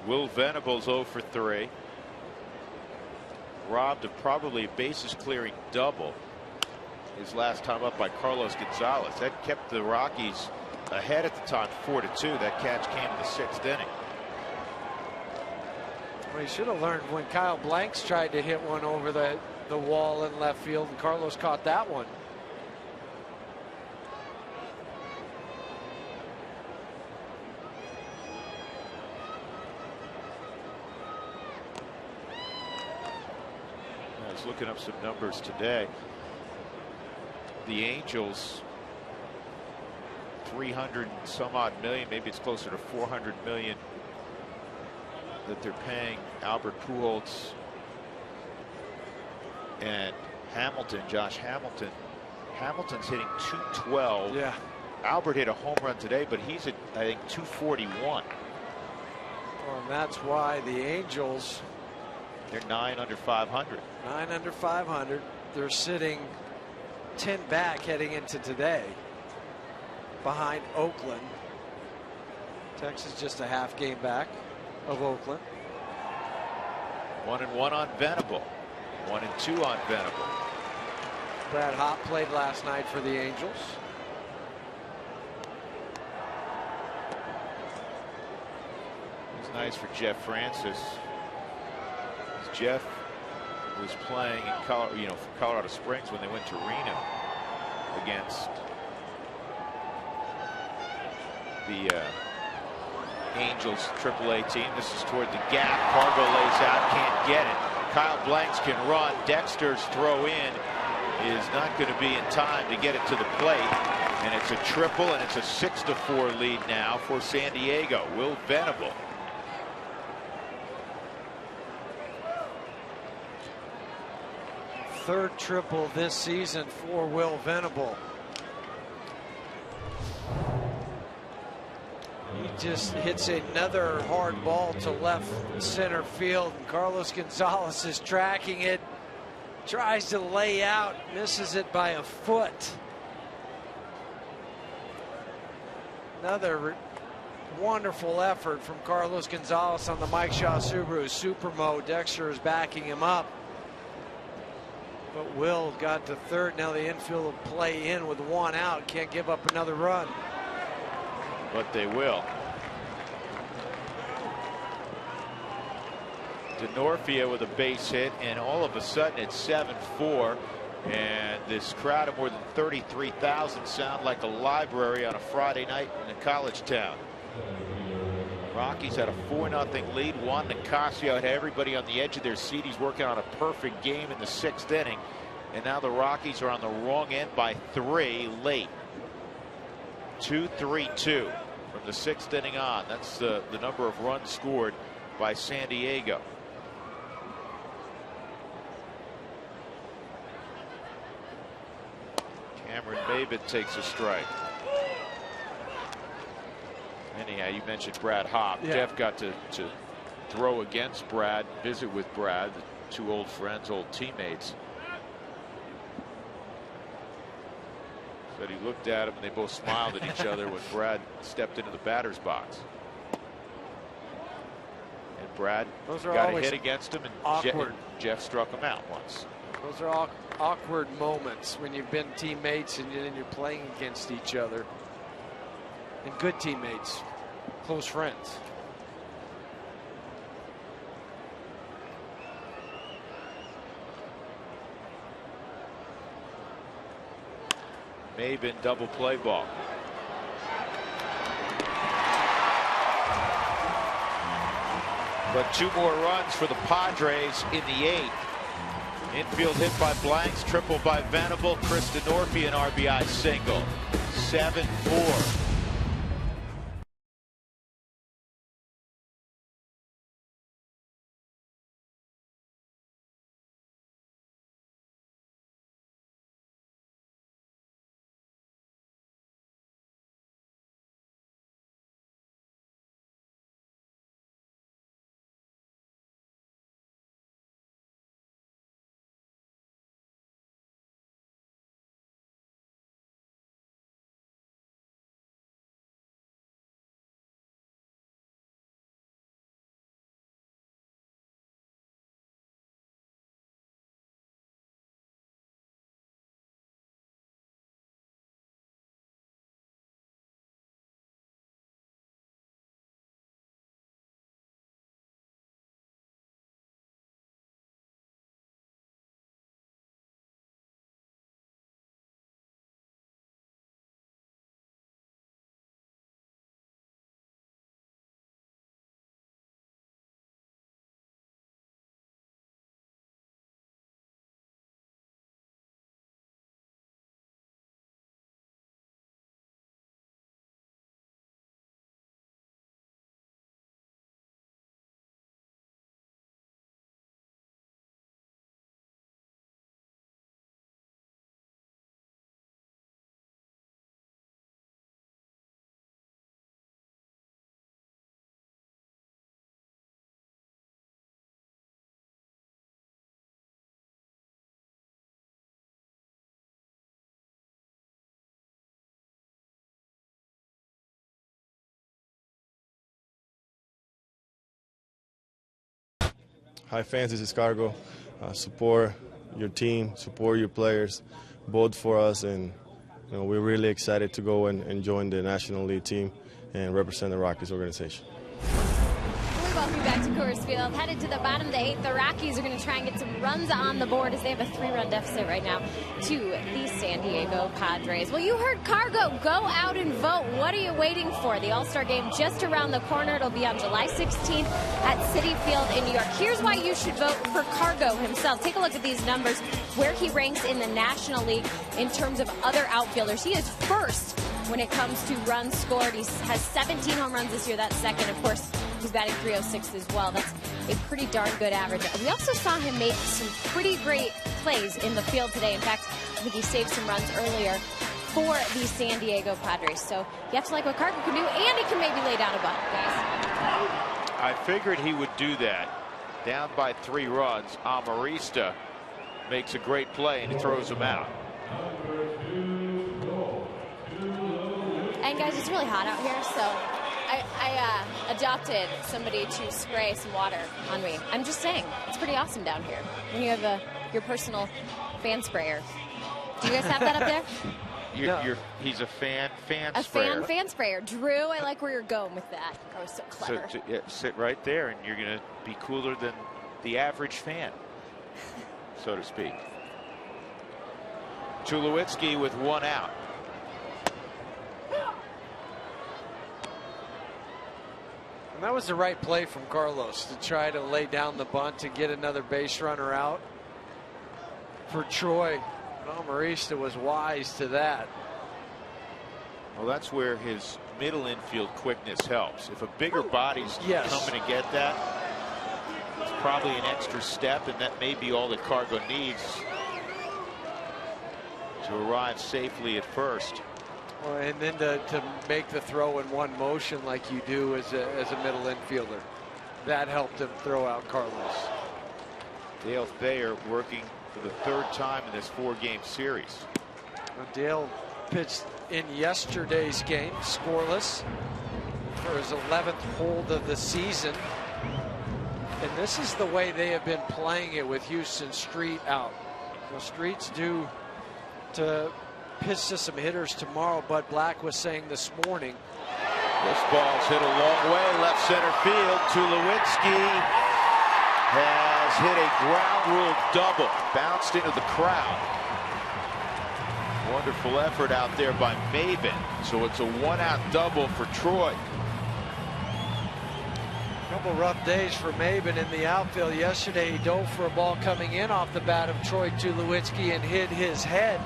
Will Venables 0 for 3. Robbed of probably a bases clearing double his last time up by Carlos Gonzalez. That kept the Rockies ahead at the time 4-2. That catch came in the 6th inning.
Well, he should have learned when Kyle Blanks tried to hit one over the wall in left field, and Carlos caught that one.
I was looking up some numbers today. The Angels, 300 and some odd million, maybe it's closer to 400 million that they're paying Albert Pujols and Hamilton, Josh Hamilton. Hamilton's hitting 212.
Yeah.
Albert hit a home run today, but he's at, I think, 241.
And that's why the Angels,
they're 9 under 500.
9 under 500. They're sitting 10 back heading into today behind Oakland. Texas just a half game back of Oakland.
1-1 on Venable. 1-2 on Venable.
Brad Hopp played last night for the Angels.
It's nice for Jeff Francis. Jeff was playing in Colorado, for Colorado Springs when they went to Reno against the Angels AAA team. This is toward the gap. Cargo lays out, can't get it. Kyle Blanks can run. Dexter's throw in is not going to be in time to get it to the plate. And it's a triple, and it's a 6-4 lead now for San Diego. Will Venable.
Third triple this season for Will Venable. He just hits another hard ball to left center field, and Carlos Gonzalez is tracking it, tries to lay out, misses it by a foot. Another wonderful effort from Carlos Gonzalez on the Mike Shaw Subaru Supermo. Dexter is backing him up, but Will got to third. Now the infield will play in with one out. Can't give up another run.
But they will. DeNorfia with a base hit, and all of a sudden it's 7-4, and this crowd of more than 33,000 sound like a library on a Friday night in a college town. Rockies had a 4-0 lead. Juan Nicasio had everybody on the edge of their seat. He's working on a perfect game in the 6th inning, and now the Rockies are on the wrong end by 3 late. 2-3-2 from the 6th inning on. That's the number of runs scored by San Diego. Cameron Maybin takes a strike. Anyhow, you mentioned Brad Hopp.
Yeah.
Jeff got to throw against Brad, visit with Brad, the two old friends, old teammates. But he looked at him and they both smiled at each other when Brad stepped into the batter's box. And Brad got a hit against him, and
awkward.
Jeff struck him out once.
Those are awkward moments when you've been teammates and then you're playing against each other. And good teammates, close friends.
Maybin double play ball. But 2 more runs for the Padres in the 8th. Infield hit by Blanks, triple by Venable, Chris DeNorfia an RBI single. 7-4.
Hi fans, this is Cargo. Support your team, support your players, vote for us, and we're really excited to go and join the National League team and represent the Rockies organization.
We welcome you back to Coors Field. Headed to the bottom of the 8th, the Rockies are going to try and get some runs on the board as they have a 3-run deficit right now to the San Diego Padres. Well, you heard Cargo. Go out and vote. What are you waiting for? The All-Star Game just around the corner. It'll be on July 16th at Citi Field in New York. Here's why you should vote for Cargo himself. Take a look at these numbers, where he ranks in the National League in terms of other outfielders. He is first when it comes to runs scored. He has 17 home runs this year. That's second. Of course, he's batting .306 as well. That's a pretty darn good average. We also saw him make some pretty great plays in the field today. In fact, I think he saved some runs earlier for the San Diego Padres. So you have to like what Cargo can do, and he can maybe lay down a bunt, guys.
I figured he would do that. Down by 3 runs, Amarista makes a great play and he throws him out.
And guys, it's really hot out here, so I adopted somebody to spray some water on me. I'm just saying, it's pretty awesome down here when you have your personal fan sprayer. Do you guys have that up there?
He's a fan
a
sprayer.
fan sprayer. Drew, I like where you're going with that. I was so clever.
So sit right there, and you're going to be cooler than the average fan, so to speak. Tulowitzki with 1 out.
And that was the right play from Carlos, to try to lay down the bunt to get another base runner out for Troy. Amarista was wise to that.
Well, that's where his middle infield quickness helps. If a bigger body's coming to get that, it's probably an extra step, and that may be all that Cargo needs to arrive safely at first.
Well, and then to make the throw in one motion like you do as a middle infielder. That helped him throw out Carlos.
Dale Thayer working for the 3rd time in this 4-game series.
Well, Dale pitched in yesterday's game, scoreless, for his 11th hold of the season. And this is the way they have been playing it with Houston Street out. Well, Street's due to pitch to some hitters tomorrow. Bud Black was saying this morning.
This ball's hit a long way left center field. Tulowitzki has hit a ground rule double, bounced into the crowd. Wonderful effort out there by Maben. So it's a 1-out double for Troy.
A couple rough days for Maben in the outfield. Yesterday he dove for a ball coming in off the bat of Troy Tulowitzki and hit his head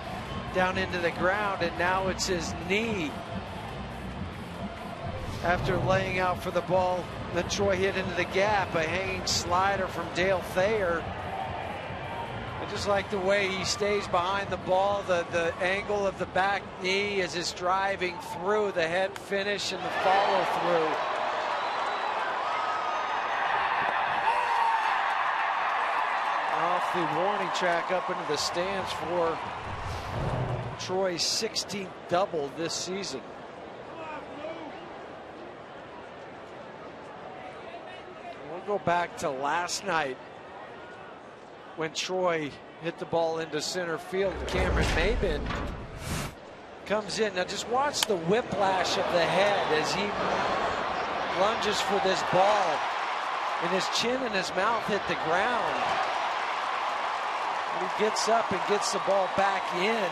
down into the ground, and now it's his knee after laying out for the ball that Troy hit into the gap. A hanging slider from Dale Thayer. I just like the way he stays behind the ball, the angle of the back knee as it's driving through, the head finish and the follow through. Off the warning track up into the stands for Troy's 16th double this season. We'll go back to last night when Troy hit the ball into center field. Cameron Maben comes in. Now just watch the whiplash of the head as he lunges for this ball, and his chin and his mouth hit the ground. And he gets up and gets the ball back in.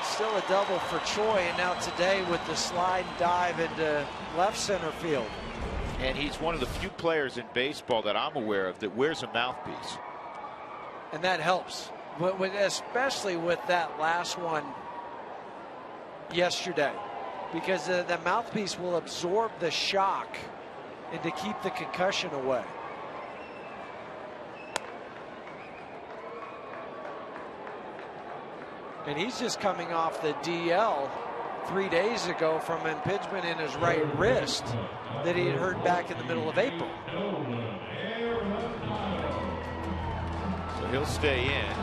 Still a double for Troy, and now today with the slide and dive into left center field.
And he's one of the few players in baseball that I'm aware of that wears a mouthpiece.
And that helps, especially with that last one yesterday, because the mouthpiece will absorb the shock and to keep the concussion away. And he's just coming off the DL 3 days ago from impingement in his right wrist that he had heard back in the middle of April.
So he'll stay in.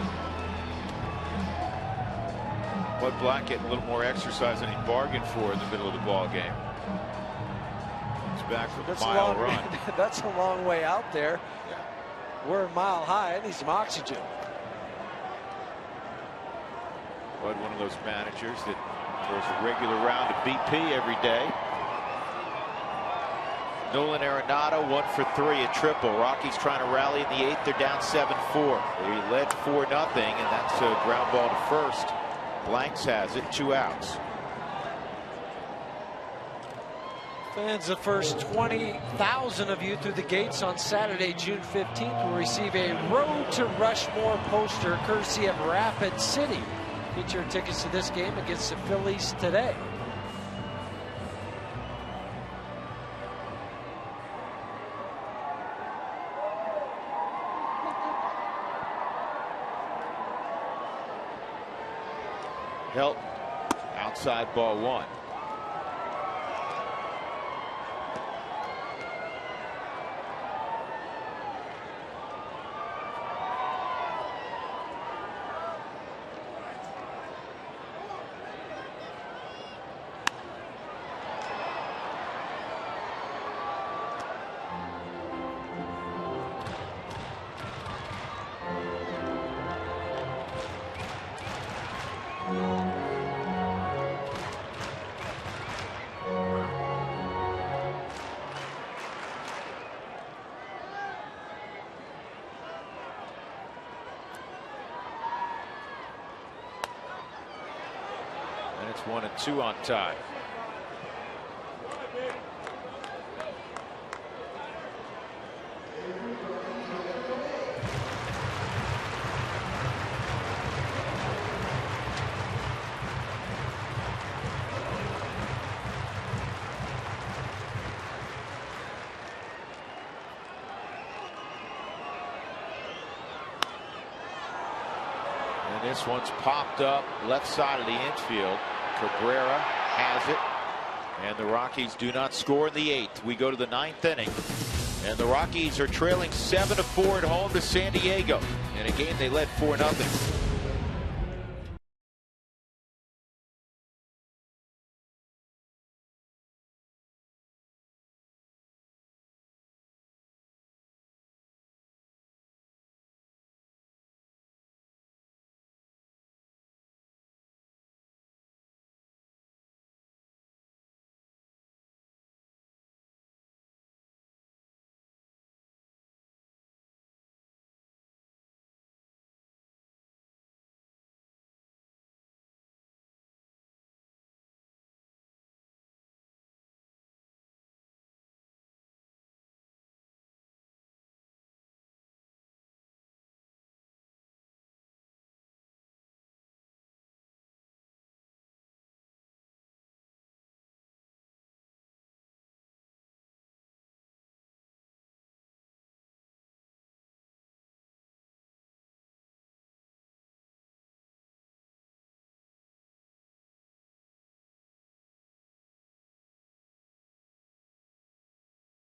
Bud Black getting a little more exercise than he bargained for in the middle of the ball game. He's back from a mile run.
That's a long way out there. We're a mile high. I need some oxygen.
But one of those managers that throws a regular round of BP every day. Nolan Arenado 1 for 3, a triple. Rockies trying to rally in the 8th. They're down 7-4. They led 4-0, and that's a ground ball to first. Blanks has it, 2 outs.
Fans, the first 20,000 of you through the gates on Saturday, June 15th, will receive a Road to Rushmore poster courtesy of Rapid City. Get your tickets to this game against the Phillies today.
Help. Outside ball 1. And it's 1-2 on tie. And this one's popped up left side of the infield. Cabrera has it, and the Rockies do not score in the 8th. We go to the 9th inning, and the Rockies are trailing 7-4 at home to San Diego in a game they led 4-0.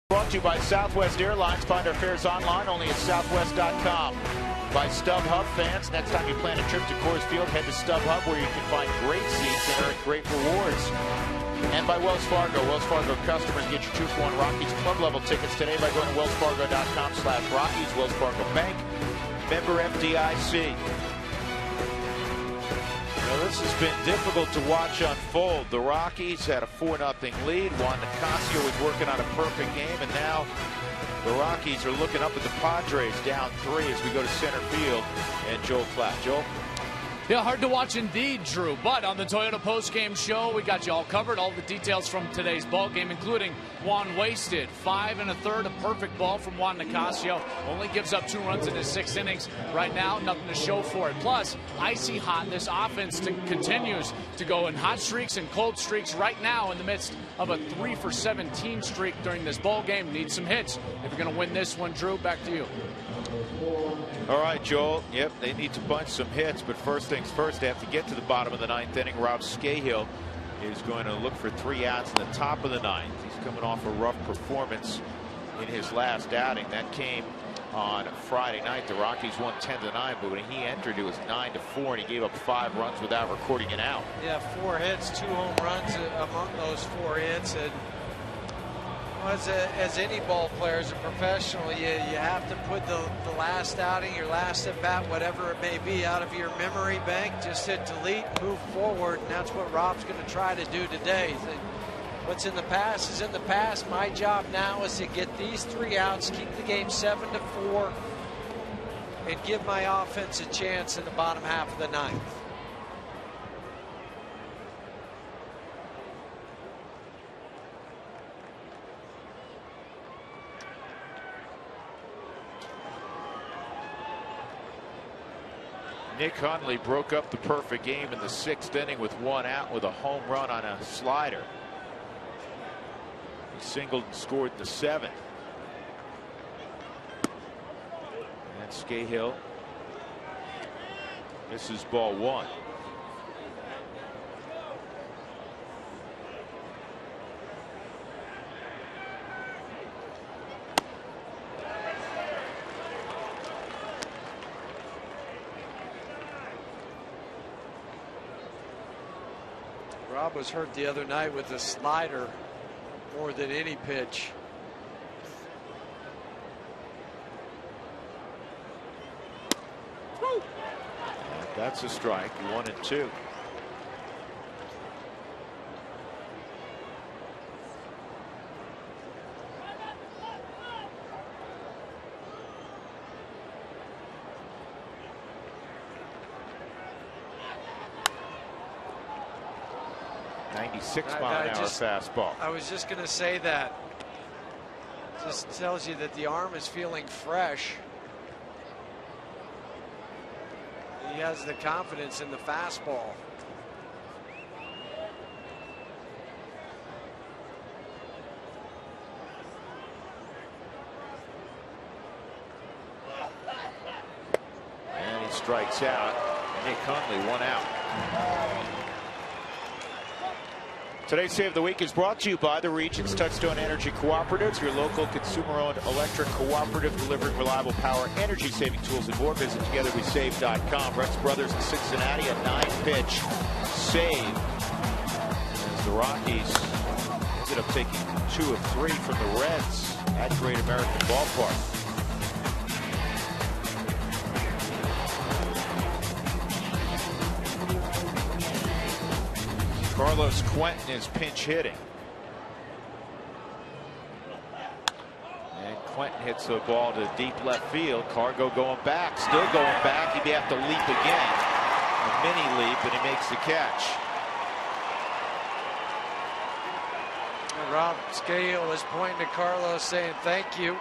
Brought to you by Southwest Airlines. Find our fares online only at southwest.com. By StubHub fans, next time you plan a trip to Coors Field, head to StubHub where you can find great seats and earn great rewards. And by Wells Fargo. Wells Fargo customers get your 2-for-1 Rockies club level tickets today by going to wellsfargo.com/Rockies. Wells Fargo Bank, member FDIC. Now, this has been difficult to watch unfold. The Rockies had a 4-0 lead. Juan Nicasio was working on a perfect game, and now the Rockies are looking up at the Padres down 3 as we go to center field. And Joel Klatt. Joel?
Yeah, hard to watch indeed, Drew. But on the Toyota postgame show, we got you all covered. All the details from today's ball game, including Juan wasted 5 1/3, a perfect ball from Juan Nicasio. Only gives up 2 runs in his 6 innings. Right now, nothing to show for it. Plus, icy hot. This offense continues to go in hot streaks and cold streaks right now in the midst of a 3-for-17 streak during this ball game. Need some hits if you're going to win this one, Drew. Back to you.
All right, Joel. Yep, they need to bunch some hits, but first things first, they have to get to the bottom of the 9th inning. Rob Scahill is going to look for 3 outs in the top of the 9th. He's coming off a rough performance in his last outing. That came on Friday night. The Rockies won 10-9, but when he entered, it was 9-4, and he gave up 5 runs without recording an out.
Yeah, 4 hits, 2 home runs among those 4 hits, and As any ball player, as a professional, you have to put the last outing, your last at bat, whatever it may be, out of your memory bank. Just hit delete, move forward, and that's what Rob's going to try to do today. What's in the past is in the past. My job now is to get these 3 outs, keep the game 7-4, and give my offense a chance in the bottom half of the 9th.
Nick Hundley broke up the perfect game in the 6th inning with 1 out with a home run on a slider. He singled and scored in the 7th. And Scahill misses ball 1.
Rob was hurt the other night with a slider more than any pitch.
That's a strike. 1-2. .96-mile-an-hour fastball.
I was just going to say that. Just tells you that the arm is feeling fresh. He has the confidence in the fastball.
And he strikes out. Nick Hundley, 1 out. Today's Save of the Week is brought to you by the Regions Touchstone Energy Cooperatives, your local consumer-owned electric cooperative delivering reliable power, energy-saving tools, and more. Visit togetherwesave.com. Rex Brothers in Cincinnati, a 9-pitch save. As the Rockies ended up taking 2 of 3 from the Reds at Great American Ballpark. Carlos Quentin is pinch hitting. And Quentin hits the ball to deep left field. Cargo going back, still going back. He'd have to leap again. A mini leap, and he makes the catch.
And Rob Scahill was pointing to Carlos saying thank you.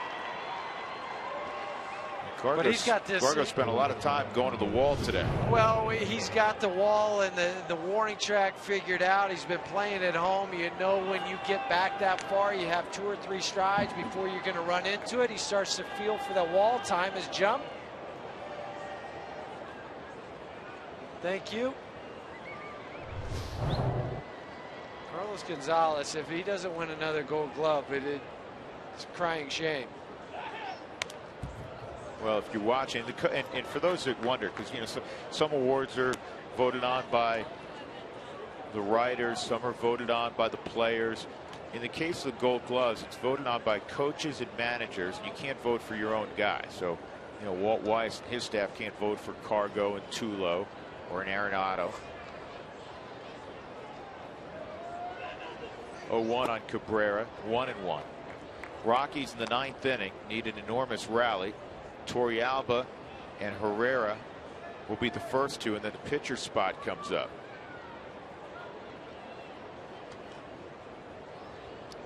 But he's got this.
Cargo spent a lot of time going to the wall today.
Well, he's got the wall and the warning track figured out. He's been playing at home. You know, when you get back that far, you have 2 or 3 strides before you're going to run into it. He starts to feel for the wall. Time his jump. Thank you. Carlos Gonzalez, if he doesn't win another Gold Glove, it's a crying shame.
Well, if you're watching, and for those that wonder, because you know some awards are voted on by the writers, some are voted on by the players. In the case of the Gold Gloves, it's voted on by coaches and managers, and you can't vote for your own guy. So, you know, Walt Weiss and his staff can't vote for Cargo and Tulo or an Arenado. 0-1 on Cabrera, 1-1. Rockies in the 9th inning need an enormous rally. Torrealba and Herrera will be the first 2, and then the pitcher spot comes up.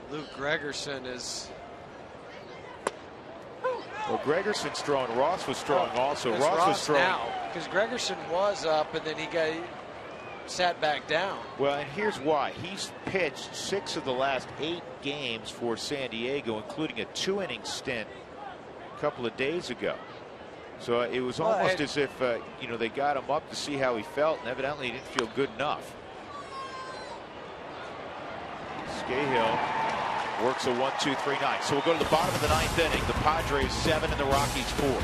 Luke Gregerson is.
Well, Gregerson's throwing. Ross was throwing also. Ross was throwing
now because Gregerson was up and then he sat back down.
Well, and here's why. He's pitched 6 of the last 8 games for San Diego, including a 2-inning stint a couple of days ago. So it was almost as if you know, they got him up to see how he felt, and evidently he didn't feel good enough. Scahill works a 1-2-3-9. So we'll go to the bottom of the 9th inning. The Padres 7 and the Rockies 4.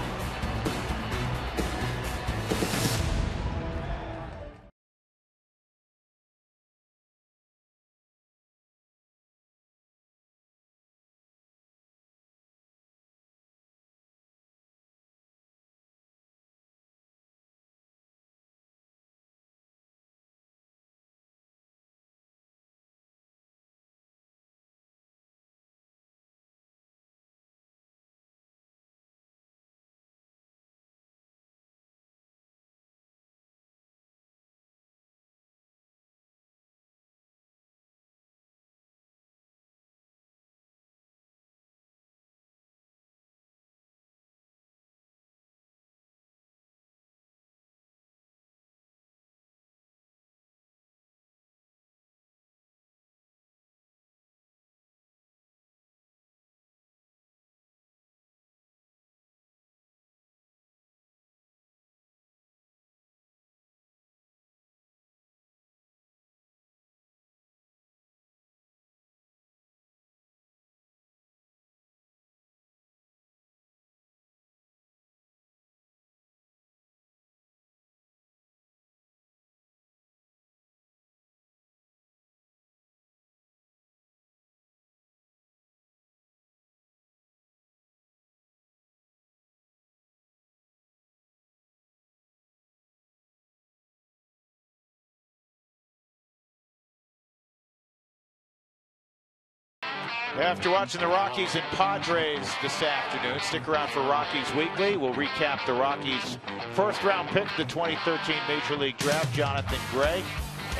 After watching the Rockies and Padres this afternoon, stick around for Rockies Weekly. We'll recap the Rockies' first-round pick, the 2013 Major League Draft, Jonathan Gray.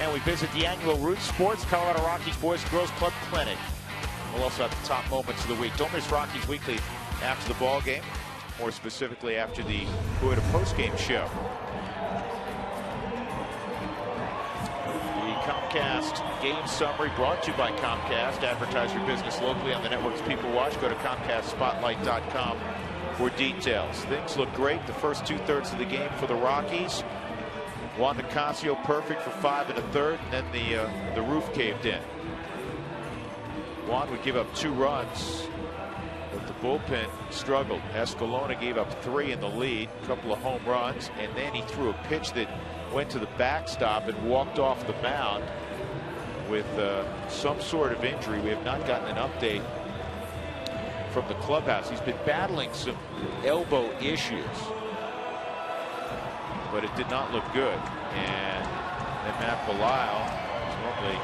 And we visit the annual Root Sports Colorado Rockies Boys and Girls Club Clinic. We'll also have the top moments of the week. Don't miss Rockies Weekly after the ball game, more specifically after the Toyota postgame show. Comcast game summary brought to you by Comcast. Advertise your business locally on the networks people watch. Go to ComcastSpotlight.com for details. Things look great the first 2/3 of the game for the Rockies. Juan Nicasio perfect for 5 1/3, and then the roof caved in. Juan would give up 2 runs, but the bullpen struggled. Escalona gave up 3 in the lead, a couple of home runs, and then he threw a pitch that went to the backstop and walked off the mound with some sort of injury. We have not gotten an update from the clubhouse. He's been battling some elbow issues, but it did not look good. And then Matt Belisle, normally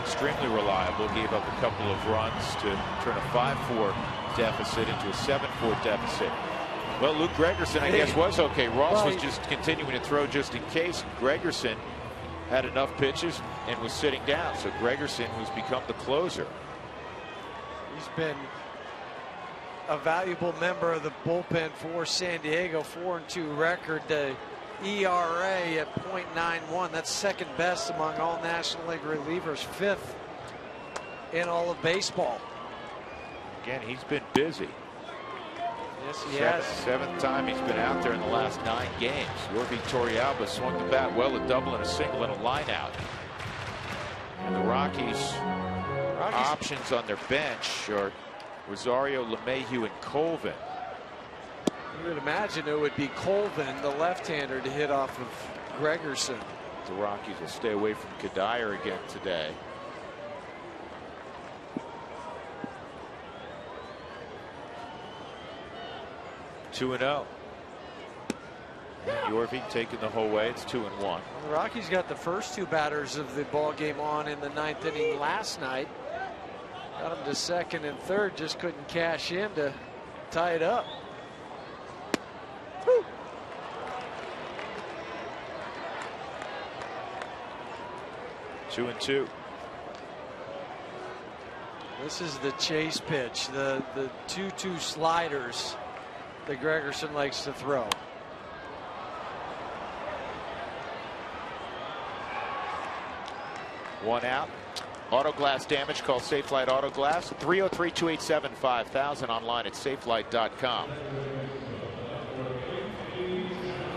extremely reliable, gave up a couple of runs to turn a 5-4 deficit into a 7-4 deficit. Well, Luke Gregerson, I guess, was okay. Ross was just continuing to throw just in case. Gregerson had enough pitches and was sitting down. So Gregerson, who's become the closer.
He's been a valuable member of the bullpen for San Diego. 4-2 record. The ERA at .91. That's second best among all National League relievers. 5th in all of baseball.
Again, he's been busy.
Yes, he has.
7th time he's been out there in the last 9 games. Yorvi Torrealba swung the bat well, a double and a single and a line out. And the Rockies options on their bench are Rosario, LeMahieu, and Colvin.
You would imagine it would be Colvin, the left-hander, to hit off of Gregerson.
The Rockies will stay away from Kadire again today. Two 2-0. Yorvi taking the whole way. It's 2-1.
The Rockies got the first 2 batters of the ball game on in the 9th inning last night. Got them to 2nd and 3rd. Just couldn't cash in to tie it up. Woo.
Two and 2.
This is the chase pitch. The 2-2 sliders that Gregerson likes to throw.
One out. Auto glass damage. Call Safelite Auto Glass. 303-287-5000. Online at safelight.com.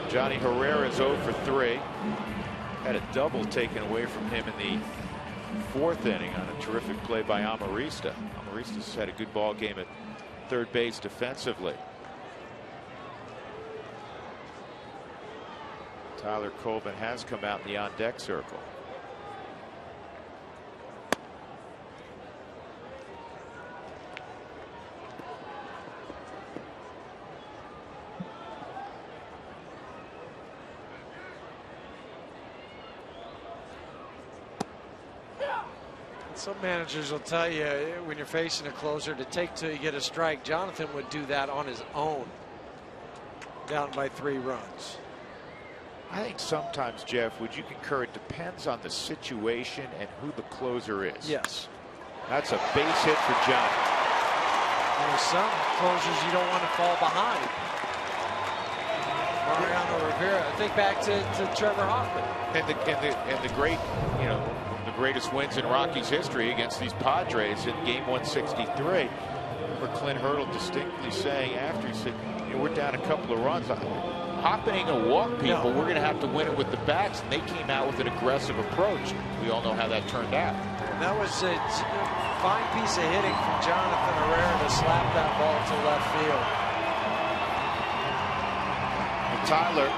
Johnny Herrera is 0 for 3. Had a double taken away from him in the 4th inning on a terrific play by Amarista. Amarista's had a good ball game at 3rd base defensively. Tyler Colvin has come out in the on-deck circle.
Some managers will tell you when you're facing a closer to take till you get a strike. Jonathan would do that on his own, down by 3 runs.
I think sometimes, Jeff, would you concur, it depends on the situation and who the closer is.
Yes.
That's a base hit for John.
There's some closers you don't want to fall behind. Mariano Rivera. Think back to Trevor Hoffman.
And the great, you know, the greatest wins in Rockies history against these Padres in game 163. Where Clint Hurdle distinctly saying after, he said, you know, we're down a couple of runs. Hoffman ain't gonna walk people. We're gonna have to win it with the bats, and they came out with an aggressive approach. We all know how that turned out.
And that was a fine piece of hitting from Jonathan Herrera to slap that ball to left field.
And Tyler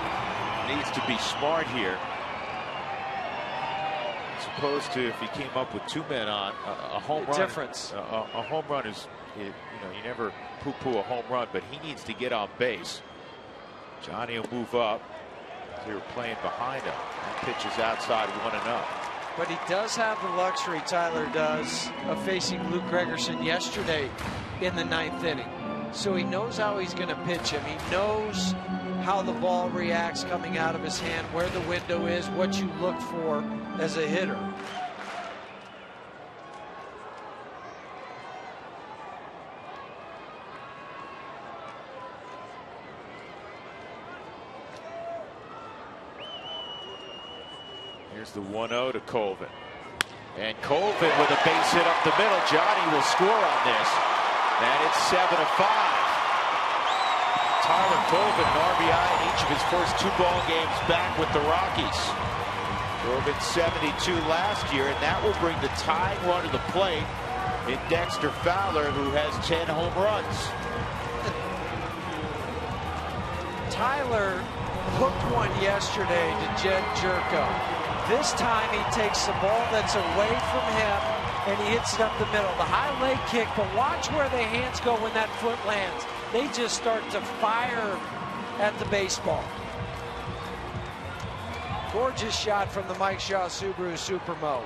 needs to be smart here. As opposed to if he came up with 2 men on a home run.
Difference.
A home run is, you know, you never poo-poo a home run, but he needs to get on base. Johnny will move up. They were playing behind him. That pitch is outside 1-0.
But he does have the luxury, Tyler does, of facing Luke Gregerson yesterday in the 9th inning. So he knows how he's going to pitch him. He knows how the ball reacts coming out of his hand, where the window is, what you look for as a hitter.
Here's the 1-0 to Colvin. And Colvin with a base hit up the middle. Johnny will score on this. And it's 7-5. Tyler Colvin, an RBI in each of his first 2 ball games back with the Rockies. Colvin 72 last year, and that will bring the tying run to the plate in Dexter Fowler, who has 10 home runs.
Tyler hooked one yesterday to Jed Jerko. This time he takes the ball that's away from him and he hits it up the middle. The high leg kick, but watch where the hands go when that foot lands. They just start to fire at the baseball. Gorgeous shot from the Mike Shaw Subaru Supermo.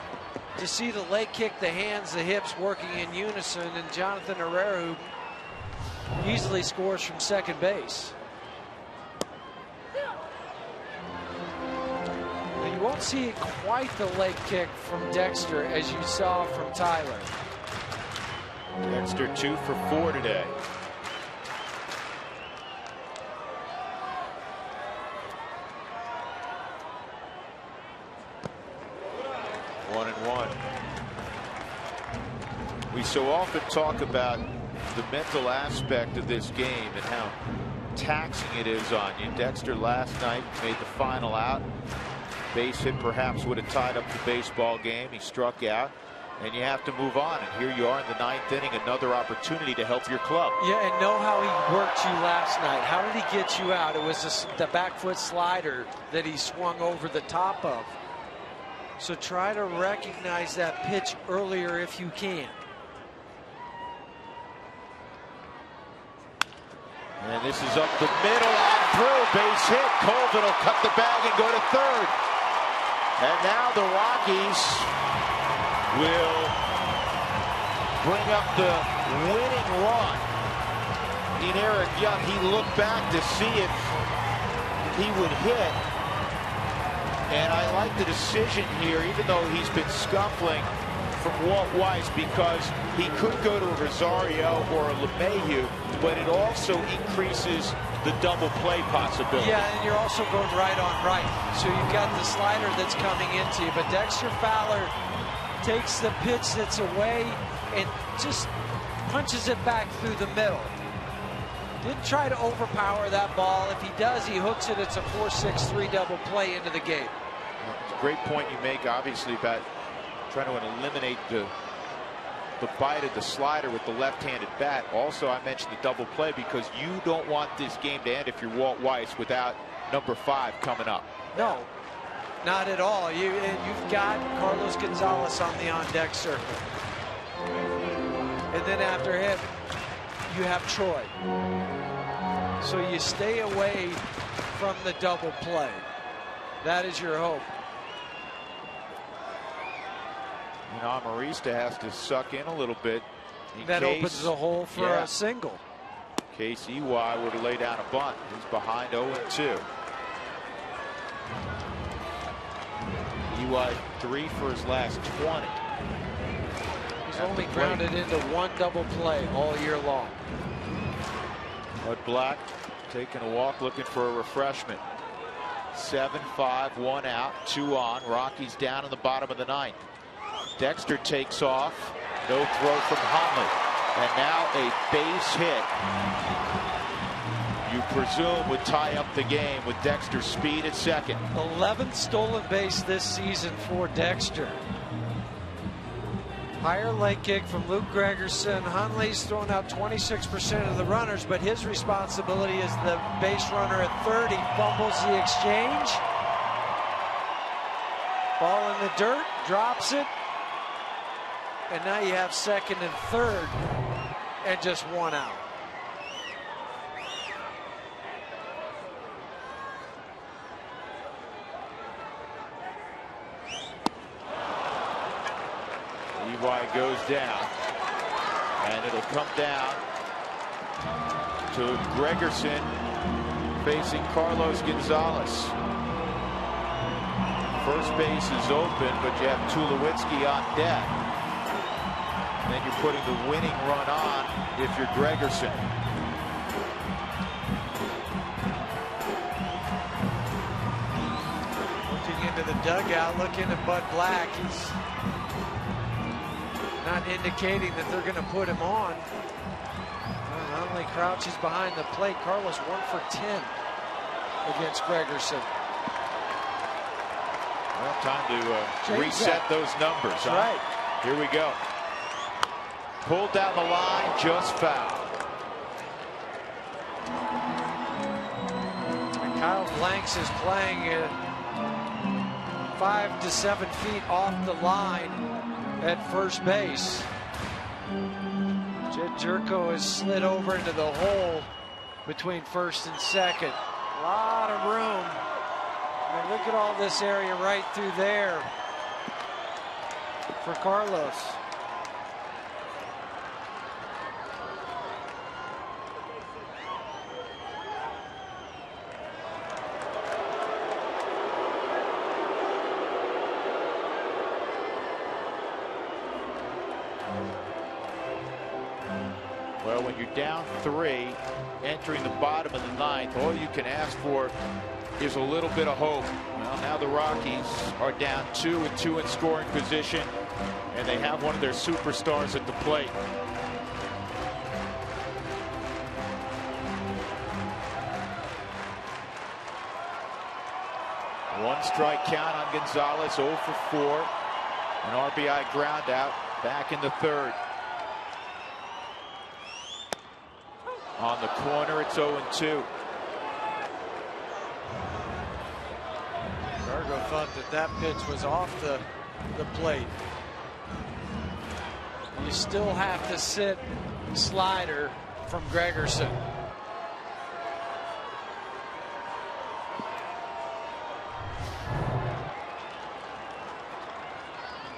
To see the leg kick, the hands, the hips working in unison, and Jonathan Herrera, who easily scores from second base. You won't see quite the leg kick from Dexter as you saw from Tyler.
Dexter 2 for 4 today. One and one. We so often talk about the mental aspect of this game and how taxing it is on you. Dexter last night made the final out. Base hit perhaps would have tied up the baseball game. He struck out, and you have to move on. And here you are in the 9th inning, another opportunity to help your club.
Yeah, and know how he worked you last night. How did he get you out? It was the back foot slider that he swung over the top of. So try to recognize that pitch earlier if you can.
And this is up the middle on through. Base hit. Colvin will cut the bag and go to third. And now the Rockies will bring up the winning run. In Eric Young, he looked back to see if he would hit. And I like the decision here, even though he's been scuffling, from Walt Weiss, because he could go to a Rosario or a LeMahieu, but it also increases the double play possibility.
Yeah, and you're also going right on right. So you've got the slider that's coming into you, but Dexter Fowler takes the pitch that's away and just punches it back through the middle. Didn't try to overpower that ball. If he does, he hooks it. It's a 4-6-3 double play into the game.
It's a great point you make, obviously, about trying to eliminate the bite of the slider with the left-handed bat. Also, I mentioned the double play because you don't want this game to end if you're Walt Weiss without number 5 coming up.
No, not at all. You've got Carlos Gonzalez on the on-deck circle. And then after him, you have Troy. So you stay away from the double play. That is your hope.
You know, Amarista has to suck in a little bit.
That opens the hole for a single.
In case EY were to lay down a bunt. He's behind 0-2. EY 3 for his last 20.
He's only grounded into one double play all year long.
Bud Black taking a walk, looking for a refreshment. 7-5, 1 out, 2 on. Rockies down in the bottom of the 9th. Dexter takes off. No throw from Hunley. And now a base hit. You presume would tie up the game with Dexter's speed at second.
11th stolen base this season for Dexter. Higher leg kick from Luke Gregerson. Hunley's thrown out 26% of the runners, but his responsibility is the base runner at third. He fumbles the exchange. Ball in the dirt, drops it. And now you have second and third and just 1 out.
why it goes down. And it'll come down to Gregerson facing Carlos Gonzalez. First base is open, but you have Tulowitzki on deck. And then you're putting the winning run on if you're Gregerson.
Looking into the dugout, looking at Bud Black. He's not indicating that they're going to put him on. Huntley crouches behind the plate. Carlos 1 for 10 against Gregerson.
Well, time to reset those numbers.
That's right.
Here we go. Pulled down the line, just foul.
And Kyle Blanks is playing at 5 to 7 feet off the line at first base. Jed Jerko has slid over into the hole between first and second. A lot of room. I mean, look at all this area right through there for Carlos.
Well, when you're down 3, entering the bottom of the 9th, all you can ask for is a little bit of hope. Well, now the Rockies are down 2 with 2 in scoring position, and they have one of their superstars at the plate. One strike count on Gonzalez, 0 for 4. An RBI ground out back in the 3rd. On the corner, it's 0-2.
Gargo thought that pitch was off the plate. You still have to sit slider from Gregerson.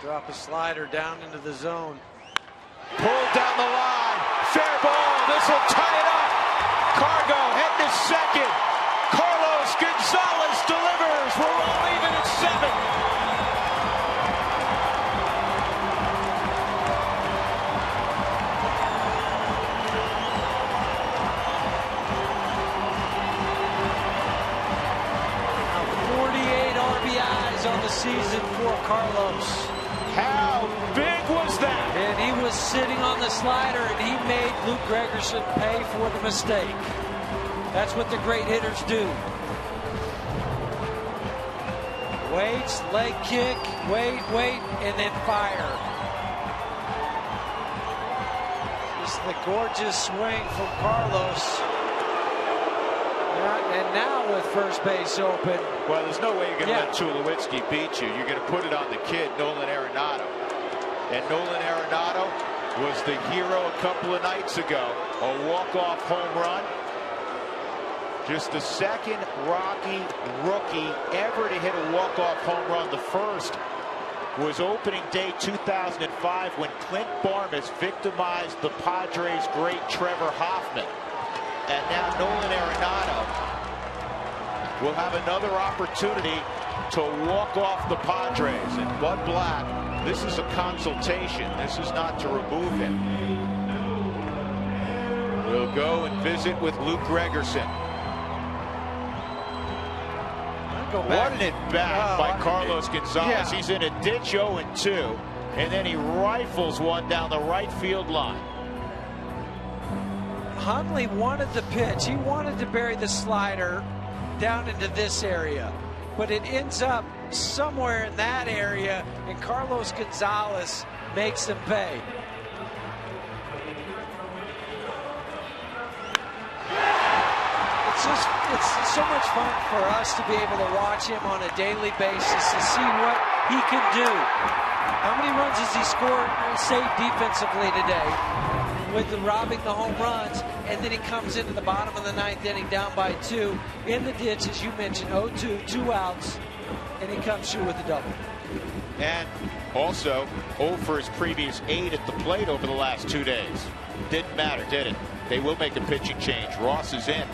Drop a slider down into the zone.
Pulled down the line. Fair ball. This will tie it up. Cargo heading to second. Carlos Gonzalez delivers. We're all even at 7.
Now 48 RBIs on the season for Carlos.
How big was that?
And he was sitting on the slider, and he made Luke Gregerson pay for the mistake. That's what the great hitters do. Waits, leg kick, wait, and then fire. Just the gorgeous swing from Carlos. And now with first base open.
Well, there's no way you're going to let Tulowitzki beat you. You're going to put it on the kid, Nolan Arenado. And Nolan Arenado was the hero a couple of nights ago. A walk-off home run. Just the second Rocky rookie ever to hit a walk-off home run. The first was opening day 2005 when Clint Barnes victimized the Padres' great Trevor Hoffman. And now Nolan Arenado will have another opportunity to walk off the Padres. And Bud Black, this is a consultation. This is not to remove him. We'll go and visit with Luke Gregerson. What an at-bat by Carlos Gonzalez.
Yeah.
He's in a ditch 0-2, and then he rifles one down the right field line.
Huntley wanted the pitch. He wanted to bury the slider down into this area, but it ends up somewhere in that area, and Carlos Gonzalez makes him pay. It's so much fun for us to be able to watch him on a daily basis to see what he can do. How many runs has he scored, saved defensively today with the robbing the home runs, and then he comes into the bottom of the 9th inning down by 2 in the ditch, as you mentioned, 0-2, 2 outs, and he comes through with a double.
And also 0 for his previous 8 at the plate over the last 2 days. Didn't matter, did it? They will make a pitching change. Ross is in.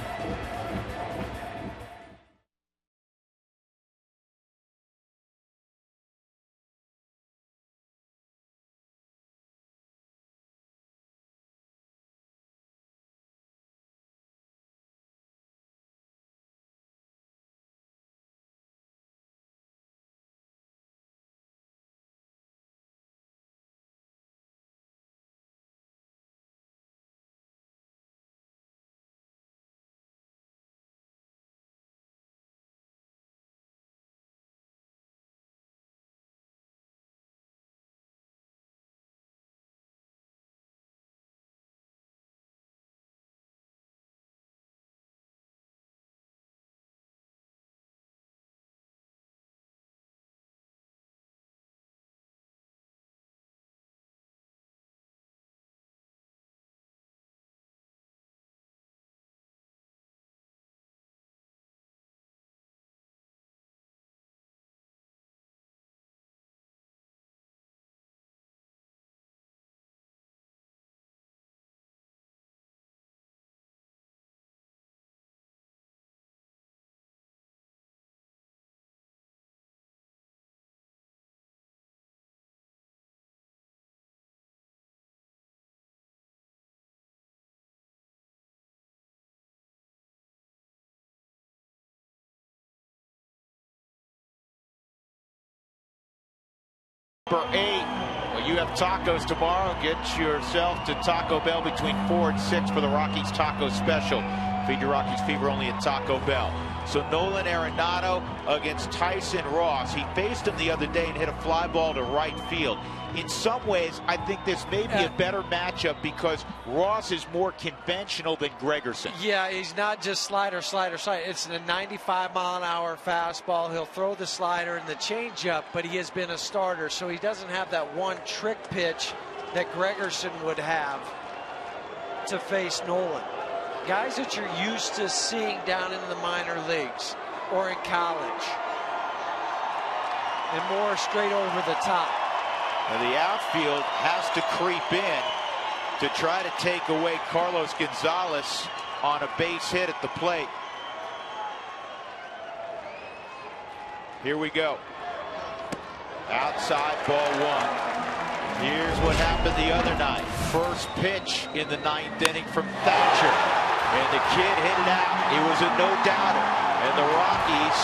Number 8. Well, you have tacos tomorrow. Get yourself to Taco Bell between 4 and 6 for the Rockies Taco Special. Feed your Rockies fever only at Taco Bell. So Nolan Arenado against Tyson Ross. He faced him the other day and hit a fly ball to right field. In some ways, I think this may be a better matchup because Ross is more conventional than Gregerson.
Yeah, he's not just slider, slider, slider. It's a 95-mile-an-hour fastball. He'll throw the slider and the changeup, but he has been a starter, so he doesn't have that one trick pitch that Gregerson would have to face Nolan. Guys that you're used to seeing down in the minor leagues or in college, and more straight over the top.
And the outfield has to creep in to try to take away Carlos Gonzalez on a base hit at the plate. Here we go. Outside, ball 1. Here's what happened the other night. First pitch in the 9th inning from Thatcher. And the kid hit it out. It was a no-doubter. And the Rockies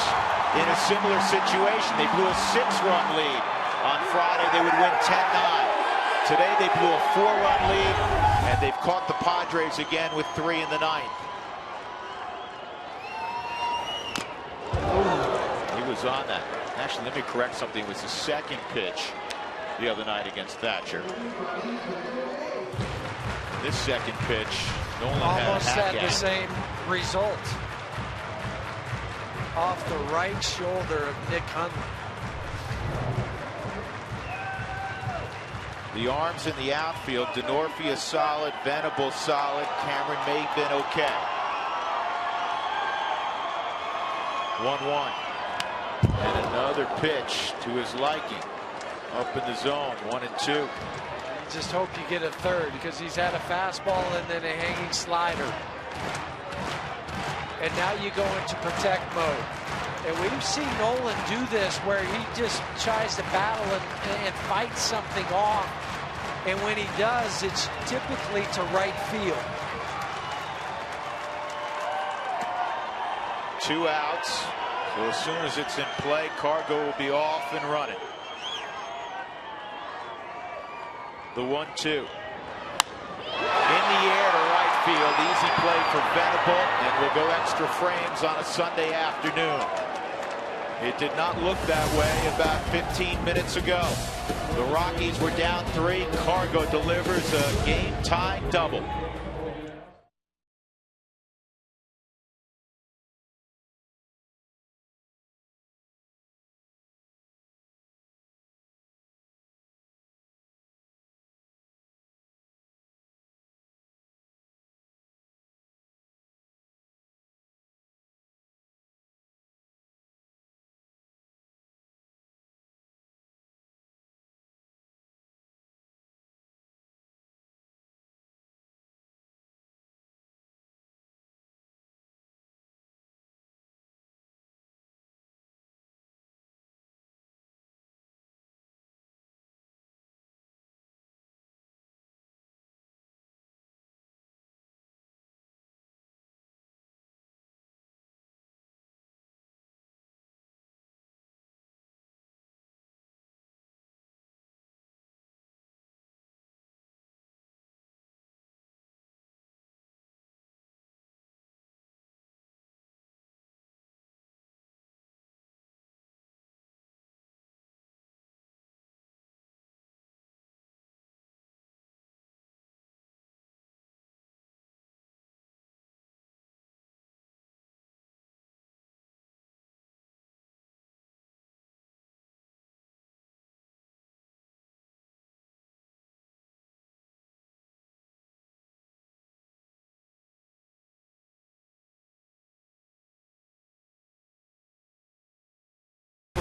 in a similar situation. They blew a 6-run lead. On Friday, they would win 10-9. Today, they blew a 4-run lead, and they've caught the Padres again with 3 in the 9th. He was on that. Actually, let me correct something. It was the second pitch the other night against Thatcher. This second pitch, Nolan
almost
had
the same result. Off the right shoulder of Nick Hundley.
The arms in the outfield, Denorfia solid, Venable solid, Cameron may have been okay. 1-1. And another pitch to his liking. Up in the zone, 1-2.
Just hope you get a third because he's had a fastball and then a hanging slider. And now you go into protect mode. And we've seen Nolan do this where he just tries to battle and fight something off. And when he does, it's typically to right field.
2 outs. So as soon as it's in play, Cargo will be off and running. The 1-2. In the air to right field. Easy play for Venable, and will go extra frames on a Sunday afternoon. It did not look that way about 15 minutes ago. The Rockies were down 3. Cargo delivers a game-tying double.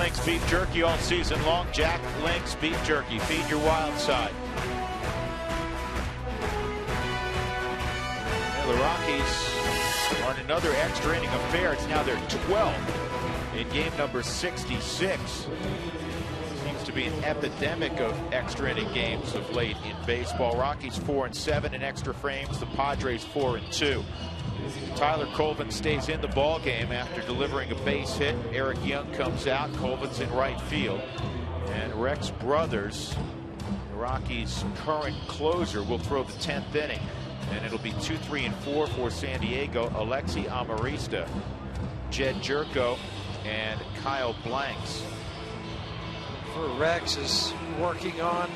Link's beef jerky all season long. Jack Link's beef jerky. Feed your wild side. And the Rockies are in another extra inning affair. It's now their 12th in game number 66. Seems to be an epidemic of extra inning games of late in baseball. Rockies 4-7 in extra frames. The Padres 4-2. Tyler Colvin stays in the ball game after delivering a base hit. Eric Young comes out. Colvin's in right field. And Rex Brothers, the Rockies' current closer, will throw the 10th inning. And it'll be 2, 3, and 4 for San Diego. Alexi Amarista, Jed Jerko, and Kyle Blanks.
For Rex is working on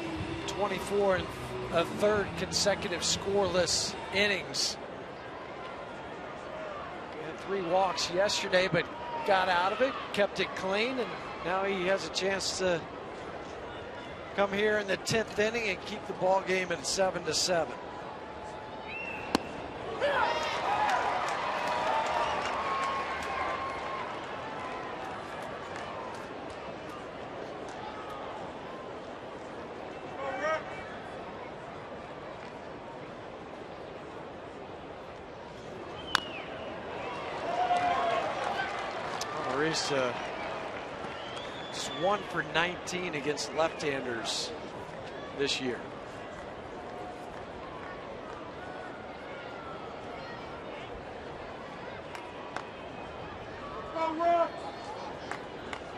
24 and a third consecutive scoreless innings. 3 walks yesterday, but got out of it, kept it clean, and now he has a chance to come here in the 10th inning and keep the ball game at 7-7. It's 1 for 19 against left-handers this year.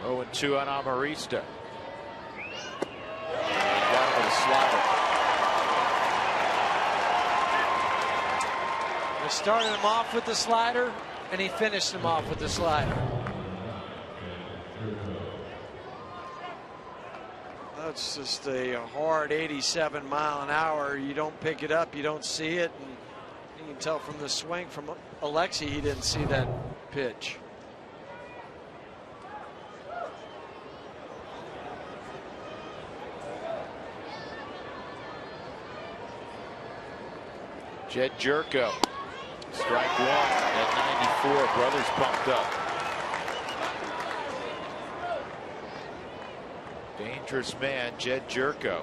Oh, and 2 on Amarista. Down with a slider.
They started him off with the slider, and he finished him off with the slider. That's just a hard 87 mile an hour. You don't pick it up, you don't see it, and you can tell from the swing from Alexi he didn't see that pitch.
Jed Jerko, strike 1 at 94. Brothers pumped up. Dangerous man, Jed Jerko.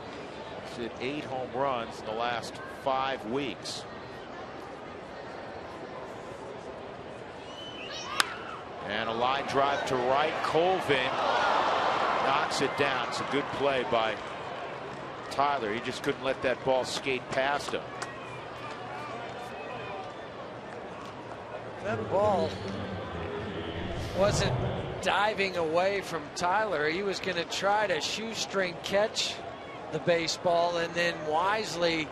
He's hit 8 home runs in the last 5 weeks. And a line drive to right. Colvin knocks it down. It's a good play by Tyler. He just couldn't let that ball skate past him.
That ball wasn't diving away from Tyler. He was going to try to shoestring catch the baseball and then wisely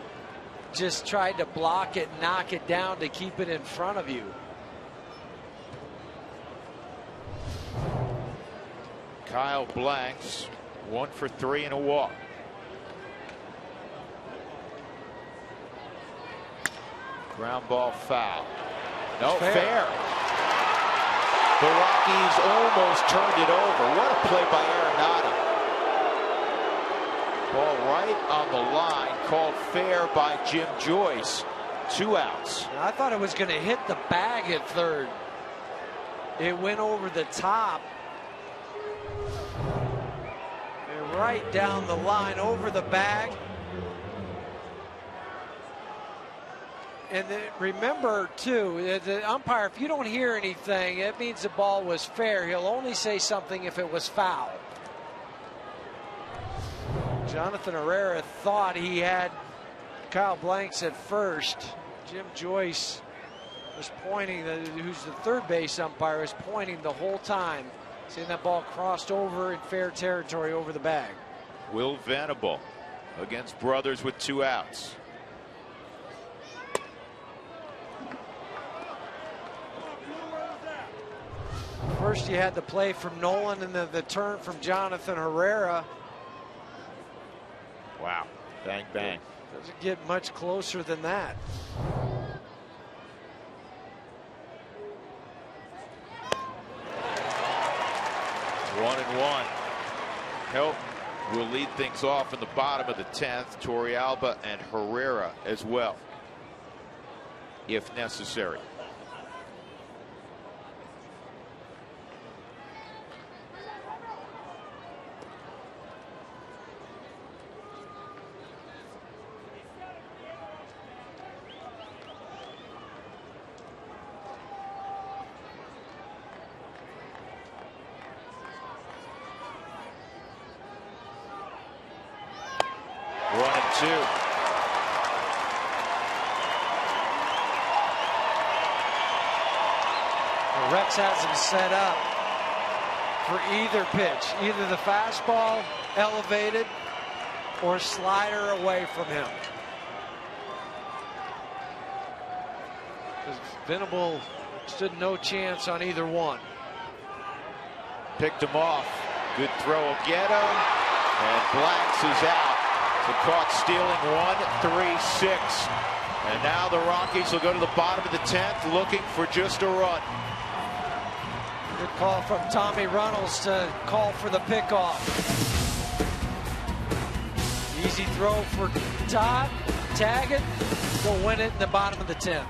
just tried to block it, knock it down to keep it in front of you.
Kyle Blanks 1 for 3 and a walk. Ground ball foul. No, fair. The Rockies almost turned it over. What a play by Arenado. Ball right on the line, called fair by Jim Joyce. 2 outs.
I thought it was going to hit the bag at third. It went over the top. And right down the line, over the bag. And remember, too, the umpire, if you don't hear anything, it means the ball was fair. He'll only say something if it was foul. Jonathan Herrera thought he had Kyle Blanks at first. Jim Joyce was pointing, who's the third base umpire, was pointing the whole time, seeing that ball crossed over in fair territory over the bag.
Will Venable against Brothers with 2 outs.
First you had the play from Nolan and then the turn from Jonathan Herrera.
Wow. Bang, bang.
Doesn't get much closer than that.
One and 1. Helton will lead things off in the bottom of the 10th. Torrealba and Herrera as well, if necessary. 1-2.
Rex has him set up for either pitch, either the fastball elevated or slider away from him. Venable stood no chance on either one.
Picked him off. Good throw will get him. And Blanks is out. The caught stealing 1-3-6. And now the Rockies will go to the bottom of the 10th looking for just a run.
Good call from Tommy Runnels to call for the pickoff. Easy throw for Todd. Tag it. Go win it in the bottom of the 10th.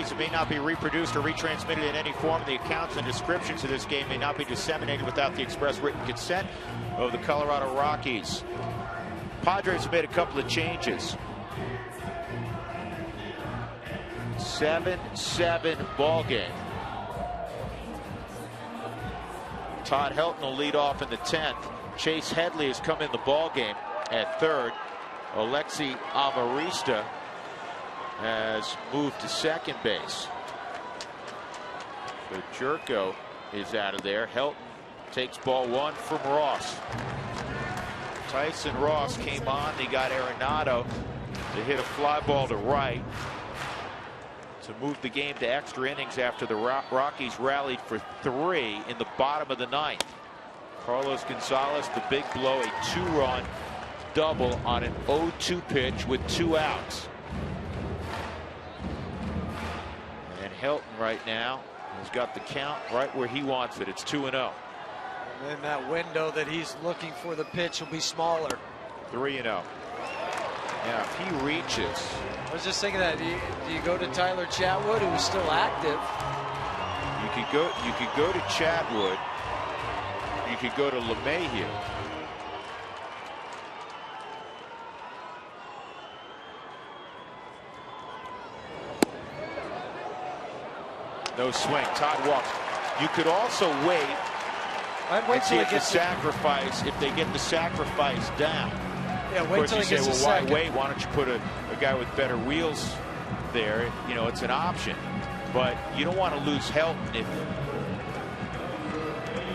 It may not be reproduced or retransmitted in any form. The accounts and descriptions of this game may not be disseminated without the express written consent of the Colorado Rockies. Padres have made a couple of changes. 7-7 ball game. Todd Helton will lead off in the 10th. Chase Headley has come in the ball game at third. Alexi Amarista has moved to second base. So Jerko is out of there. Helton takes ball one from Ross. Tyson Ross came on. He got Arenado to hit a fly ball to right to move the game to extra innings after the Rockies rallied for 3 in the bottom of the 9th. Carlos Gonzalez, the big blow, a 2-run double on an 0-2 pitch with 2 outs. And Helton right now has got the count right where he wants it. It's 2-0.
And then that window that he's looking for the pitch will be smaller.
3-0. Now, if he reaches.
I was just thinking that. Do you go to Tyler Chatwood, who's still active?
You could go to Chatwood. You could go to LeMahieu. No swing. Todd walks. You could also wait and see if the sacrifice, if they get the sacrifice down.
Yeah,
of
wait
course,
till
you
he
say,
gets
well,
a
why
second.
wait? Why don't you put a guy with better wheels there? You know, it's an option. But you don't want to lose Helton if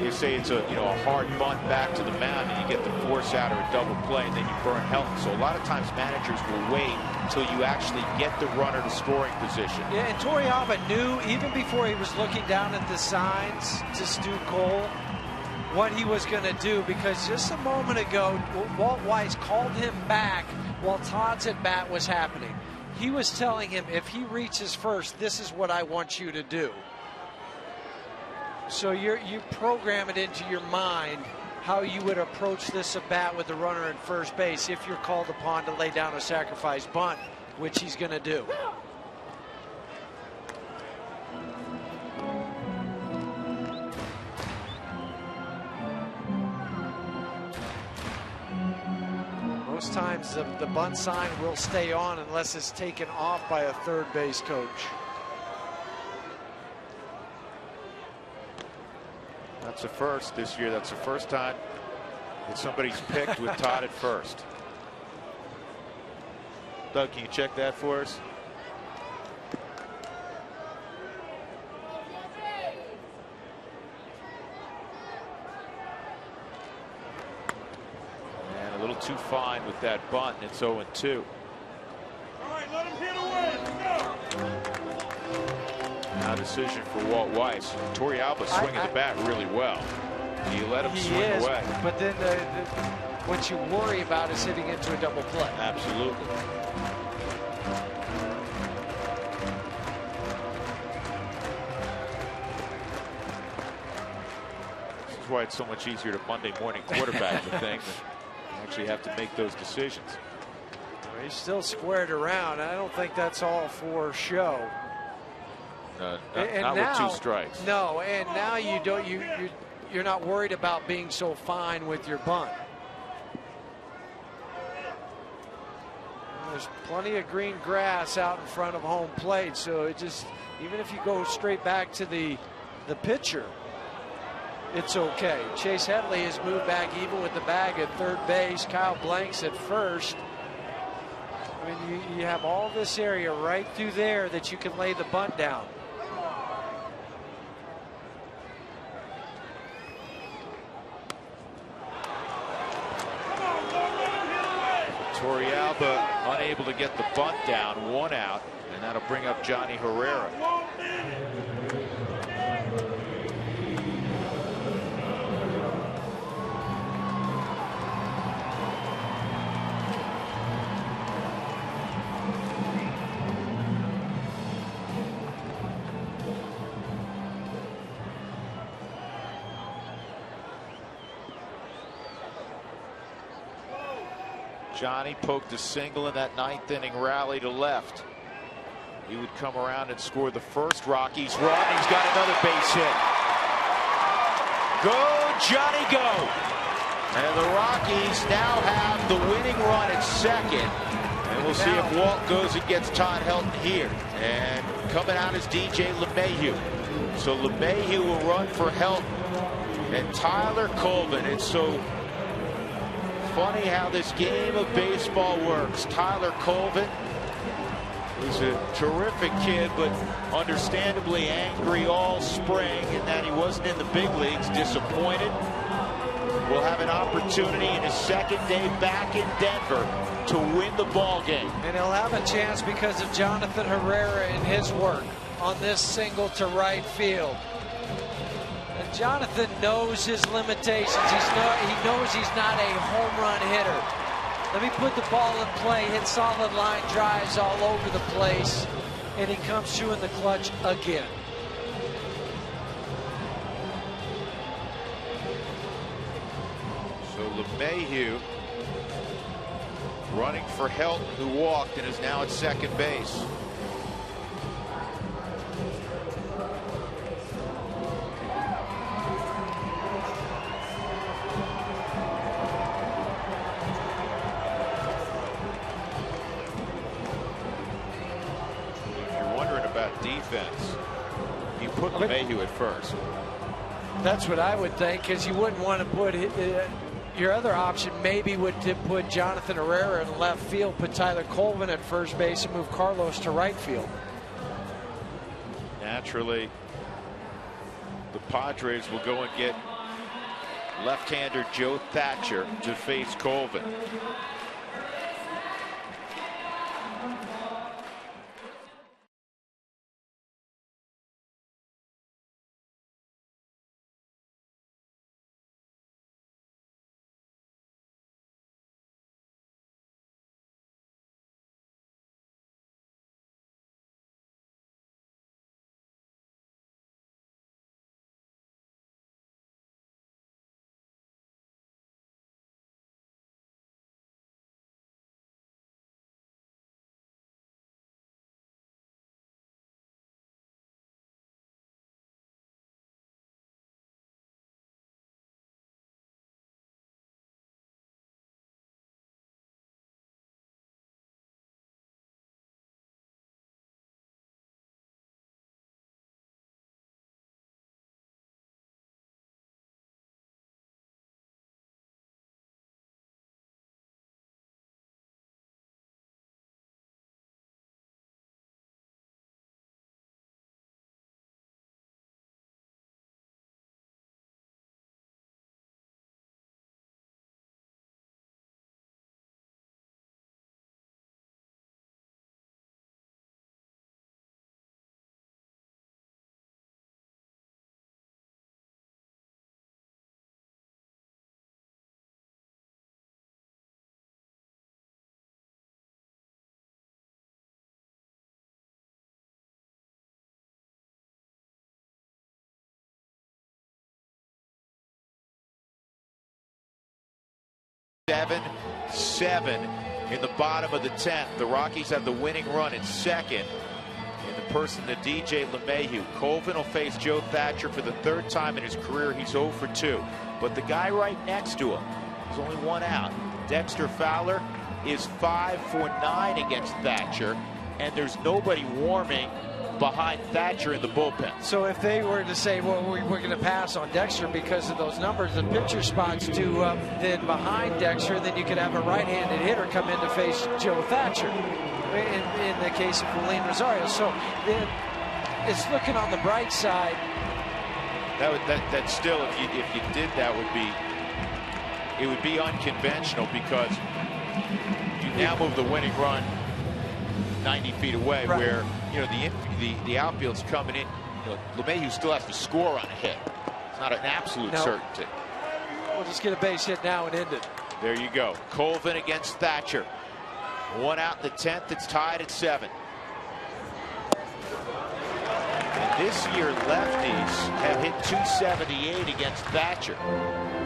you say it's a hard bunt back to the mound and you get the force out or a double play and then you burn Helton. So a lot of times managers will wait until you actually get the runner to scoring position.
Yeah, and Toriyama knew even before he was looking down at the signs to Stu Cole what he was going to do, because just a moment ago Walt Weiss called him back while Todd's at bat was happening. He was telling him, if he reaches first, this is what I want you to do. So you program it into your mind how you would approach this at bat with the runner at first base if you're called upon to lay down a sacrifice bunt, which he's going to do. Most times the bunt sign will stay on unless it's taken off by a third base coach.
That's a first this year. That's the first time that somebody's picked with Todd at first. Doug, can you check that for us? And a little too fine with that bunt, and it's 0-2.
All right, let him hit away.
Now decision for Walt Weiss. Torrealba swinging the bat really well. He let him swing away.
But then what you worry about is hitting into a double play.
Absolutely. This is why it's so much easier to Monday morning quarterback the thing. You actually have to make those decisions.
He's still squared around. I don't think that's all for show.
Not with 2 strikes.
No, and now you're not worried about being so fine with your bunt. There's plenty of green grass out in front of home plate, so it just, even if you go straight back to the pitcher, it's okay. Chase Headley has moved back even with the bag at third base. Kyle Blanks at first. I mean, you have all this area right through there that you can lay the bunt down.
Torrealba unable to get the bunt down, 1 out, and that'll bring up Johnny Herrera. Johnny poked a single in that 9th inning rally to left. He would come around and score the first Rockies run. He's got another base hit. Go, Johnny, go. And the Rockies now have the winning run at second. And we'll see if Walt goes and gets Todd Helton here. And coming out is DJ LeMahieu. So LeMahieu will run for Helton. And Tyler Colvin. It's so funny how this game of baseball works. Tyler Colvin, who's a terrific kid, but understandably angry all spring, and that he wasn't in the big leagues, disappointed, will have an opportunity in his second day back in Denver to win the ball game.
And he'll have a chance because of Jonathan Herrera and his work on this single to right field. And Jonathan knows his limitations. He knows he's not a home run hitter. Let me put the ball in play, hit solid line drives all over the place, and he comes through in the clutch again.
So LeMahieu running for Helton, who walked and is now at second base. Defense, you put LeMahieu at first.
That's what I would think, because you wouldn't want to put your other option maybe would to put Jonathan Herrera in left field, put Tyler Colvin at first base, and move Carlos to right field.
Naturally, the Padres will go and get left-hander Joe Thatcher to face Colvin. 7-7 in the bottom of the 10th. The Rockies have the winning run in second in the person of DJ LeMahieu. Colvin will face Joe Thatcher for the 3rd time in his career. He's 0 for 2. But the guy right next to him is only 1 out. Dexter Fowler is 5 for 9 against Thatcher, and there's nobody warming behind Thatcher in the bullpen.
So if they were to say, well, we're going to pass on Dexter because of those numbers, the pitcher spot's too up then behind Dexter, then you could have a right-handed hitter come in to face Joe Thatcher in the case of Willian Rosario. So then it's looking on the bright side.
That still, if you did that, it would be unconventional, because you now move the winning run 90 feet away, right, where the outfield's coming in. LeMahieu still has to score on a hit. It's not an absolute certainty.
We'll just get a base hit now and end it.
There you go. Colvin against Thatcher. 1 out in the 10th. It's tied at 7. And this year, lefties have hit .278 against Thatcher.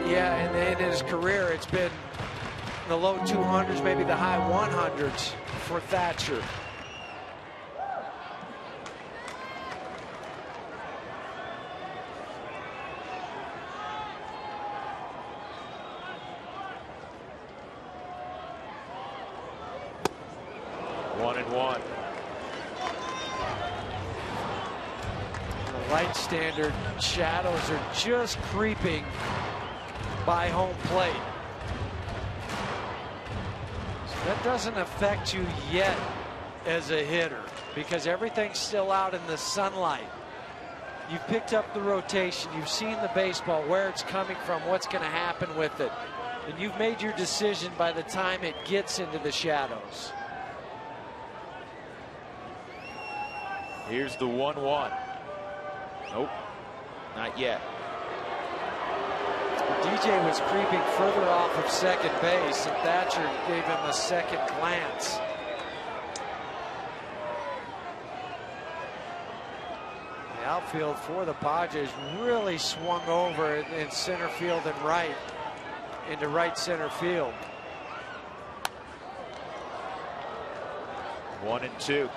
Yeah, and in his career, it's been the low 200s, maybe the high 100s for Thatcher.
One and one.
The right standard shadows are just creeping by home plate. So that doesn't affect you yet as a hitter, because everything's still out in the sunlight. You've picked up the rotation. You've seen the baseball, where it's coming from, what's going to happen with it. And you've made your decision by the time it gets into the shadows.
Here's the 1-1. Nope, not yet.
DJ was creeping further off of second base, and Thatcher gave him a second glance. The outfield for the Padres really swung over in center field and right into right center field.
1-2.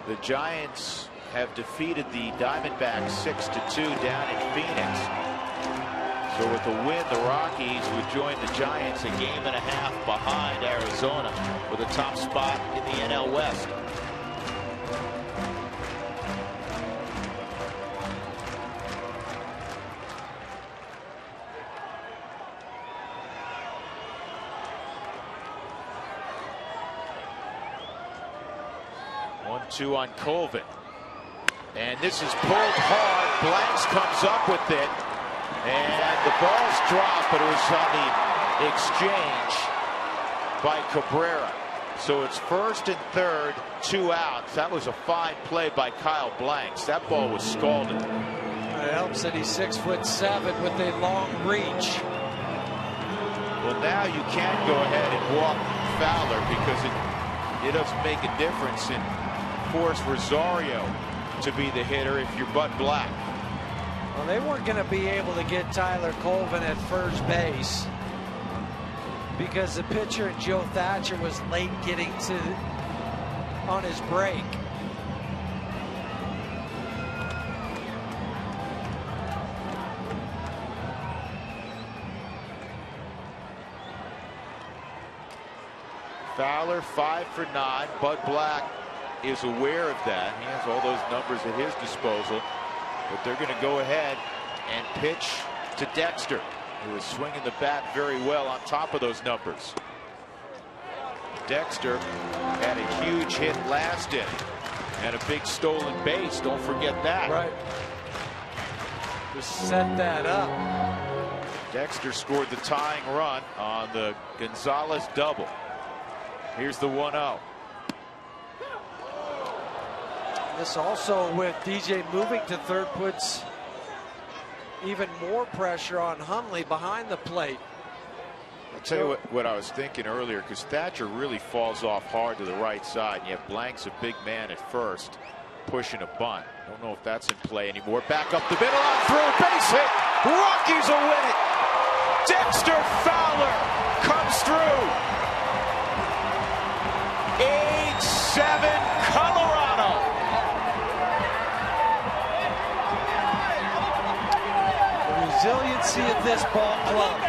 The Giants have defeated the Diamondbacks 6-2 down in Phoenix. So with the win, the Rockies would join the Giants a game and a half behind Arizona for the top spot in the NL West. Two on Colvin, and this is pulled hard. Blanks comes up with it, and the ball's dropped, but it was on the exchange by Cabrera. So it's 1st and 3rd, 2 outs. That was a fine play by Kyle Blanks. That ball was scalded.
It helps that he's 6'7" with a long reach.
Well, now you can go ahead and walk Fowler, because it doesn't make a difference in force Rosario to be the hitter if you're Bud Black.
Well, they weren't going to be able to get Tyler Colvin at first base because the pitcher, Joe Thatcher, was late getting on his break.
Fowler 5 for 9. Bud Black is aware of that. He has all those numbers at his disposal, but they're going to go ahead and pitch to Dexter, who is swinging the bat very well on top of those numbers. Dexter had a huge hit last inning and a big stolen base. Don't forget that.
Right. Just set that up.
Dexter scored the tying run on the Gonzalez double. Here's the 1-0.
This also, with DJ moving to third, puts even more pressure on Hundley behind the plate.
I'll tell you what I was thinking earlier, because Thatcher really falls off hard to the right side, and you have Blanks, a big man at first, pushing a bunt. Don't know if that's in play anymore. Back up the middle, on through, base hit. Rockies will win it. Dexter Fowler comes through. 8-7 Colorado.
The resiliency of this ball club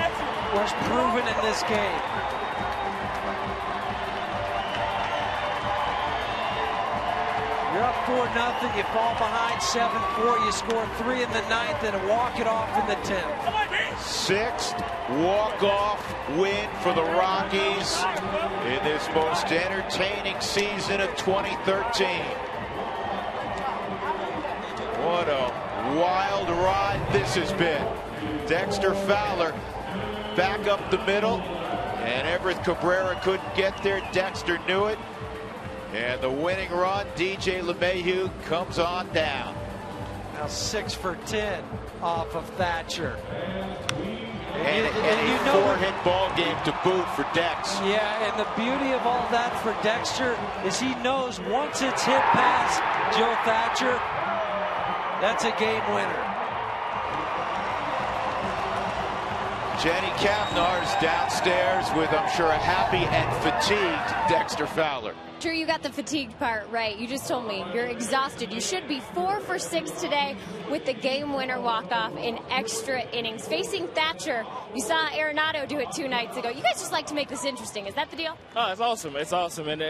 was proven in this game. You're up 4-0, you fall behind 7-4, you score 3 in the 9th and walk it off in the 10th.
6th walk-off win for the Rockies in this most entertaining season of 2013. What a wild ride this has been. Dexter Fowler back up the middle, and Everett Cabrera couldn't get there. Dexter knew it. And the winning run, DJ LeMahieu comes on down.
Now 6 for 10 off of Thatcher.
And a 4-hit ball game to boot for Dex.
Yeah, and the beauty of all that for Dexter is he knows once it's hit past Joe Thatcher, that's a game winner.
Jenny Kavnar's downstairs with, I'm sure, a happy and fatigued Dexter Fowler.
Drew, you got the fatigued part right. You just told me you're exhausted. You should be 4 for 6 today with the game winner walk-off in extra innings. Facing Thatcher, you saw Arenado do it 2 nights ago. You guys just like to make this interesting. Is that the deal?
Oh, it's awesome. It's awesome. And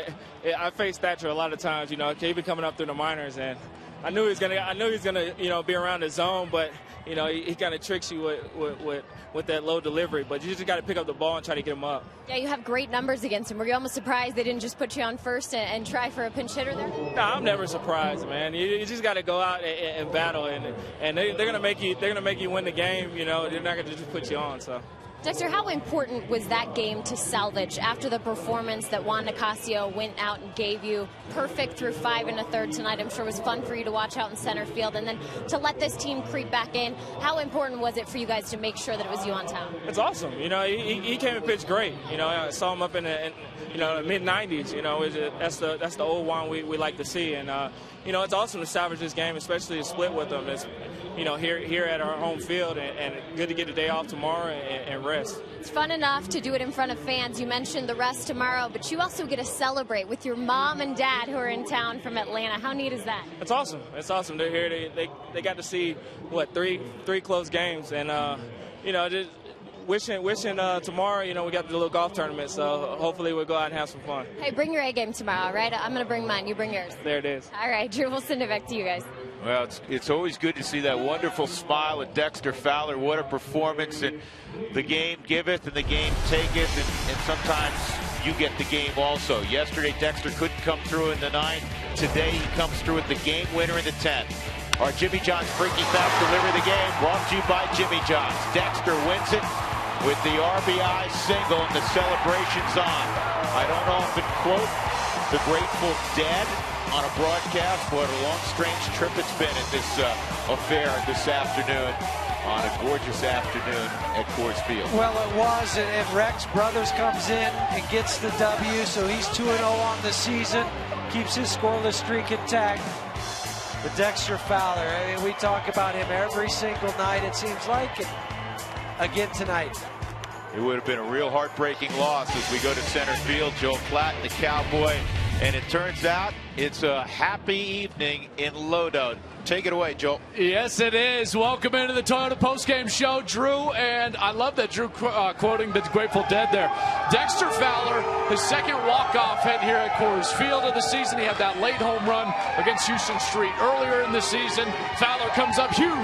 I faced Thatcher a lot of times. You know, he'd been coming up through the minors, and I knew he was gonna, you know, be around the zone, but you know, he kind of tricks you with that low delivery. But you just got to pick up the ball and try to get him up.
Yeah, you have great numbers against him. Were you almost surprised they didn't just put you on first and try for a pinch hitter there?
No, I'm never surprised, man. You just got to go out and battle, and they're gonna make you win the game. You know, they're not gonna just put you on. So.
Dexter, how important was that game to salvage after the performance that Juan Nicasio went out and gave you? Perfect through 5 1/3 tonight. I'm sure it was fun for you to watch out in center field, and then to let this team creep back in. How important was it for you guys to make sure that it was you on top?
It's awesome. You know, he came and pitched great. You know, I saw him up in the mid-90s. You know, that's the old Juan we like to see, and you know, it's awesome to salvage this game, especially to split with them. It's, you know, here at our home field, and good to get a day off tomorrow and rest.
It's fun enough to do it in front of fans. You mentioned the rest tomorrow, but you also get to celebrate with your mom and dad who are in town from Atlanta. How neat is that?
It's awesome. It's awesome. They're here. They got to see three close games, and you know, just wishing tomorrow, you know, we got the little golf tournament, so hopefully we'll go out and have some fun.
Hey, bring your A game tomorrow, all right? I'm going to bring mine. You bring yours.
There it is.
All right, Drew, we'll send it back to you guys.
Well, it's always good to see that wonderful smile of Dexter Fowler. What a performance. And the game giveth and the game taketh, and sometimes you get the game also. Yesterday, Dexter couldn't come through in the 9th. Today, he comes through with the game winner in the 10th. Our Jimmy John's Freaky Fast delivery of the game brought to you by Jimmy John's. Dexter wins it with the RBI single, and the celebration's on. I don't often quote the Grateful Dead on a broadcast, but a long, strange trip it's been at this affair this afternoon, on a gorgeous afternoon at Coors Field.
Well, it was, and Rex Brothers comes in and gets the W, so he's 2-0 on the season, keeps his scoreless streak intact. But Dexter Fowler, I mean, we talk about him every single night, it seems like, and again tonight.
It would have been a real heartbreaking loss as we go to center field. Joe Platt, the Cowboy, and it turns out it's a happy evening in Lodo. Take it away, Joe.
Yes, it is. Welcome into the Toyota postgame show, Drew. And I love that Drew quoting the Grateful Dead there. Dexter Fowler, his second walk-off hit here at Coors Field of the season. He had that late home run against Houston Street earlier in the season. Fowler comes up huge.